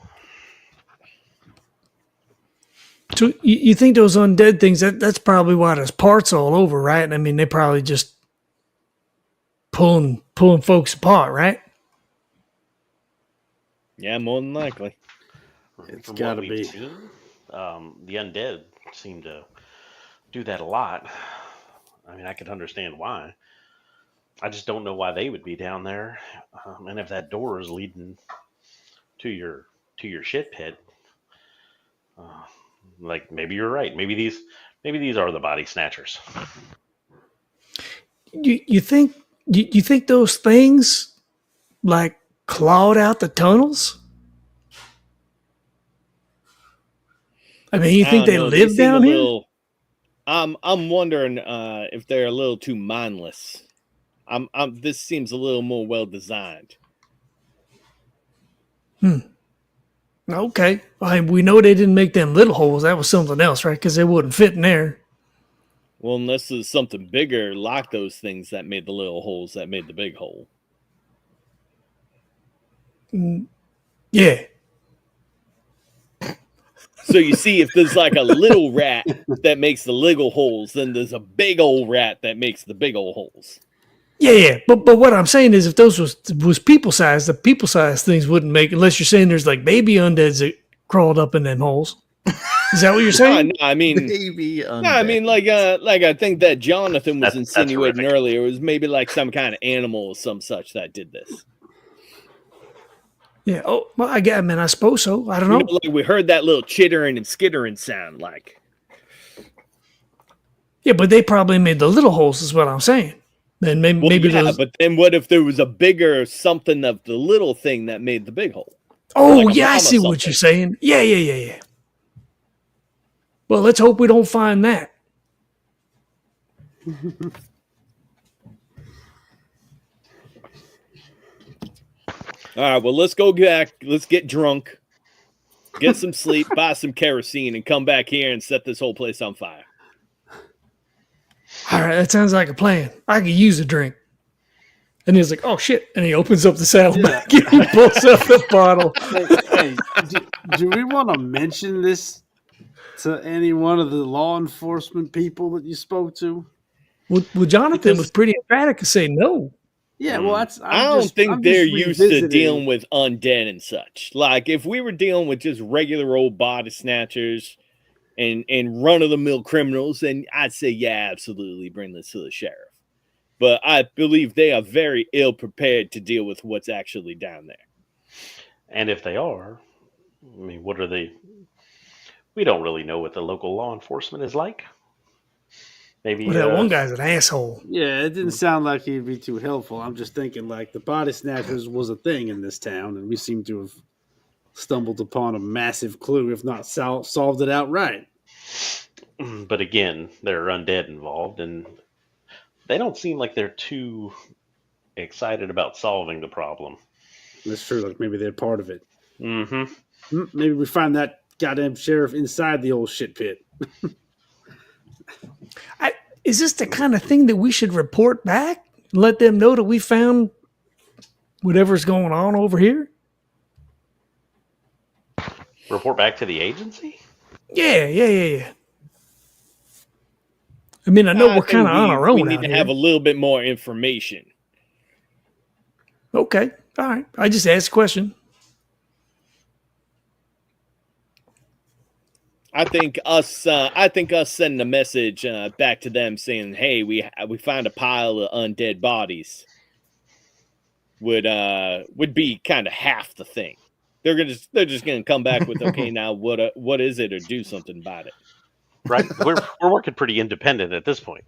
So you think those undead things, that's probably why there's parts all over, right? I mean, they probably just pulling folks apart, right? Yeah, more than likely. It's From gotta what we've be. seen, the undead seem to do that a lot. I mean, I could understand why. I just don't know why they would be down there. And if that door is leading to your shit pit, uh, like maybe you're right. Maybe these are the body snatchers. You think you think those things like clawed out the tunnels? I mean, you I think don't they know. live seem down a here? little. I'm wondering if they're a little too mindless. This seems a little more well designed. Okay. We know they didn't make them little holes. That was something else, right? Because they wouldn't fit in there. Well, unless there's something bigger like those things that made the little holes that made the big hole. Yeah. So you see, if there's like a little rat that makes the little holes, then there's a big old rat that makes the big old holes. Yeah. But what I'm saying is, if those was people sized, the people sized things wouldn't make. Unless you're saying there's like baby undeads that crawled up in them holes. Is that what you're saying? No, I mean, Baby undead. no, I mean, like I think that Johnathan was That's insinuating horrific. earlier. It was maybe like some kind of animal or some such that did this. Yeah. Oh, well, I mean, I suppose so. I don't You know. know, like we heard that little chittering and skittering sound, like. Yeah, but they probably made the little holes. Is what I'm saying. Then maybe, Well, maybe yeah, those. but then what if there was a bigger something of the little thing that made the big hole? Oh, like a yeah, I bomb or see what something. you're saying. Yeah. Well, let's hope we don't find that. All right, well, let's go back. Let's get drunk, get some sleep, buy some kerosene, and come back here and set this whole place on fire. All right, that sounds like a plan. I could use a drink. And he's like, oh, shit. And he opens up the saddlebag and he pulls up the bottle. Hey, do we want to mention this to any one of the law enforcement people that you spoke to? Well, Johnathan Because- was pretty emphatic to say no. Yeah, well, that's. I don't think they're used to dealing with undead and such. Like, if we were dealing with just regular old body snatchers and run-of-the-mill criminals, then I'd say, yeah, absolutely, bring this to the sheriff. But I believe they are very ill-prepared to deal with what's actually down there. And if they are, I mean, what are they? We don't really know what the local law enforcement is like. Maybe Well, that one guy's an asshole. Yeah, it didn't sound like he'd be too helpful. I'm just thinking like the body snatchers was a thing in this town, and we seem to have stumbled upon a massive clue, if not solved it outright. But again, there are undead involved, and they don't seem like they're too excited about solving the problem. That's true. Like maybe they're part of it. Mm-hmm. Maybe we find that goddamn sheriff inside the old shit pit. Is this the kind of thing that we should report back? Let them know that we found whatever's going on over here? Report back to the agency? Yeah. I mean, I know we're kind of on our own. We need out to here. have a little bit more information. Okay. All right. I just asked a question. I think us sending a message back to them saying, "Hey, we found a pile of undead bodies," would be kind of half the thing. They're just gonna come back with, "Okay, now what is it?" or do something about it. Right? we're working pretty independent at this point.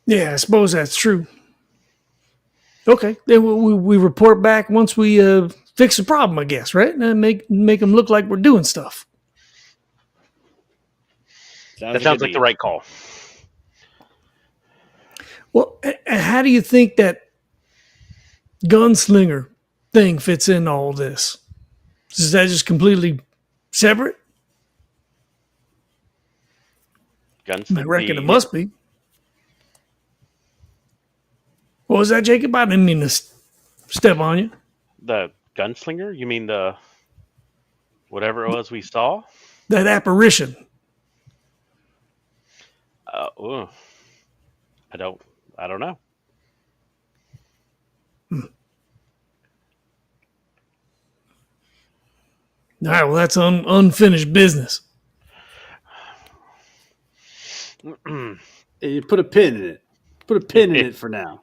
Yeah, I suppose that's true. Okay. Then we report back once we fix the problem, I guess, right? And make them look like we're doing stuff. That sounds like the right call. Well, and how do you think that gunslinger thing fits in all this? Is that just completely separate? I reckon it must be. What was that, Jacob? I didn't mean to step on you. The gunslinger? You mean the whatever it was we saw? That apparition. I don't know. All right, well, that's unfinished business. You put a pin in it. Put a pin in it for now.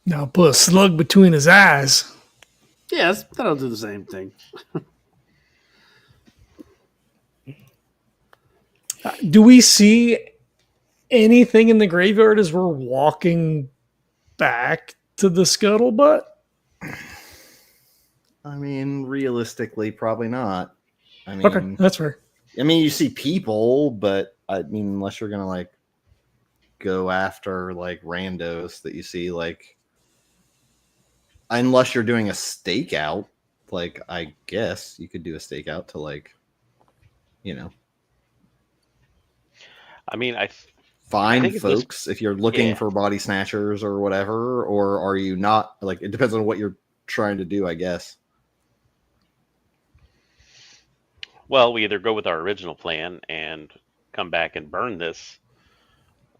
Now put a slug between his eyes. Yes, that'll do the same thing. Do we see anything in the graveyard as we're walking back to the scuttlebutt? I mean, realistically, probably not. I mean, Okay, that's fair. I mean, you see people, but I mean, unless you're gonna like go after like randos that you see, like, unless you're doing a stakeout, like I guess you could do a stakeout to like, you know, I mean, find folks if you're looking for body snatchers or whatever, or are you not? Like, it depends on what you're trying to do, I guess. Well, we either go with our original plan and come back and burn this,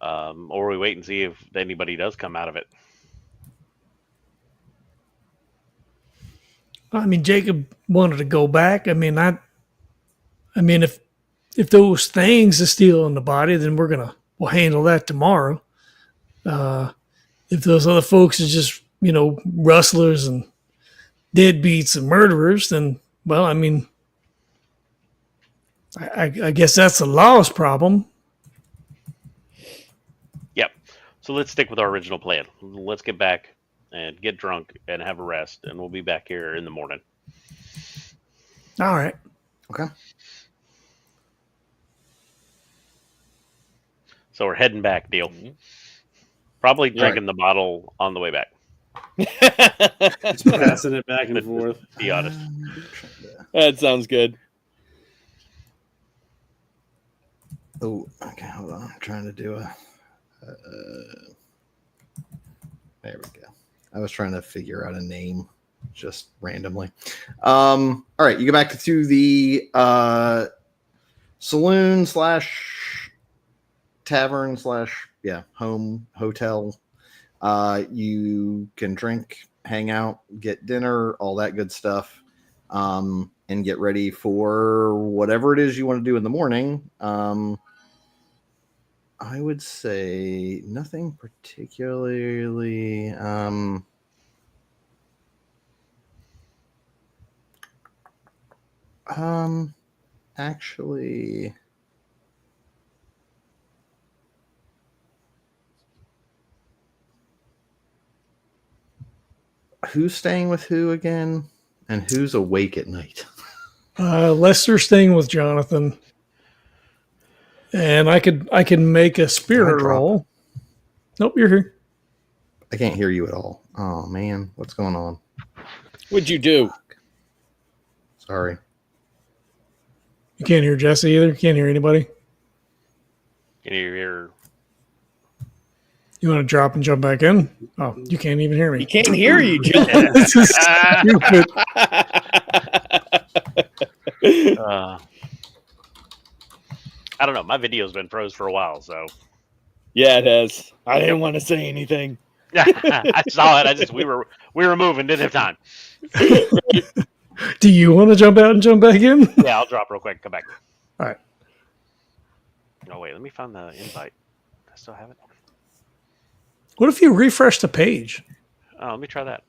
or we wait and see if anybody does come out of it. I mean, Jacob wanted to go back. I mean, if those things are still in the body, then we'll handle that tomorrow. If those other folks are just, rustlers and deadbeats and murderers, then, well, I mean, I guess that's the law's problem. Yep. So let's stick with our original plan. Let's get back and get drunk and have a rest, and we'll be back here in the morning. All right. Okay. So we're heading back, Deal. Probably drinking the bottle on the way back. Just passing it back and forth. Be honest. That sounds good. Oh, okay. Hold on. I'm trying to do there we go. I was trying to figure out a name just randomly. All right. You go back to the saloon / tavern / home hotel. You can drink, hang out, get dinner, all that good stuff, and get ready for whatever it is you want to do in the morning. I would say nothing particularly. Actually, who's staying with who again, and who's awake at night? Lester's staying with Johnathan. And I can make a spirit roll. Nope, you're here. I can't hear you at all. Oh man, what's going on? What'd you do? Sorry. You can't hear Jesse either. Can't hear anybody. Can you hear? You want to drop and jump back in? Oh, you can't even hear me. He can't hear you, John. This is stupid. I don't know. My video's been froze for a while, so. Yeah, it has. I didn't want to say anything. I saw it. We were moving. Didn't have time. Do you want to jump out and jump back in? Yeah, I'll drop real quick. Come back. All right. Oh wait, let me find the invite. I still have it. What if you refresh the page? Oh, let me try that.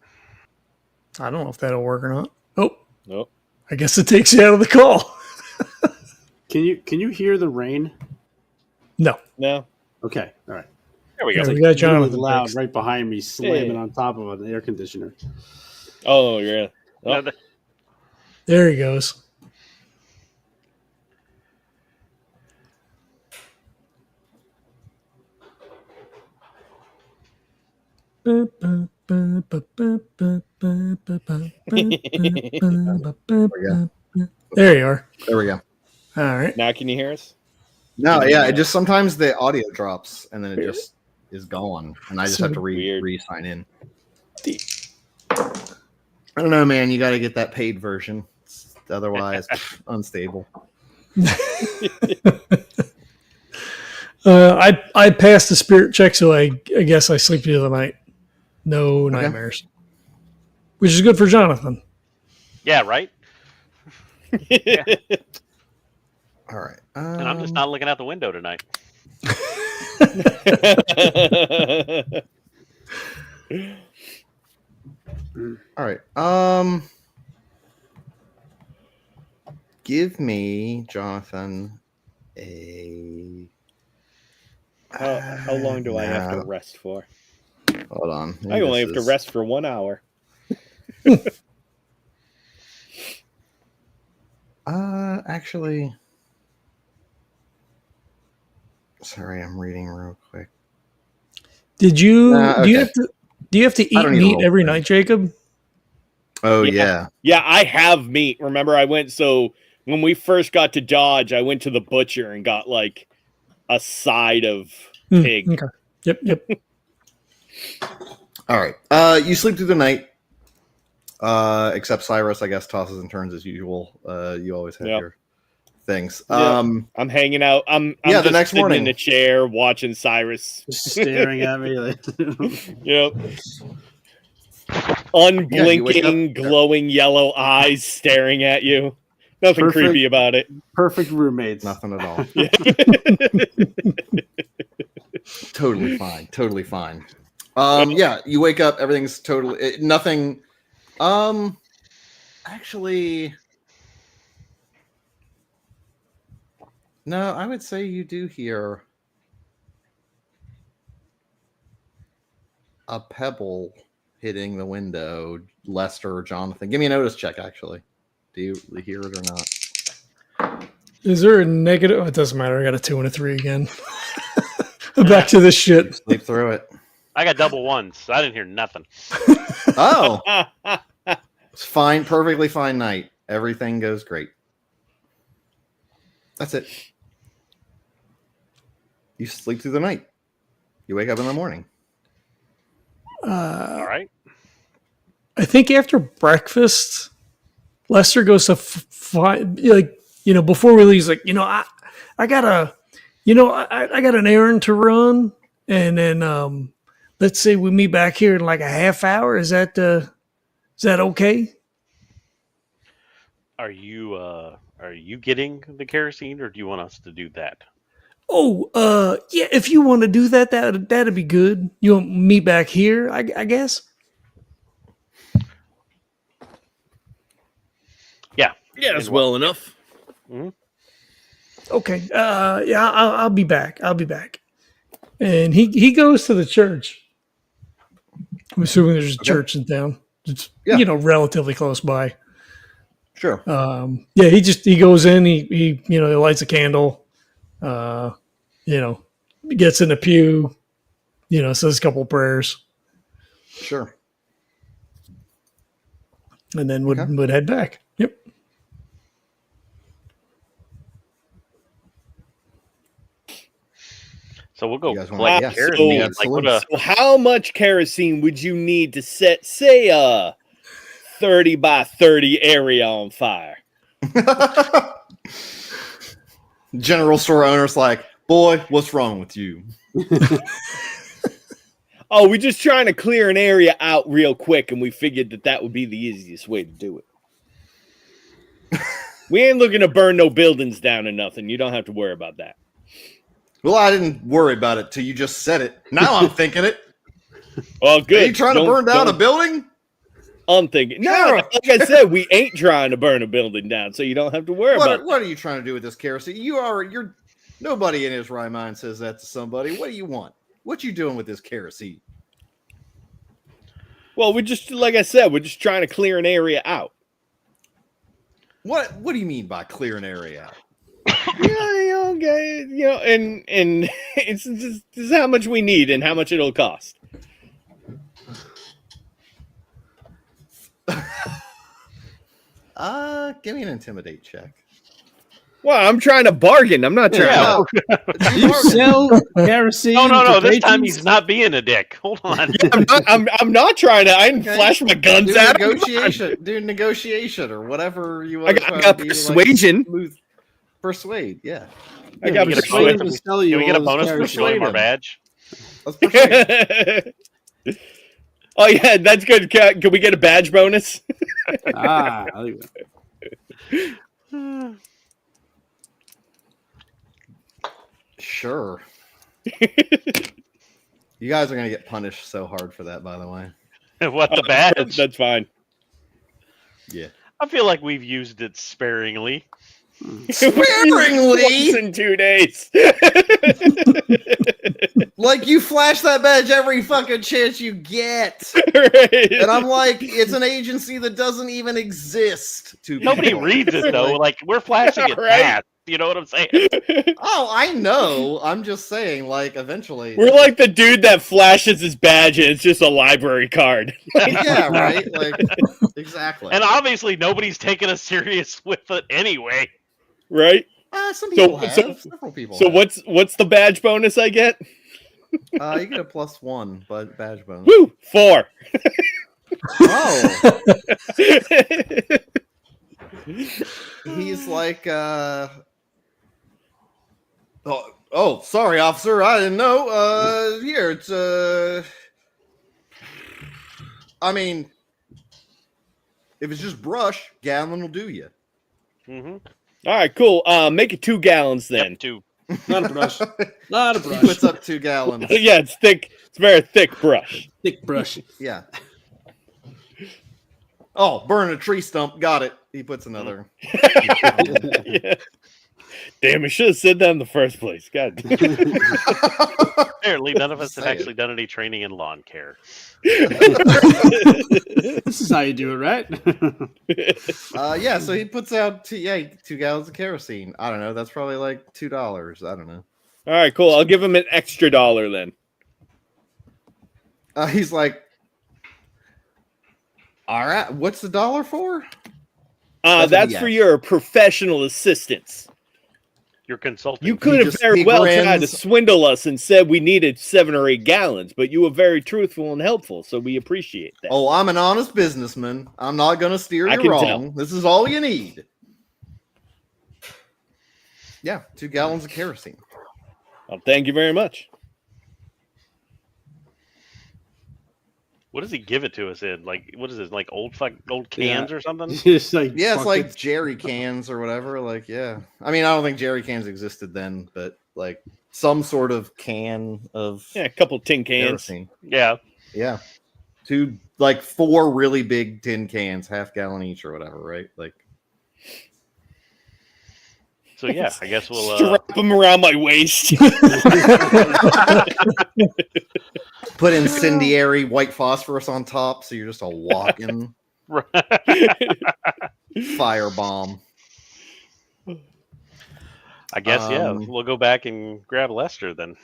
I don't know if that'll work or not. Oh, Nope. I guess it takes you out of the call. Can you hear the rain? No. Okay, all right. There we go. Yeah, we got Jonathan Really loud right behind me, slamming on top of an air conditioner. Oh, yeah. Oh. There he goes. There you are. There we go. All right. Now can you hear us? No, yeah, it just sometimes the audio drops and then it just is gone, and I just have to Weird. re-sign in. I don't know, man. You got to get that paid version. Otherwise, unstable. I passed the spirit check, so I guess I sleep through the night. No nightmares, which is good for Johnathan. Yeah, right. Yeah. All right. And I'm just not looking out the window tonight. All right. Give me, Johnathan, a. How long do I have to rest for? Hold on. I only have to rest for 1 hour. Actually. Sorry, I'm reading real quick. Did you? Okay. Do you have to eat meat every night, Jacob? Oh yeah. Yeah, I have meat. Remember, when we first got to Dodge, I went to the butcher and got like a side of pig. Okay. Yep. All right. You sleep through the night. Except Cyrus, I guess, tosses and turns as usual. You always have your things. I'm hanging out. I'm the just next sitting morning in a chair watching Cyrus Just staring at me. Like, Yep. Unblinking, glowing yellow eyes staring at you. Nothing creepy about it. perfect roommates. nothing at all. Totally fine. Totally fine. Yeah, you wake up, everything's totally nothing. Actually, no, I would say you do hear a pebble hitting the window. Lester or Johnathan, give me a notice check. Actually, do you hear it or not? Is there a negative? Oh, it doesn't matter. I got a 2 and a 3 again. Back to this shit. Sleep through it. I got double ones. So I didn't hear nothing. Oh, it's fine. Perfectly fine night. Everything goes great. That's it. You sleep through the night. You wake up in the morning. All right. I think after breakfast, Lester goes to before we leave, he's like, I got an errand to run, and then let's say we meet back here in like a half hour. Is that okay? Are you getting the kerosene, or do you want us to do that? Oh, yeah. If you want to do that, that'd be good. You want me back here? I guess. Yeah, it's well enough. Mm-hmm. Okay. Yeah, I'll be back. And he goes to the church. I'm assuming there's a church in town. It's relatively close by. Sure. He goes in. He lights a candle. Gets in a pew. Says a couple of prayers. Sure. And then would head back. Yep. So we'll go collect kerosene. So how much kerosene would you need to set, say, a 30 by 30 area on fire? General store owner's like, boy, what's wrong with you? Oh, we're just trying to clear an area out real quick, and we figured that would be the easiest way to do it. We ain't looking to burn no buildings down or nothing. You don't have to worry about that. Well, I didn't worry about it till you just said it. Now I'm thinking it. Oh, good. Are you trying to burn down a building? I'm thinking. No, like I said, we ain't trying to burn a building down, so you don't have to worry about it. What are you trying to do with this kerosene? You're nobody in his right mind says that to somebody. What do you want? What you doing with this kerosene? Well, we're just, like I said, we're just trying to clear an area out. What do you mean by clear an area out? And it's just how much we need and how much it'll cost. Give me an intimidate check. Well, I'm trying to bargain. I'm not trying to. You sell kerosene. No. This time patrons? he's not being a dick. Hold on. I'm not trying to. I didn't flash my guns at him. Do negotiation or whatever you want. I got persuasion. Like, persuade, yeah. I got persuade. persuasion. Can we get a bonus for showing our badge? Let's persuade. Oh yeah, that's good. Can we get a badge bonus? Sure. You guys are gonna get punished so hard for that, by the way. What, the badge? That's fine. Yeah. I feel like we've used it sparingly. Sparingly? Once in 2 days. Like, you flash that badge every fucking chance you get. Right. And I'm like, it's an agency that doesn't even exist. Nobody reads it, though. Like, we're flashing it Right. fast. You know what I'm saying? Oh, I know. I'm just saying, like, eventually. We're like the dude that flashes his badge and it's just a library card. Yeah, right? Like, exactly. And obviously, nobody's taking us serious with it anyway. Right? Some people have. Several people have. What's the badge bonus I get? You get a +1 badge bonus. Woo! 4. Oh. He's like, Oh, sorry, officer. I didn't know. Here, it's, I mean, if it's just brush, gallon will do you. Mm-hmm. All right, cool. Make it 2 gallons then. Yep, 2. Not a brush. Not a He brush. puts up 2 gallons. Yeah, it's thick. It's very thick brush. Thick brush. Yeah. Oh, burn a tree stump. Got it. He puts another. Yeah. Damn, I should have said that in the first place. God. Apparently, none of us have actually done any training in lawn care. This is how you do it, right? Yeah, so he puts out 2 gallons of kerosene. I don't know. That's probably like $2. I don't know. All right, cool. I'll give him an extra $1 then. He's like, all right, what's the $1 for? That's for your professional assistance. Your consultant. You could have very well tried to swindle us and said we needed 7 or 8 gallons, but you were very truthful and helpful, so we appreciate that. Oh, I'm an honest businessman. I'm not going to steer you wrong. Tell. This is all you need. Yeah, 2 gallons of kerosene. Well, thank you very much. What does he give it to us in? Like, what is this? Like old cans or something? It's like it's like jerry cans or whatever. Like, yeah. I mean, I don't think jerry cans existed then, but like some sort of can of a couple tin cans. Kerosene. Yeah. 4 really big tin cans, half gallon each or whatever, right? Like. So yeah, I guess we'll strap them around my waist. Put incendiary white phosphorus on top, so you're just a walking firebomb. I guess we'll go back and grab Lester then.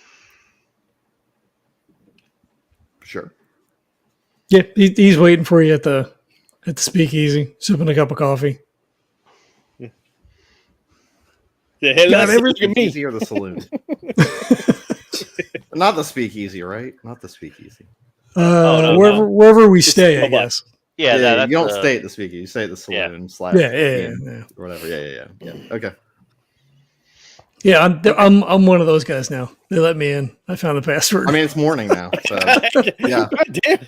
Sure. Yeah, he's waiting for you at the speakeasy, sipping a cup of coffee. Hey, got everything easy or the saloon. Not the speakeasy, right? Not the speakeasy. Wherever we stay, I guess. Yeah, you don't stay at the speakeasy. You stay at the saloon. Yeah. Or whatever. Yeah. Okay. Yeah, I'm one of those guys now. They let me in. I found the password. I mean, it's morning now, so yeah. Damn.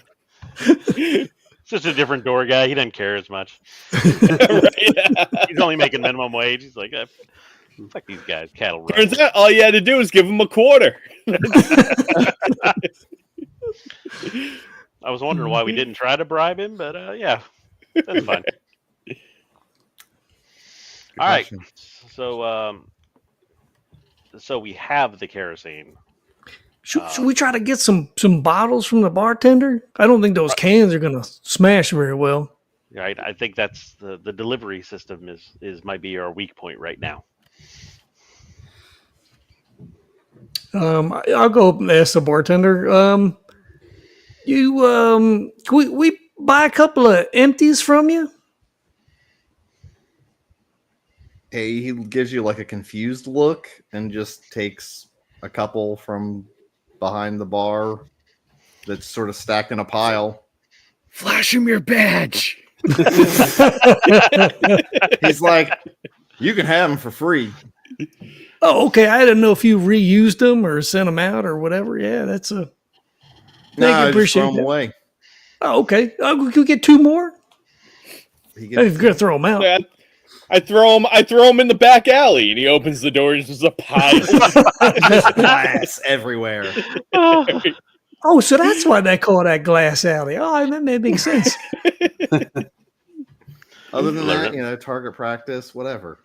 It's just a different door guy. He doesn't care as much. He's only making minimum wage. He's like, fuck these guys, cattle run. Turns out all you had to do was give him a quarter. I was wondering why we didn't try to bribe him, but yeah, that's fine. All right, so we have the kerosene. Should we try to get some bottles from the bartender? I don't think those cans are going to smash very well. Right, I think that's the delivery system might be our weak point right now. I'll go up and ask the bartender. Can we buy a couple of empties from you? He gives you like a confused look and just takes a couple from behind the bar that's sort of stacked in a pile. Flash him your badge. He's like, you can have them for free. Oh, okay. I didn't know if you reused them or sent them out or whatever. Yeah, that's a. No, I I just throw appreciate them that. away. Oh, okay. Oh, can we get 2 more? He I'm gonna throw them out. Yeah, I throw him in the back alley, and he opens the door. There's just a pile. Just glass everywhere. Oh, so that's why they call that glass alley. Oh, that makes sense. Other than that, target practice, whatever,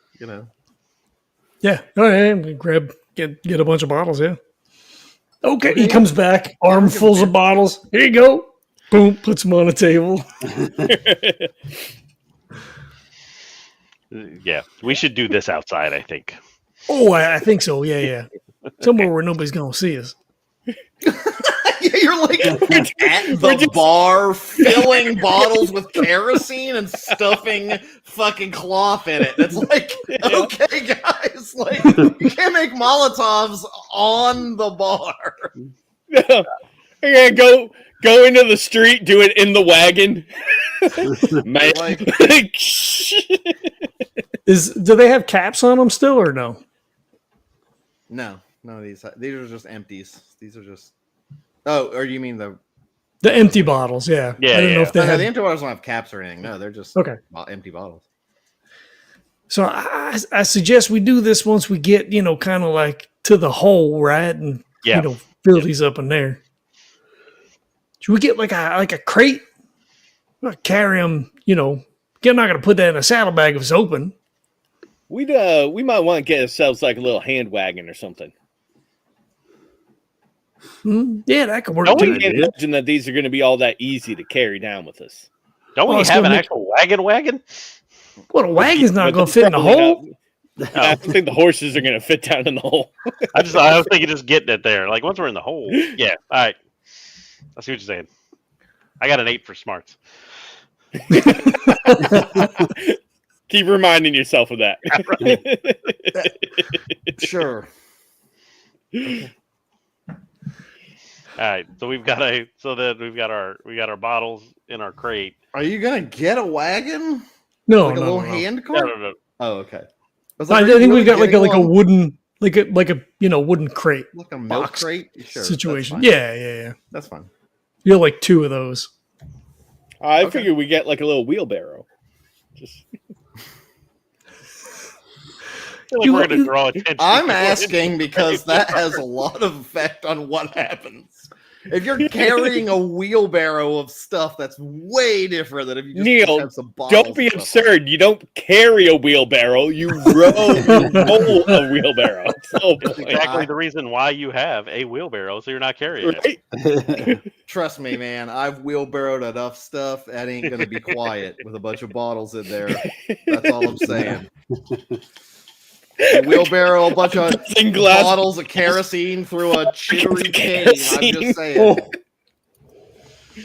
Yeah. All right. Get a bunch of bottles. Yeah. Okay. He comes back, armfuls of bottles. Here you go. Boom. Puts them on a table. Yeah, we should do this outside, I think. Oh, I think so. Yeah. Somewhere where nobody's gonna see us. You're like at the bar filling bottles with kerosene and stuffing fucking cloth in it. It's like, okay, guys, like you can't make Molotovs on the bar. I gotta go into the street, do it in the wagon. Man. Do they have caps on them still or no? No, none of these are just empties. These are just. Oh, or you mean the empty bottles? Yeah. Yeah. I don't know if they the had. empty bottles don't have caps or anything. No, they're just Okay. Empty bottles. So I suggest we do this once we get kind of like to the hole, right? And fill these up in there. Should we get like a crate? Carry them. I'm not gonna put that in a saddlebag if it's open. We might want to get ourselves like a little hand wagon or something. Yeah, that could work. I can't imagine that these are going to be all that easy to carry down with us. Don't we have an actual wagon? Well, a wagon's not going to fit in the hole. I don't think the horses are going to fit down in the hole. I was thinking just getting it there. Like once we're in the hole. Yeah. All right. I see what you're saying. I got an 8 for smarts. Keep reminding yourself of that. Sure. All right, so we've got our bottles in our crate. Are you gonna get a wagon? No, like a little no. hand cart. No. Oh, okay. I think we've got like a wooden wooden crate, like a milk box crate sure, situation. Yeah. That's fine. You like 2 of those. I figured we get like a little wheelbarrow. Just. Like we're going to draw attention. I'm asking because that has a lot of effect on what happens. If you're carrying a wheelbarrow of stuff, that's way different than if you just have some bottles. Don't be absurd. You don't carry a wheelbarrow. You roll a wheelbarrow. That's exactly the reason why you have a wheelbarrow, so you're not carrying it. Trust me, man. I've wheelbarrowed enough stuff. That ain't going to be quiet with a bunch of bottles in there. That's all I'm saying. You wheelbarrow a bunch of bottles of kerosene through a chittery cane. I'm just saying.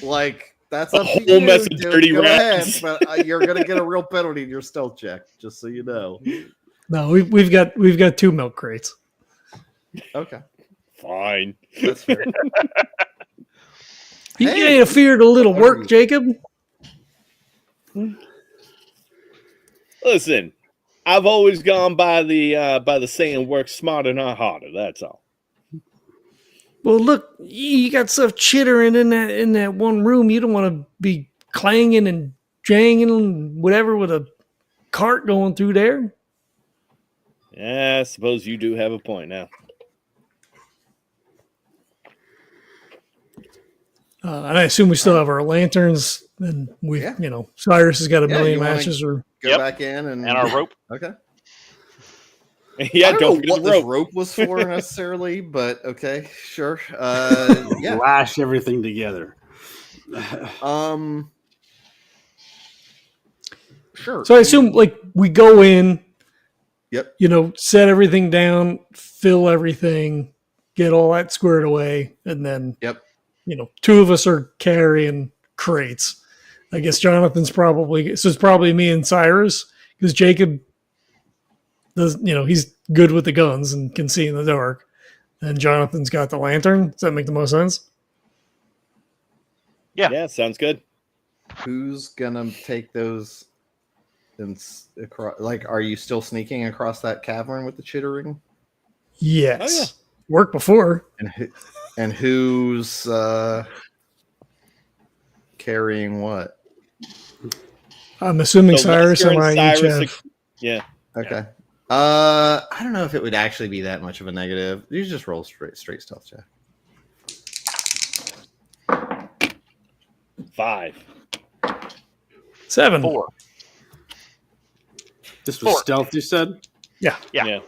Like, that's a whole mess of dirty rats. But you're gonna get a real penalty in your stealth check, just so you know. No, we've got 2 milk crates. Okay, fine. That's fair. You ain't afeared a little work, Jacob. Listen. I've always gone by the saying, "Work smarter, not harder." That's all. Well, look, you got stuff chittering in that one room. You don't want to be clanging and janging and whatever with a cart going through there. Yeah, I suppose you do have a point now. And I assume we still have our lanterns, and Cyrus has got a million matches. Or go back in and our rope. Okay. Yeah, I don't know what this rope was for necessarily, but okay, sure. Yeah, lash everything together. Sure. So I assume we go in. Yep. Set everything down, fill everything, get all that squared away, and then. Yep. 2 of us are carrying crates. I guess Jonathan's probably, so it's probably me and Cyrus, because Jacob he's good with the guns and can see in the dark. And Jonathan's got the lantern. Does that make the most sense? Yeah, sounds good. Who's gonna take those? And like, are you still sneaking across that cavern with the chittering? Yes. Oh, yeah. Worked before. And who's carrying what? I'm assuming So Cyrus Lester and I and each Cyrus have. Yeah. Okay. I don't know if it would actually be that much of a negative. You just roll straight stealth check. 5. 7. 4. This was 4. stealth, you said? Yeah. You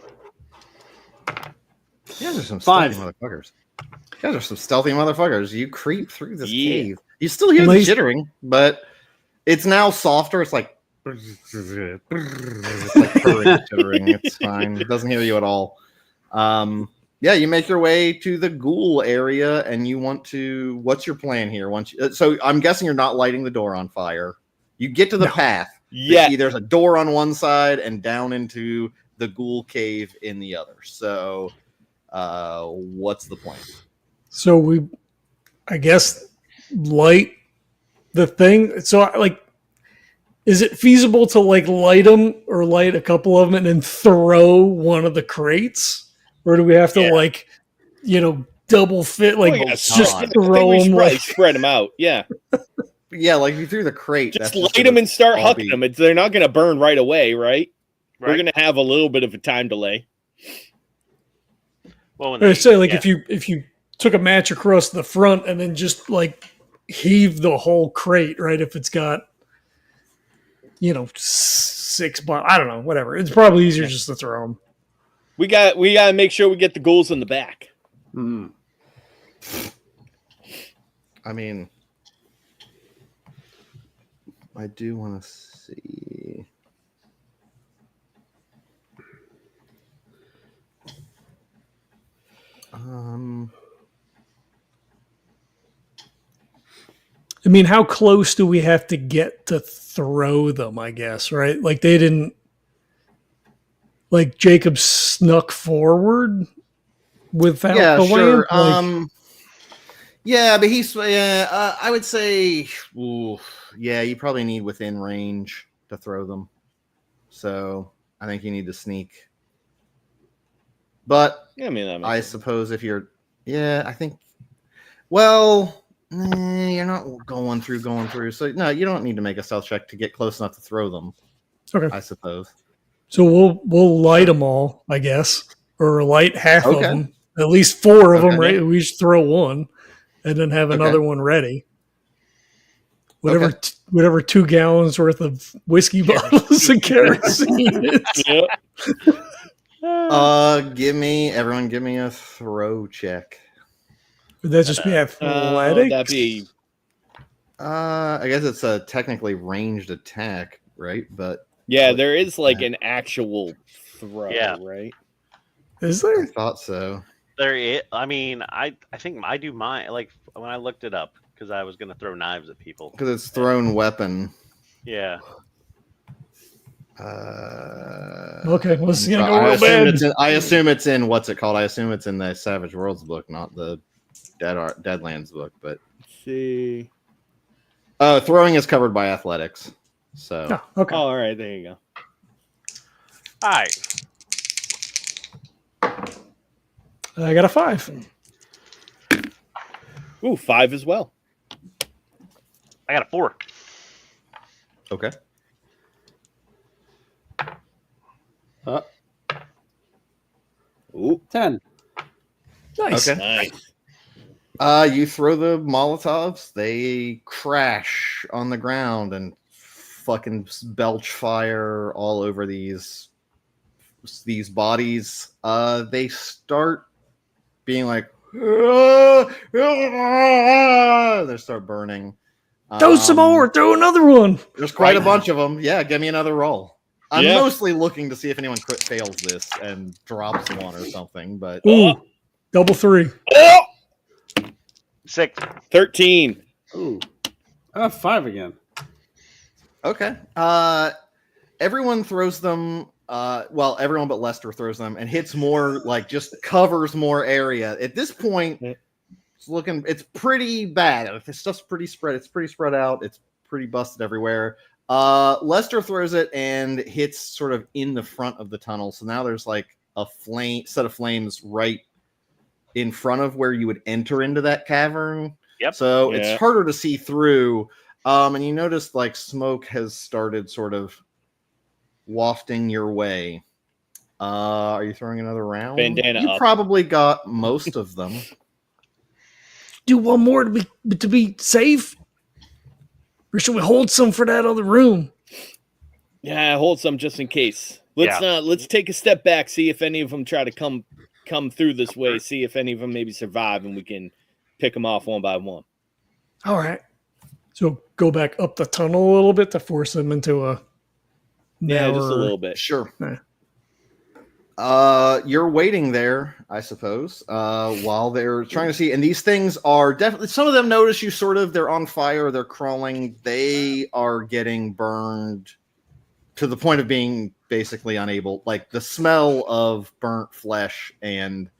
guys are some 5. stealthy motherfuckers. You guys are some stealthy motherfuckers. You creep through this Yeah. cave. You still hear the chittering, but it's now softer. It's like it's like purring, chittering. It's fine. It doesn't hear you at all. Yeah, you make your way to the ghoul area, and you want to. What's your plan here? So I'm guessing you're not lighting the door on fire. You get to the path. Yeah. There's a door on one side and down into the ghoul cave in the other. So, what's the plan? So we, I guess, light the thing. So, like, is it feasible to like light them or light a couple of them and then throw one of the crates? Or do we have to double fit, just throw them, spread them out. Yeah, yeah, like you threw the crate. just light them and start hucking them. They're not going to burn right away, right? We're going to have a little bit of a time delay. Well, if you took a match across the front and then just like heave the whole crate, right? If it's got 6 bucks, I don't know, whatever. It's probably easier just to throw them. We got to make sure we get the ghouls in the back. I mean, I do want to see. I mean, how close do we have to get to throw them, I guess, right? Like they didn't, like Jacob snuck forward without the sure. lamp? But he's, I would say, you probably need within range to throw them. So I think you need to sneak. But I suppose if you're, I think, you're not going through. So no, you don't need to make a stealth check to get close enough to throw them. Okay. I suppose. So we'll light them all, I guess, or light half of them. At least 4 of them, right? We should throw one, and then have another one ready. Whatever 2 gallons worth of whiskey bottles of kerosene is. Give me a throw check. Would that just be athletics? That'd be. I guess it's a technically ranged attack, right? But there is like an actual throw, right? Is there? I thought so. There is. I mean, I think I do mine. Like when I looked it up because I was going to throw knives at people. Because it's thrown weapon. Yeah. Okay, well, this is gonna go real bad. I assume it's in what's it called? I assume it's in the Savage Worlds book, not the Deadlands book. But let's see. Throwing is covered by athletics. So okay. All right, there you go. All right. I got a 5. Ooh, 5 as well. I got a 4. Okay. Ooh, 10. Nice. Okay. Nice. You throw the Molotovs, they crash on the ground and fucking belch fire all over these bodies. They start being like, they start burning. Throw some more. Throw another one. There's quite a bunch of them. Yeah, give me another roll. I'm mostly looking to see if anyone fails this and drops one or something. But double 3. 6. 13. Ooh, I have 5 again. Okay. Everyone throws them. well, everyone but Lester throws them and hits more, like just covers more area. At this point, it's pretty bad. The stuff's pretty spread. It's pretty spread out. It's pretty busted everywhere. Lester throws it and hits sort of in the front of the tunnel. So now there's like a set of flames right in front of where you would enter into that cavern. Yep. So it's harder to see through. And you notice like smoke has started sort of wafting your way. Are you throwing another round? Bandana you up. Probably got most of them. Do one more to be safe, or should we hold some for that other room? Yeah, hold some just in case. Let's take a step back, see if any of them try to come through this way, see if any of them maybe survive, and we can pick them off one by one. All right. So go back up the tunnel a little bit to force them into a just a little bit. Sure. Yeah. You're waiting there, I suppose, while they're trying to see. And these things are definitely, some of them notice you sort of, they're on fire, they're crawling, they are getting burned to the point of being basically unable, like the smell of burnt flesh and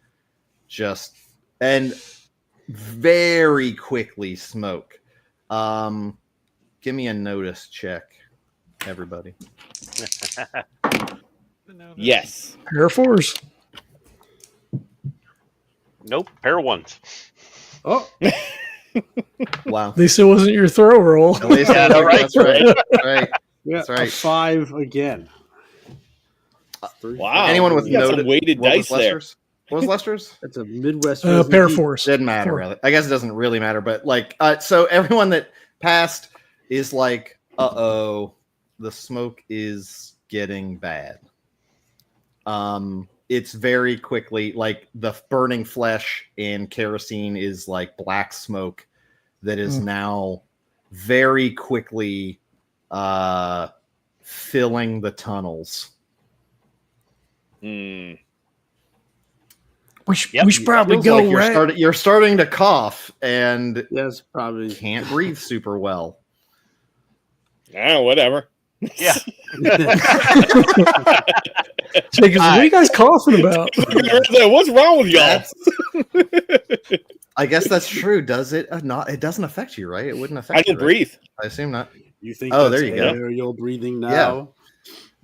very quickly smoke. Give me a notice check, everybody. Yes. Air Force. Nope. Pair of ones. Oh. Wow. At least it wasn't your throw roll. At least that's right. Right. Yeah, That's right. 5 again. Wow. Anyone with You got some noted weighted what dice was there. Lester's? What was Lester's? That's a Midwest. Pair Force. Didn't matter, really. I guess it doesn't really matter, but like, so everyone that passed is like, the smoke is getting bad. It's very quickly, like the burning flesh and kerosene is like black smoke that is now very quickly filling the tunnels. We should probably Feels go, like right? you're starting to cough and Yes, probably. can't breathe super well. Oh, whatever. Yeah. Jacob, what are you guys coughing about? What's wrong with y'all? I guess that's true. Does it not? It doesn't affect you, right? It wouldn't affect I don't you, right? breathe. I assume not. You think Oh, that's there you go. aerial breathing now? Yeah.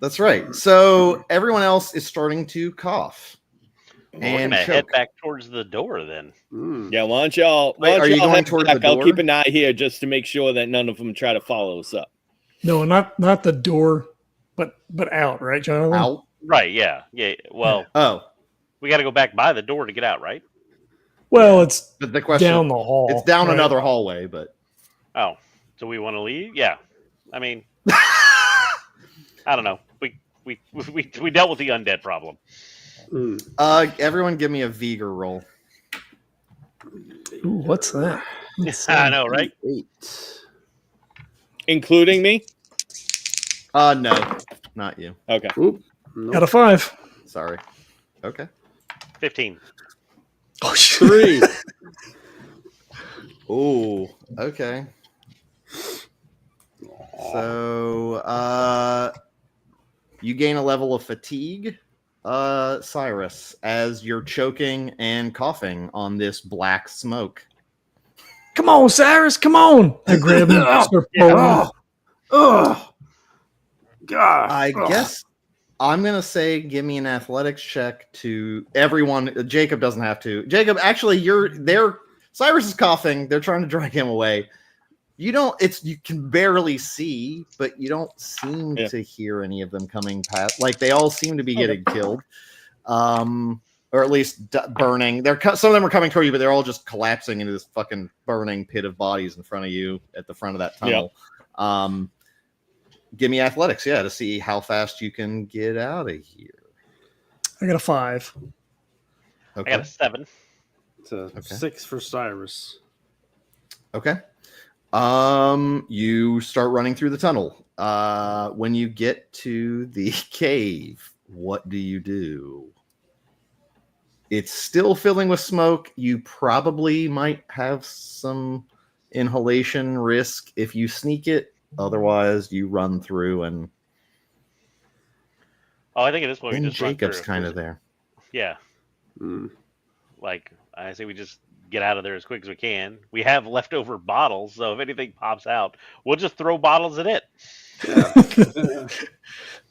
That's right. So everyone else is starting to cough. We're And gonna head choke. back towards the door then. Yeah, why don't y'all Are you going head towards back? the I'll door? keep an eye here just to make sure that none of them try to follow us up. No, not the door, but out, right, Jonathan? Out. Right, yeah. Yeah. Well, Oh, we gotta go back by the door to get out, right? Well, it's but the question down the hall. it's down right? another hallway, but Oh. So we want to leave? Yeah. I mean I don't know. We dealt with the undead problem. everyone give me a Vigor roll. Ooh, what's that? I know, right? 8. Including me? No, not you. Okay. Oop. Nope. Got a 5. Sorry. Okay. 15. Oh, shit. 3. Ooh, okay. So, you gain a level of fatigue, Cyrus, as you're choking and coughing on this black smoke. Come on, Cyrus, come on. I grab him. Start pulling him. Oh, God. I guess I'm going to say give me an athletics check to everyone. Jacob doesn't have to. Jacob, actually, Cyrus is coughing. They're trying to drag him away. You can barely see, but you don't seem to hear any of them coming past. Like they all seem to be getting killed. Or at least burning. Some of them are coming toward you, but they're all just collapsing into this fucking burning pit of bodies in front of you at the front of that tunnel. Yep. Give me athletics, to see how fast you can get out of here. I got a 5. Okay. I got a 7. It's a 6 for Cyrus. Okay. You start running through the tunnel. When you get to the cave, what do you do? It's still filling with smoke. You probably might have some inhalation risk if you sneak it. Otherwise, you run through and Oh, I think at this point we And just run Jacob's through. kind of there. Yeah. Mm. Like I say, we just get out of there as quick as we can. We have leftover bottles, so if anything pops out, we'll just throw bottles at it. Yeah.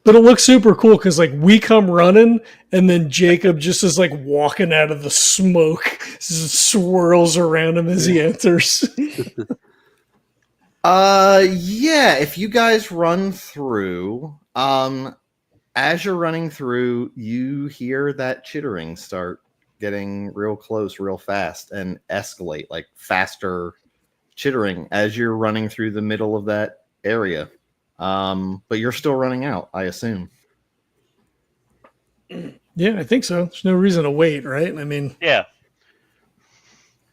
But it looks super cool because like we come running and then Jacob just is like walking out of the smoke, just swirls around him as he enters. Yeah, if you guys run through, as you're running through, you hear that chittering start getting real close real fast and escalate, like faster chittering as you're running through the middle of that area. But you're still running out, I assume. Yeah, I think so. There's no reason to wait, right? I mean, Yeah,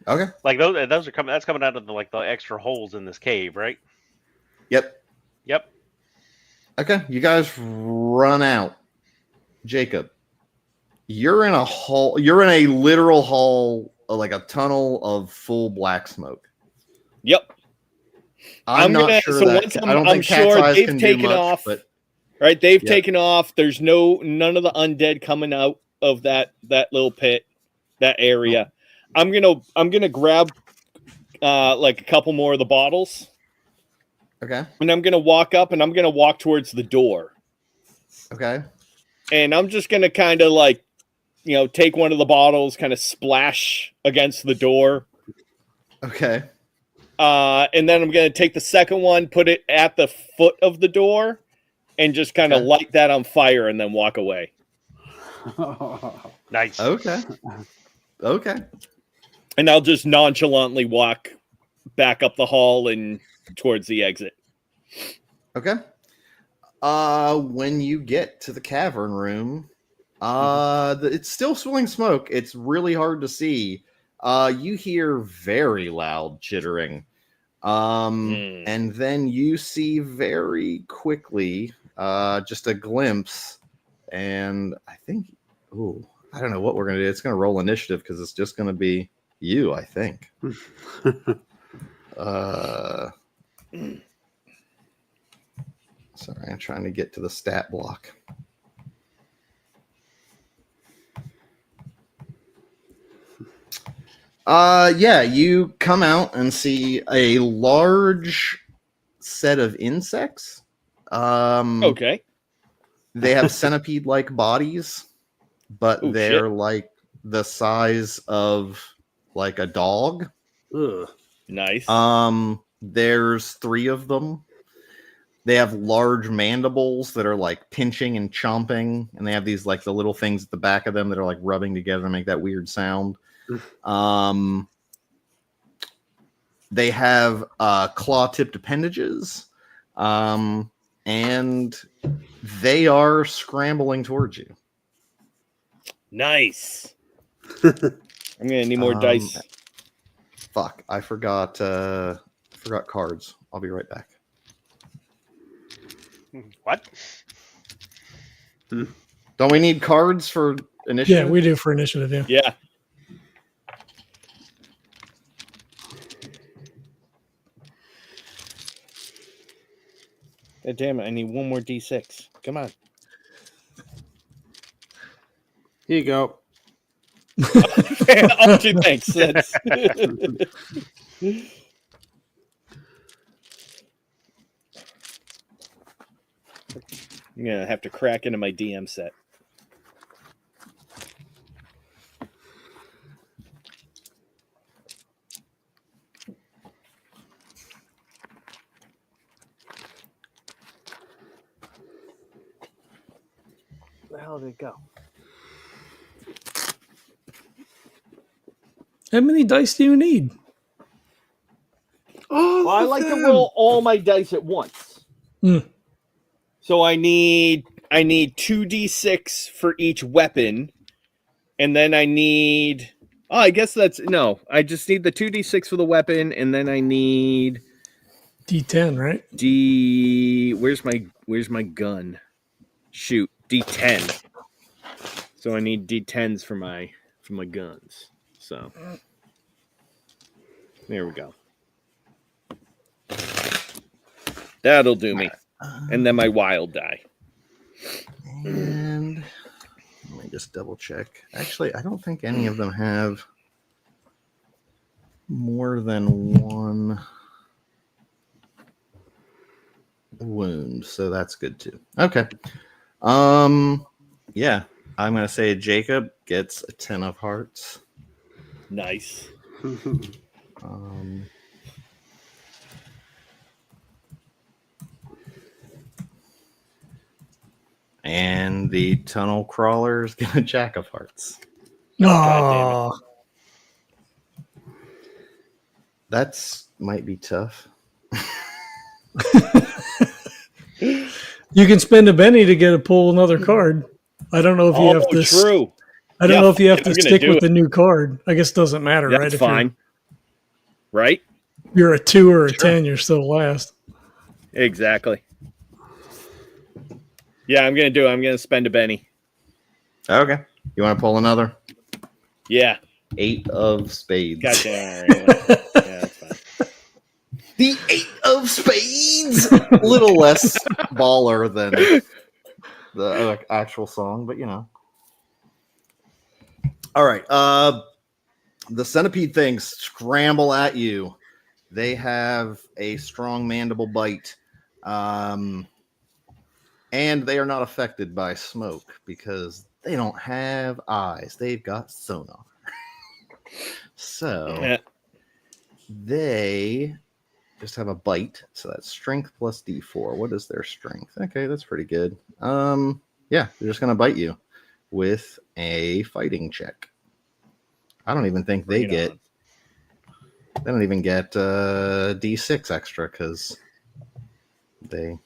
Okay. like those are coming. That's coming out of the extra holes in this cave, right? Yep. Yep. Okay. You guys run out. Jacob, you're in a hall. You're in a literal hall, like a tunnel of full black smoke. Yep. I'm not sure so that. once I don't I'm think Cat's sure Eyes they've can taken do much, off. but Right, they've Yep. taken off. There's none of the undead coming out of that little pit, that area. I'm gonna grab like a couple more of the bottles, okay. and I'm gonna walk up and I'm gonna walk towards the door, Okay. and I'm just gonna kind of like, take one of the bottles, kind of splash against the door, Okay. and then I'm gonna take the second one, put it at the foot of the door, and just kind of Okay. light that on fire, and then walk away. Nice. Okay. Okay. And I'll just nonchalantly walk back up the hall and towards the exit. Okay. When you get to the cavern room, it's still swirling smoke. It's really hard to see. You hear very loud chittering. And then you see very quickly just a glimpse, and I think, I don't know what we're gonna do. It's gonna roll initiative because it's just gonna be you, I think. Sorry, I'm trying to get to the stat block. Yeah, you come out and see a large set of insects. Okay. They have centipede-like bodies, but Oh, they're shit. like the size of like a dog. Ugh. Nice. There's 3 of them. They have large mandibles that are like pinching and chomping, and they have these like the little things at the back of them that are like rubbing together to make that weird sound. They have claw-tipped appendages, and they are scrambling towards you. Nice. I'm gonna need more dice. Fuck, I forgot cards. I'll be right back. What? Don't we need cards for initiative? yeah, we do for initiative. Yeah. Yeah. God damn it! I need one more D6. Come on. Here you go. Oh, gee, thanks. That's... I'm gonna have to crack into my DM set. Where the hell did it go? How many dice do you need? Oh, Well, I like to roll all my dice at once. Mm. So I need 2d6 for each weapon, and then I need. Oh, I guess that's no. I just need the 2d6 for the weapon, and then I need D10, right? Where's my gun? Shoot, D10. So I need D10s for my guns. So there we go. That'll do me. And then my wild die. And just double check. Actually, I don't think any of them have more than one wound, so that's good too. Okay. Yeah, I'm gonna say Jacob gets a 10 of hearts. Nice. And the tunnel crawlers get a Jack of hearts. Oh, That's might be tough. you can spend a Benny to get a pull another card. I don't know if you have to. True. I don't know if you have to I'm gonna stick do with the new card. I guess it doesn't matter, right? That's If fine. Right? You're a 2 or a 10, you're still last. Exactly. Yeah, I'm going to spend a Benny. Okay. You want to pull another? Yeah. 8 of spades. Gotcha. Yeah, that's fine. The 8 of spades. A little less baller than the actual song, but you know. All right. The centipede things scramble at you. They have a strong mandible bite. And they are not affected by smoke because they don't have eyes. They've got sonar. So they just have a bite. So that's strength plus D4. What is their strength? Okay, that's pretty good. Yeah, they're just gonna bite you with a fighting check. I don't even think they get. They don't even get D6 extra because they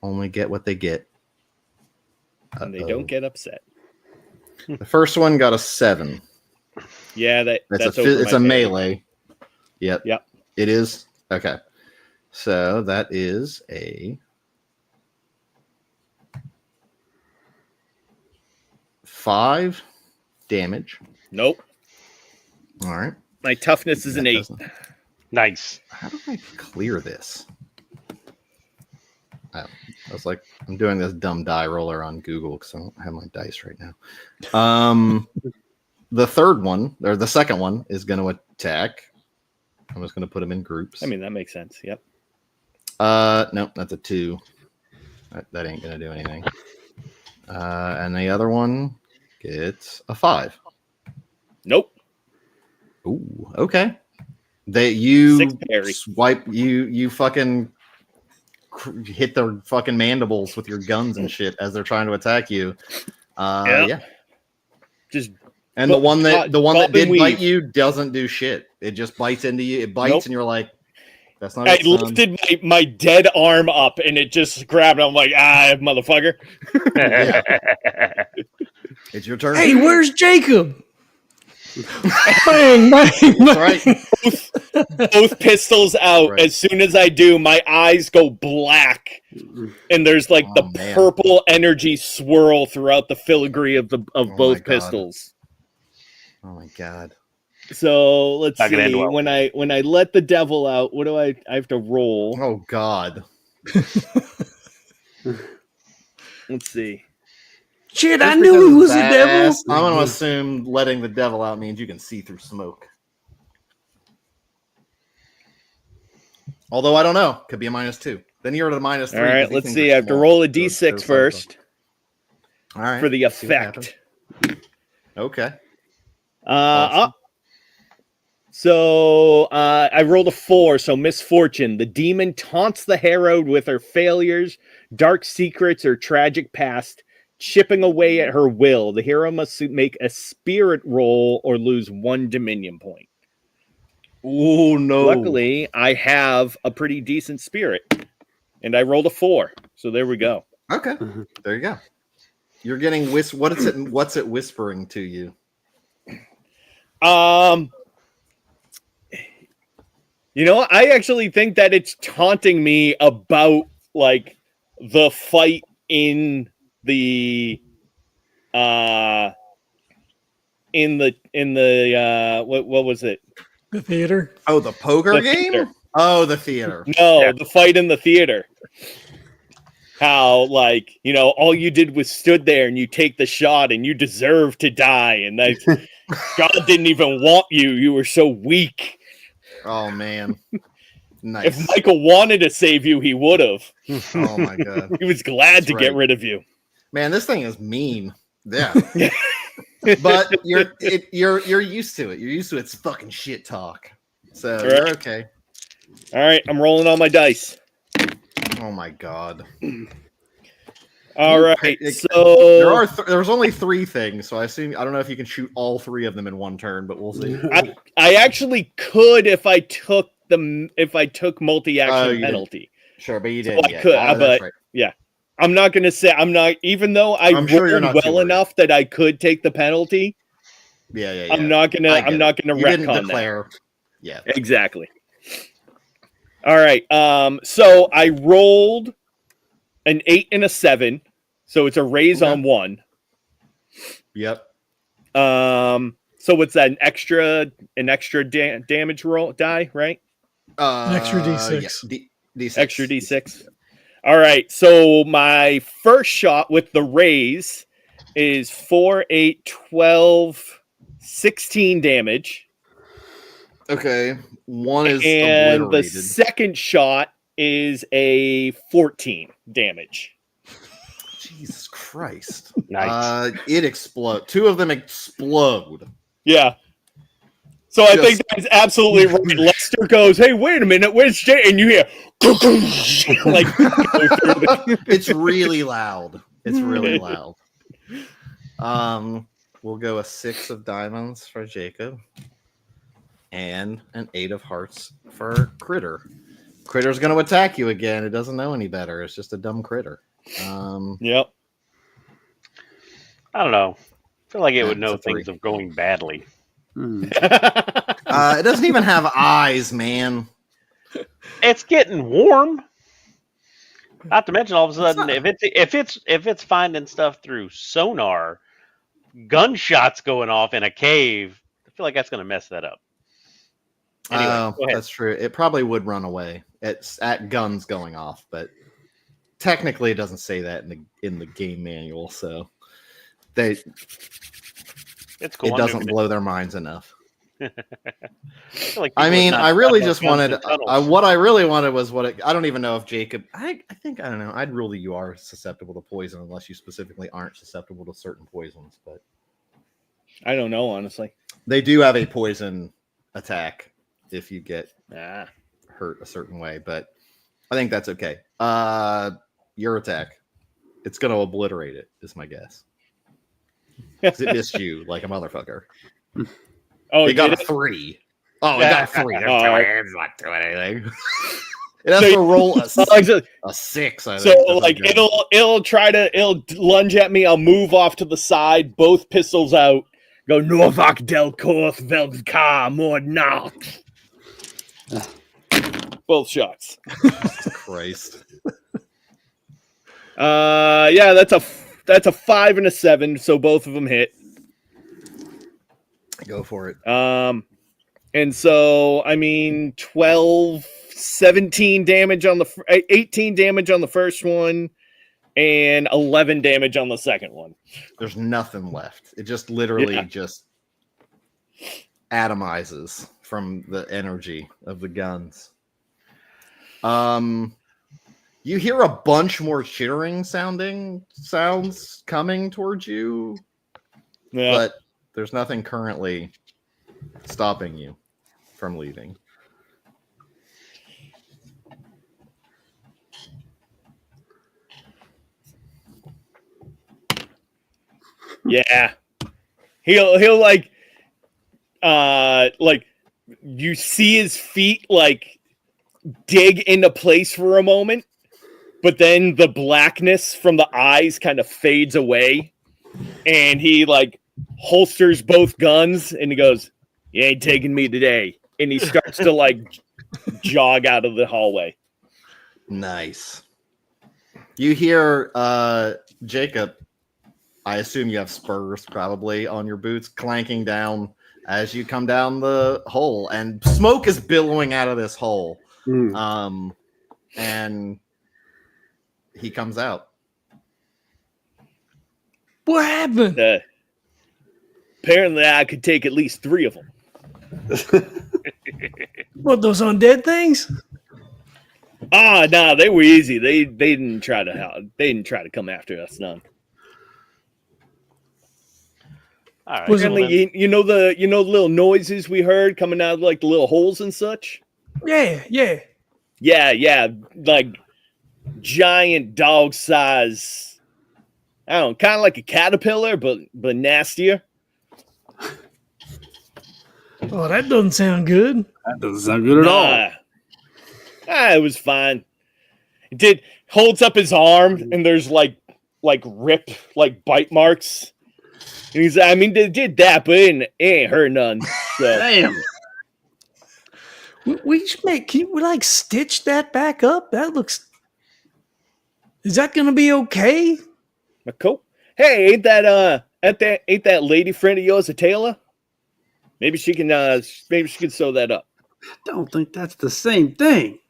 only get what they get. And they don't get upset. The first one got a 7. Yeah, it's a melee. Yep. Yep. It is. Okay. So that is a 5 damage. Nope. All right. My toughness is an 8. Nice. How do I clear this? I was like, I'm doing this dumb die roller on Google because I don't have my dice right now. The third one, or the second one, is going to attack. I'm just going to put them in groups. I mean, that makes sense. Yep. No, that's a 2. That ain't going to do anything. And the other one gets a 5. Nope. Ooh, okay. You 6 parry. Swipe, you fucking hit their fucking mandibles with your guns and shit as they're trying to attack you. Yeah. Just and the one that did weave. bite you doesn't do shit. It just bites into you. It bites and you're like, that's not. I lifted my dead arm up and it just grabbed. I'm like, motherfucker. It's your turn. Hey, where's Jacob? Bang, bang, bang. That's right. Both pistols out. Right. As soon as I do, my eyes go black, and there's like purple energy swirl throughout the filigree of both pistols. Oh my god! So let's Not gonna see. end well. When I let the devil out, what do I have to roll? Oh god! Let's see. Shit, Just I knew he was a badass, devil. I'm going to assume letting the devil out means you can see through smoke. Although I don't know. Could be a -2. Then you're at a -3. All right, let's see. I have to roll a D6 first. All right. For the effect. Okay. Awesome. So I rolled a 4, so misfortune. The demon taunts the heroed with her failures, dark secrets, or tragic past, chipping away at her will. The hero must make a spirit roll or lose 1 dominion point. Oh, no. Luckily, I have a pretty decent spirit, and I rolled a 4. So there we go. Okay. There you go. You're getting what's it whispering to you? You know, I actually think that it's taunting me about like the fight in the what was it? The theater. Oh, the poker game? Theater. Oh, the theater. No, the fight in the theater. how, like, you know, all you did was stood there and you take the shot and you deserve to die. And like, God didn't even want you. You were so weak. Oh, man. Nice. If Michael wanted to save you, he would have. Oh, my God. He was glad That's to get right. rid of you. Man, this thing is mean. Yeah. But you're used to it. You're used to its fucking shit talk. So Right. you're okay. All right, I'm rolling all my dice. Oh my God. All right, so there's only 3 things, so I don't know if you can shoot all 3 of them in one turn, but we'll see. I actually could if I took multi-action penalty. Sure, but you So didn't. I could, but right. yeah, I'm not gonna say even though I'm sure you're rolled not too well worried. enough that I could take the penalty. Yeah. I'm not gonna You didn't retcon declare. that. Yeah. Exactly. All right. So I rolled an 8 and a 7, so it's a raise on 1. Yep. So what's that? An extra damage roll die, right? An extra D6. Yeah. D6. Extra D6. All right. So my first shot with the raise is 4, 8, 12, 16 damage. Okay. 1 is And obliterated. the second shot is a 14 damage. Jesus Christ. Nice. It explodes. 2 of them explode. Yeah. So I think that's absolutely right. Lester goes, "Hey, wait a minute, where's Jay?" And you hear like It's really loud. It's really loud. We'll go a 6 of diamonds for Jacob. And an 8 of hearts for Critter. Critter's going to attack you again. It doesn't know any better. It's just a dumb critter. Yep. I don't know. I feel like it would It's know a 3. things of going badly. It doesn't even have eyes, man. It's getting warm. Not to mention, all of a sudden, if it's finding stuff through sonar, gunshots going off in a cave, I feel like that's going to mess that up. Anyway, go ahead. That's true. It probably would run away. It's at guns going off, but technically it doesn't say that in the game manual, so It's cool. it doesn't blow their minds enough. Like I mean, I really just wanted what I really wanted was I don't even know if Jacob. I don't know. I'd rule that you are susceptible to poison unless you specifically aren't susceptible to certain poisons, but I don't know, honestly. they do have a poison attack if you get hurt a certain way, but I think that's okay. Your attack, it's going to obliterate it, is my guess. 'Cause it missed you like a motherfucker. Oh, it got a 3. Oh, it got a 3. It's not doing anything. It has to roll a 6. I think, so like it'll lunge at me. I'll move off to the side, both pistols out. Go Novak Delkorth Veldkar more not. Both shots. Christ. Yeah, that's a 5 and a 7, so both of them hit. Go for it. And so I mean 12, 17 damage on the 18 damage on the first one, and 11 damage on the second one. There's nothing left. It just literally just atomizes from the energy of the guns. You hear a bunch more chittering sounds coming towards you, but there's nothing currently stopping you from leaving. Yeah. He'll like you see his feet like dig into place for a moment, but then the blackness from the eyes kind of fades away, and he like holsters both guns and he goes, "You ain't taking me today." And he starts to like jog out of the hallway. Nice. You hear Jacob, I assume you have spurs probably on your boots, clanking down as you come down the hole, and smoke is billowing out of this hole. And he comes out. What happened? Apparently, I could take at least 3 of them. What, those undead things? No, they were easy. They didn't try to come after us. None. All right. Apparently, you know the little noises we heard coming out of like the little holes and such. Yeah. Like giant dog size. I don't know, kind of like a caterpillar, but nastier. Oh, that doesn't sound good. That doesn't sound good at all. It was fine. It holds up his arm, and there's like rip, like bite marks. And they did that, but it ain't hurt none. So. Damn. We should can we like stitch that back up? That looks. Is that gonna be okay? Cool. Hey, ain't that lady friend of yours a tailor? Maybe she can sew that up. Don't think that's the same thing.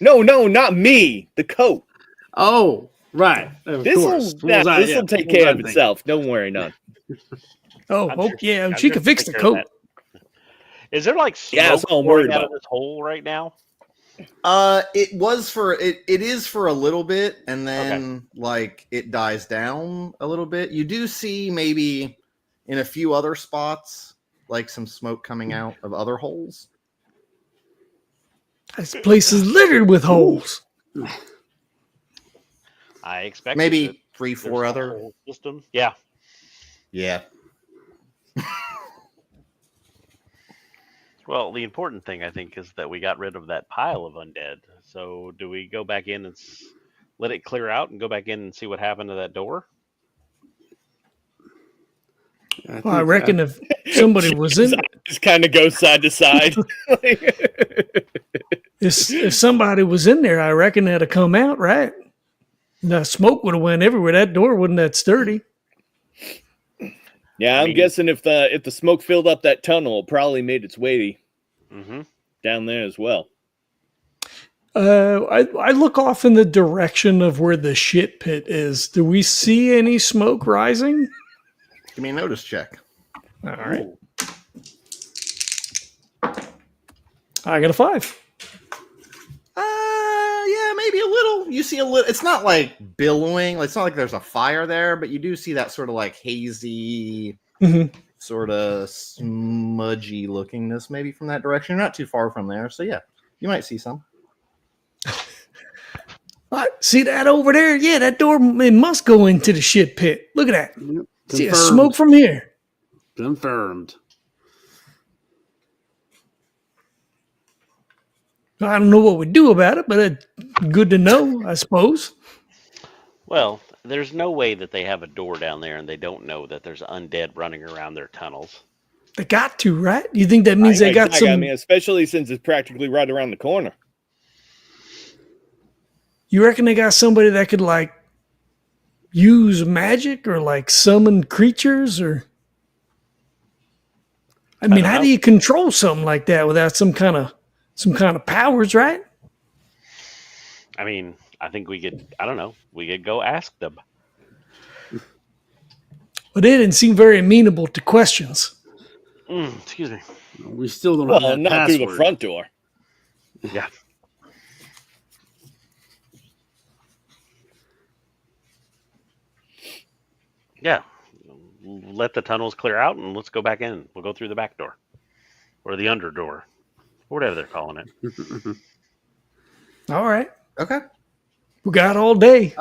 No, not me. The coat. Oh, right. This will take care of itself. Don't worry, none. She can fix the coat. Is there like smoke pouring out of this hole right now? It is for a little bit, and then like it dies down a little bit. You do see maybe in a few other spots like some smoke coming out of other holes. This place is littered with holes. I expect maybe 3-4 other systems. Yeah. Well, the important thing I think is that we got rid of that pile of undead. So, do we go back in and let it clear out and go back in and see what happened to that door? I reckon if somebody was in, just kind of go side to side. if somebody was in there, I reckon that'd have come out, right? The smoke would have went everywhere. That door wasn't that sturdy. Yeah, I'm guessing if the smoke filled up that tunnel, it probably made its way down there as well. I look off in the direction of where the shit pit is. Do we see any smoke rising? Give me a notice check. All right. I got a 5. Yeah, maybe a little. You see a little. It's not like billowing. It's not like there's a fire there, but you do see that sort of like hazy, sort of smudgy lookingness maybe from that direction. You're not too far from there, so yeah, you might see some. See that over there? Yeah, that door, it must go into the shit pit. Look at that. Yep. See a smoke from here. Confirmed. I don't know what we do about it, but it's good to know, I suppose. Well, there's no way that they have a door down there and they don't know that there's undead running around their tunnels. They got to, right? You think that means they got some... I mean, especially since it's practically right around the corner. You reckon they got somebody that could, like, use magic or, like, summon creatures? Or I mean, how do you control something like that without some kind of powers, right? I mean, I think we could go ask them. But they didn't seem very amenable to questions. Excuse me. We still don't have that not password. through the front door. Yeah. Yeah. Let the tunnels clear out and let's go back in. We'll go through the back door. Or the under door. Whatever they're calling it. All right. Okay. We got all day.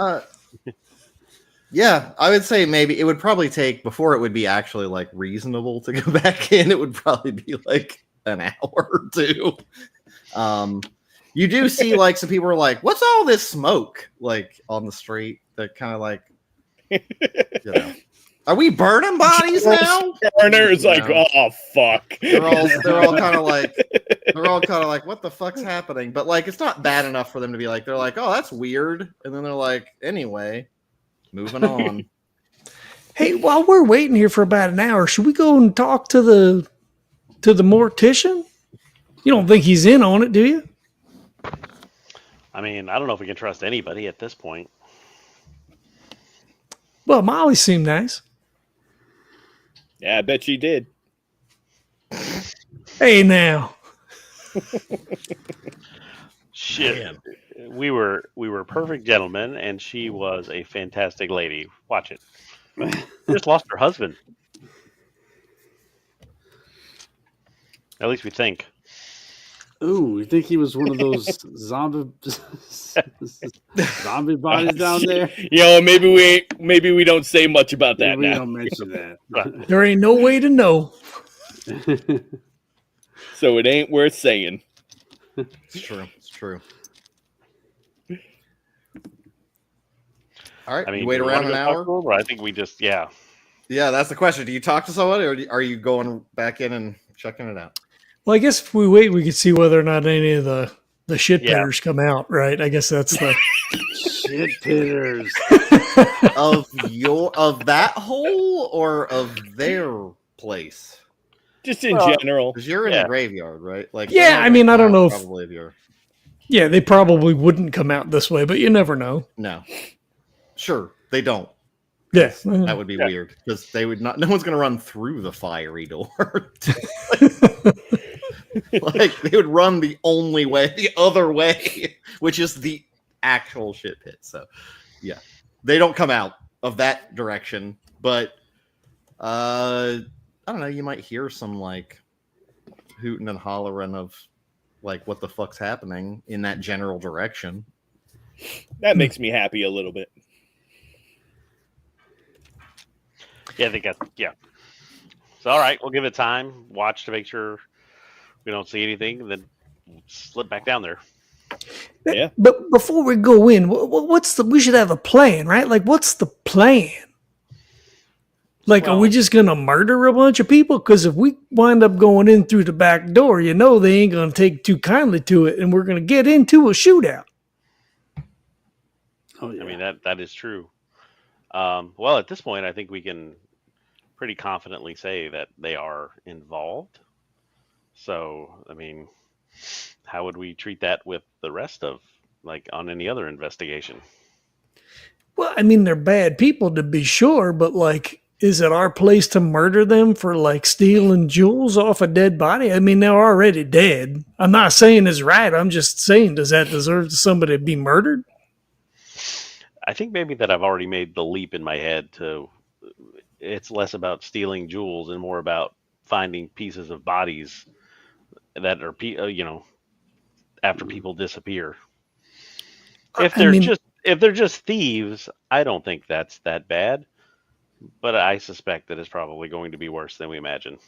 Yeah, I would say maybe it would probably take, before it would be actually like reasonable to go back in, it would probably be like an hour or two. You do see like some people are like, what's all this smoke like on the street? That kind of like, you know, are we burning bodies now? Burner is like, oh fuck. They're all kind of like, what the fuck's happening? But like, it's not bad enough for them to be like, they're like, oh, that's weird, and then they're like, anyway, moving on. Hey, while we're waiting here for about an hour, should we go and talk to the mortician? You don't think he's in on it, do you? I mean, I don't know if we can trust anybody at this point. Well, Molly seemed nice. Yeah, I bet she did. Hey, now. Shit. Man. We were perfect gentlemen, and she was a fantastic lady. Watch it. Just lost her husband. At least we think. Ooh, you think he was one of those zombie bodies down there? Maybe we don't say much about that We now. don't mention that. There ain't no way to know. So it ain't worth saying. It's true. It's true. All right. I mean, you wait do we around wanna an go talk hour. to him, or I think we just Yeah, that's the question. Do you talk to someone, or are you going back in and checking it out? Well, I guess if we wait, we could see whether or not any of the shit Yeah. pitters come out, right? I guess that's the Shit pitters. Of that hole or of their place? Just in Well, general. Because you're in Yeah. the graveyard, right? Like, Yeah, they're not I mean, gonna I don't come know out if- probably if you're yeah, they probably wouldn't come out this way, but you never know. no. Sure, they don't. Yeah. That would be weird because they would not. No one's going to run through the fiery door. Like they would run the only way, the other way, which is the actual shit pit. So, yeah, they don't come out of that direction. But I don't know. You might hear some like hooting and hollering of like what the fuck's happening in that general direction. That makes me happy a little bit. yeah, they got So all right, we'll give it time. Watch to make sure we don't see anything, and then slip back down there. Yeah. But before we go in, we should have a plan, right? Like, what's the plan? Like, are we just going to murder a bunch of people? Because if we wind up going in through the back door, they ain't going to take too kindly to it, and we're going to get into a shootout. Oh yeah. I mean that is true. Well, at this point, I think we can pretty confidently say that they are involved. So, I mean, how would we treat that with the rest of, like, on any other investigation? Well, I mean, they're bad people to be sure, but like, is it our place to murder them for like stealing jewels off a dead body? I mean, they're already dead. I'm not saying it's right. I'm just saying, does that deserve somebody to be murdered? I think maybe that I've already made the leap in my head to it's less about stealing jewels and more about finding pieces of bodies that are, after people disappear. If they're just thieves, I don't think that's that bad. But I suspect that it's probably going to be worse than we imagine.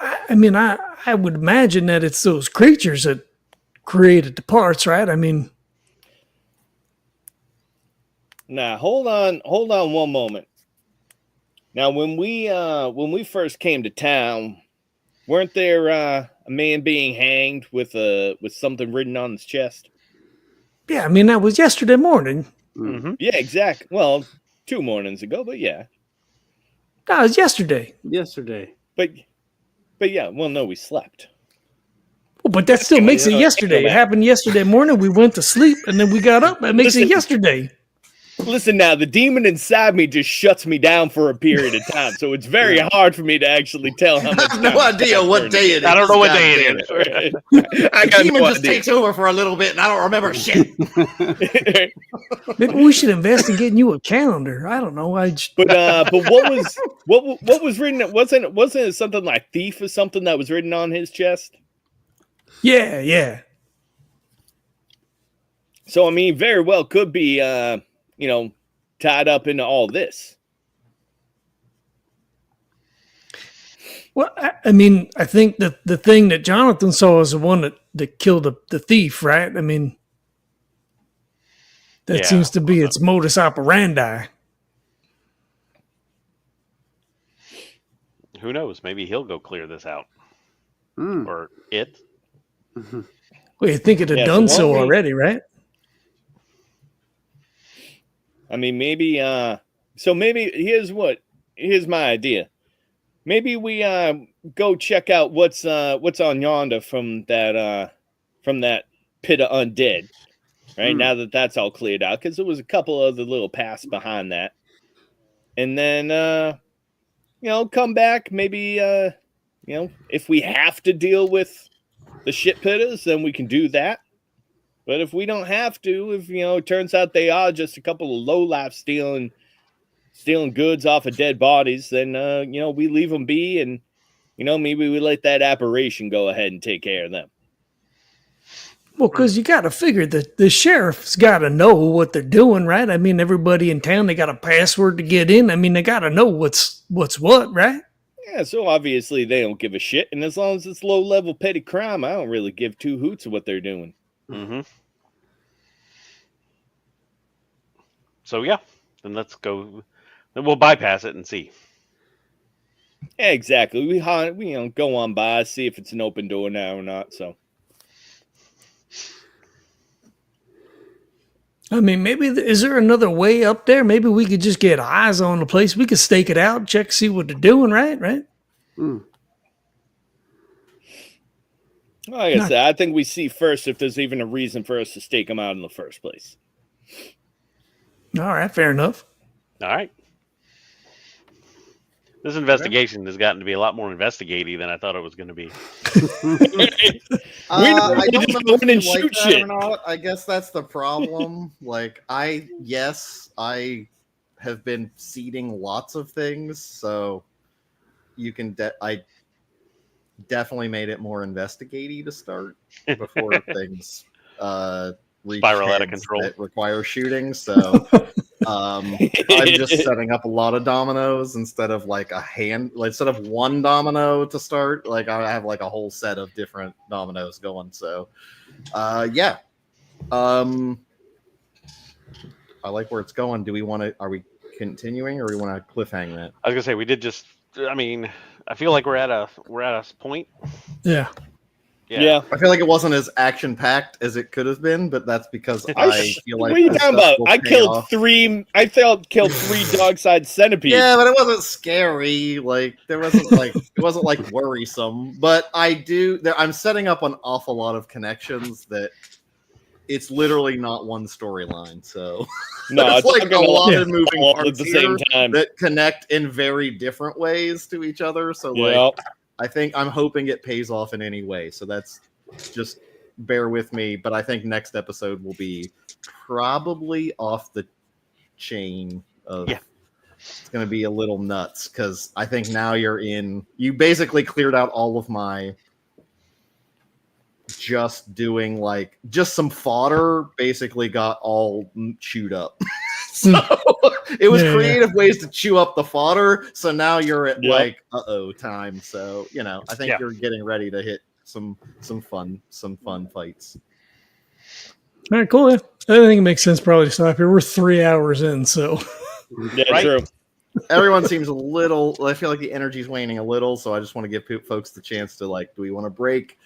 I mean, I would imagine that it's those creatures that created the parts, right? I mean, Now, hold on one moment. Now, when we first came to town, weren't there a man being hanged with something written on his chest? yeah, I mean, that was yesterday morning. Mm-hmm. Yeah, exactly. Well, 2 mornings ago, but yeah. That was yesterday. Yesterday. But yeah, well, no, we slept. Well, but that still makes it yesterday. It happened yesterday morning. We went to sleep, and then we got up. That makes it yesterday. Listen now, the demon inside me just shuts me down for a period of time, so it's very hard for me to actually tell how much. I have no idea what day it is. I don't know what day God it damn is. I The got demon no just idea. takes over for a little bit, and I don't remember shit. Maybe we should invest in getting you a calendar. I don't know. But what was written? Wasn't it something like thief or something that was written on his chest? Yeah. So I mean, very well could be tied up into all this. Well, I mean, I think that the thing that Johnathan saw is the one that killed the thief, right? I mean, that seems to be its modus operandi. Who knows? Maybe he'll go clear this out. Mm. Or it. Well, you think it had Yeah, done so so why don't we- already, right? I mean, maybe. So maybe here's my idea. Maybe we go check out what's on yonder from that pit of undead. right? Now that that's all cleared out, because there was a couple other little paths behind that. And then, come back, maybe, if we have to deal with the shit pitters, then we can do that. But if we don't have to, if, it turns out they are just a couple of lowlifes stealing goods off of dead bodies, then, we leave them be and, maybe we let that apparition go ahead and take care of them. Well, because you got to figure that the sheriff's got to know what they're doing, right? I mean, everybody in town, they got a password to get in. I mean, they got to know what's what, right? Yeah, so obviously they don't give a shit. And as long as it's low-level petty crime, I don't really give two hoots of what they're doing. Mm-hmm. So, yeah, then let's go. Then we'll bypass it and see. Yeah, exactly. We go on by, see if it's an open door now or not, so... I mean, maybe is there another way up there? Maybe we could just get eyes on the place. We could stake it out, check, see what they're doing, right? Like I said, I think we see first if there's even a reason for us to stake them out in the first place. All right, fair enough. All right. This investigation has gotten to be a lot more investigative than I thought it was going to be. I don't know if you like that or not. I guess that's the problem. I have been seeding lots of things, so you can. I definitely made it more investigative to start before things reach spiral out of control that require shooting. So I'm just setting up a lot of dominoes instead of instead of one domino to start. I have a whole set of different dominoes going. So I like where it's going. Are we continuing or do we want to cliffhang that? I was gonna say we did just. I mean, I feel like we're at a point. Yeah. Yeah. I feel like it wasn't as action packed as it could have been, but that's because I feel like. What are you talking about? I killed three dog-sized centipedes. Yeah, but it wasn't scary. There wasn't it wasn't worrisome. But I'm setting up an awful lot of connections that it's literally not one storyline. So no, it's a lot of moving parts at the same time that connect in very different ways to each other. So I'm hoping it pays off in any way. So that's just bear with me. But I think next episode will be probably off the chain of. Yeah. It's going to be a little nuts because I think now you basically cleared out all of my just doing just some fodder, basically got all chewed up. So it was creative ways to chew up the fodder. So now you're at time. So, I think you're getting ready to hit some fun fights. All right, cool. Yeah. I think it makes sense probably to stop here. We're 3 hours in, so. Yeah, right? True. Everyone seems a little, I feel like the energy's waning a little. So I just want to give folks the chance to do we want to break?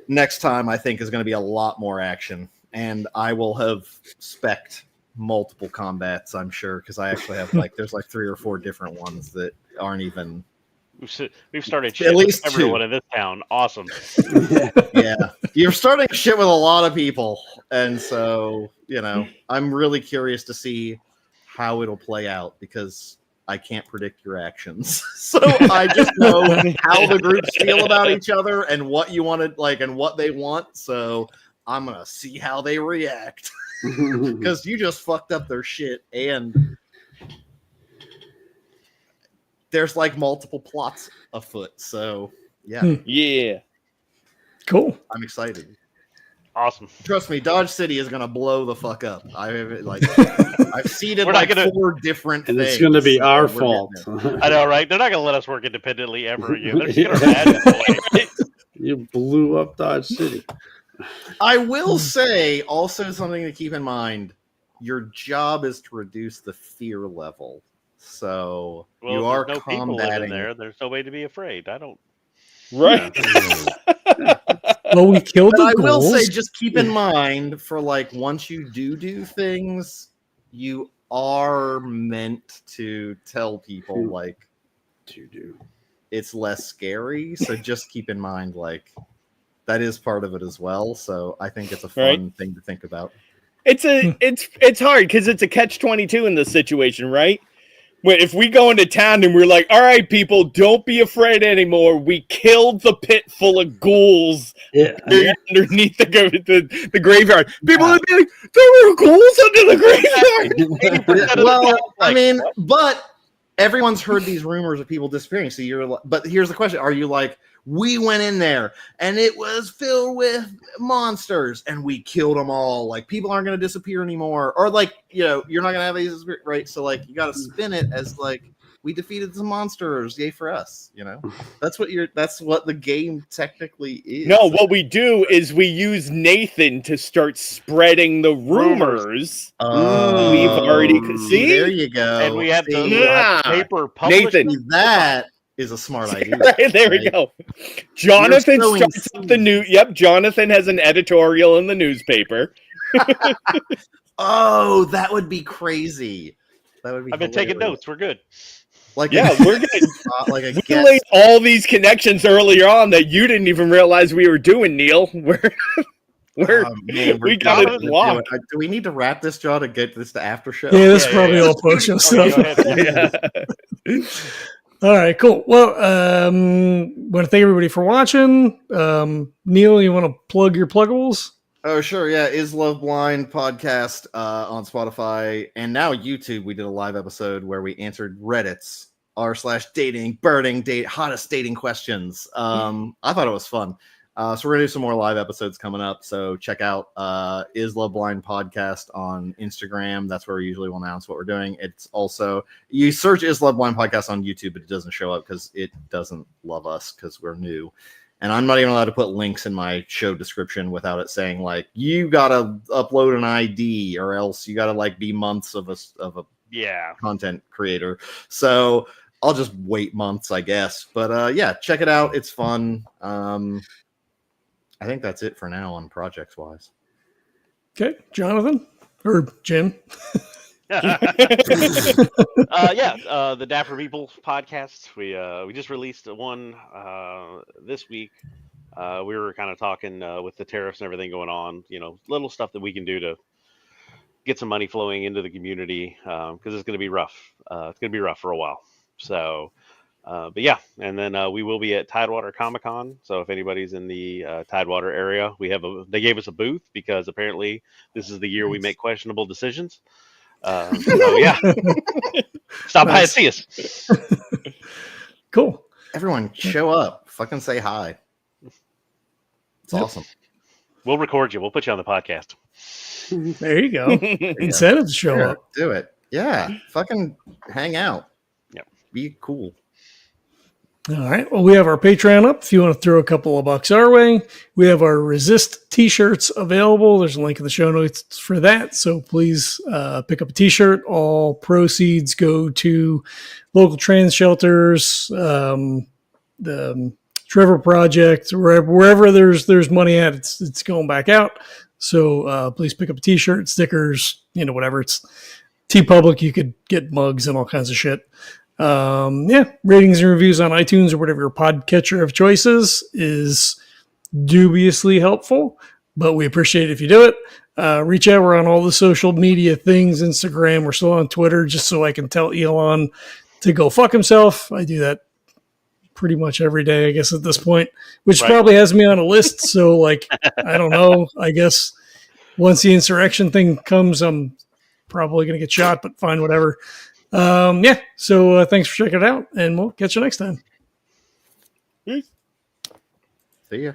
Next time, I think, is going to be a lot more action. And I will have spec'd multiple combats, I'm sure, because I actually have there's 3 or 4 different ones that aren't even. We've started shit with everyone in this town. Awesome. Yeah, you're starting shit with a lot of people, and so I'm really curious to see how it'll play out because I can't predict your actions. So I just know how the groups feel about each other and what you wanted, and what they want. So I'm gonna see how they react. Because you just fucked up their shit, and there's multiple plots afoot. So yeah, cool. I'm excited. Awesome. Trust me, Dodge City is gonna blow the fuck up. I've seeded 4 different and things. It's gonna be our fault. I know, right? They're not gonna let us work independently ever again. They're just gonna imagine. You blew up Dodge City. I will say also something to keep in mind. Your job is to reduce the fear level. So you are no combating there. There's no way to be afraid. I don't. Right. Well, we killed the I will ghouls. say, just keep in mind for once you do things, you are meant to tell people to do. It's less scary. So just keep in mind that is part of it as well. So I think it's a fun thing to think about. It's hard because it's a catch-22 in this situation, right? Where if we go into town and we're like, all right, people, don't be afraid anymore. We killed the pit full of ghouls underneath the graveyard. People would be like, there were ghouls under the graveyard. Well, I mean, but everyone's heard these rumors of people disappearing. So but here's the question. Are you like, we went in there and it was filled with monsters and we killed them all. Like, people aren't going to disappear anymore. Or like, you're not going to have these, right? So like, you got to spin it as like, we defeated some monsters. Yay for us. That's what the game technically is. No, what we do is we use Nathan to start spreading the rumors. We've already see. There you go. And we have the paper published. Nathan, that is a smart idea. There we go. Jonathan starts up the new. Yep, Jonathan has an editorial in the newspaper. Oh, that would be crazy. That would be. I've been taking notes. We're good. We're good. We laid all these connections earlier on that you didn't even realize we were doing, Neil. We got it locked. Do we need to wrap this, John, to get this to after show? Yeah, this is probably all post-show stuff. All right, cool. Well, want to thank everybody for watching. Neil, you want to plug your pluggables? Oh, sure. Yeah. Is Love Blind podcast on Spotify and now YouTube. We did a live episode where we answered Reddit's r/dating, burning date, hottest dating questions. I thought it was fun. So we're going to do some more live episodes coming up. So check out Is Love Blind podcast on Instagram. That's where we usually will announce what we're doing. It's also, you search Is Love Blind podcast on YouTube, but it doesn't show up because it doesn't love us because we're new. And I'm not even allowed to put links in my show description without it saying like, you got to upload an ID or else you got to like be months of a content creator. So I'll just wait months, I guess. But yeah, check it out. It's fun. I think that's it for now on projects wise. Okay, Jonathan or Jim. The Dapper People podcast. We just released one this week. We were kind of talking with the tariffs and everything going on, little stuff that we can do to get some money flowing into the community because it's going to be rough. It's going to be rough for a while. So, but yeah, and then we will be at Tidewater Comic-Con. So if anybody's in the Tidewater area, they gave us a booth because apparently this is the year we make questionable decisions. So yeah, stop by and see us. Cool. Everyone, show up. Fucking say hi. It's awesome. We'll record you. We'll put you on the podcast. There you go. Incentive to show up. Do it. Yeah. Fucking hang out. Yep. Be cool. All right. Well, we have our Patreon up if you want to throw a couple of bucks our way. We have our Resist t-shirts available. There's a link in the show notes for that. So please pick up a t-shirt. All proceeds go to local trans shelters, the Trevor Project, wherever there's money at, it's going back out. So please pick up a t-shirt, stickers, whatever. It's TeePublic. You could get mugs and all kinds of shit. Ratings and reviews on iTunes or whatever your podcatcher of choices is dubiously helpful, but we appreciate it if you do it. Reach out. We're on all the social media things, Instagram. We're still on Twitter, just so I can tell Elon to go fuck himself. I do that pretty much every day, I guess, at this point, which probably has me on a list. So like, I don't know, I guess once the insurrection thing comes, I'm probably going to get shot, but fine, whatever. So thanks for checking it out, and we'll catch you next time. See ya.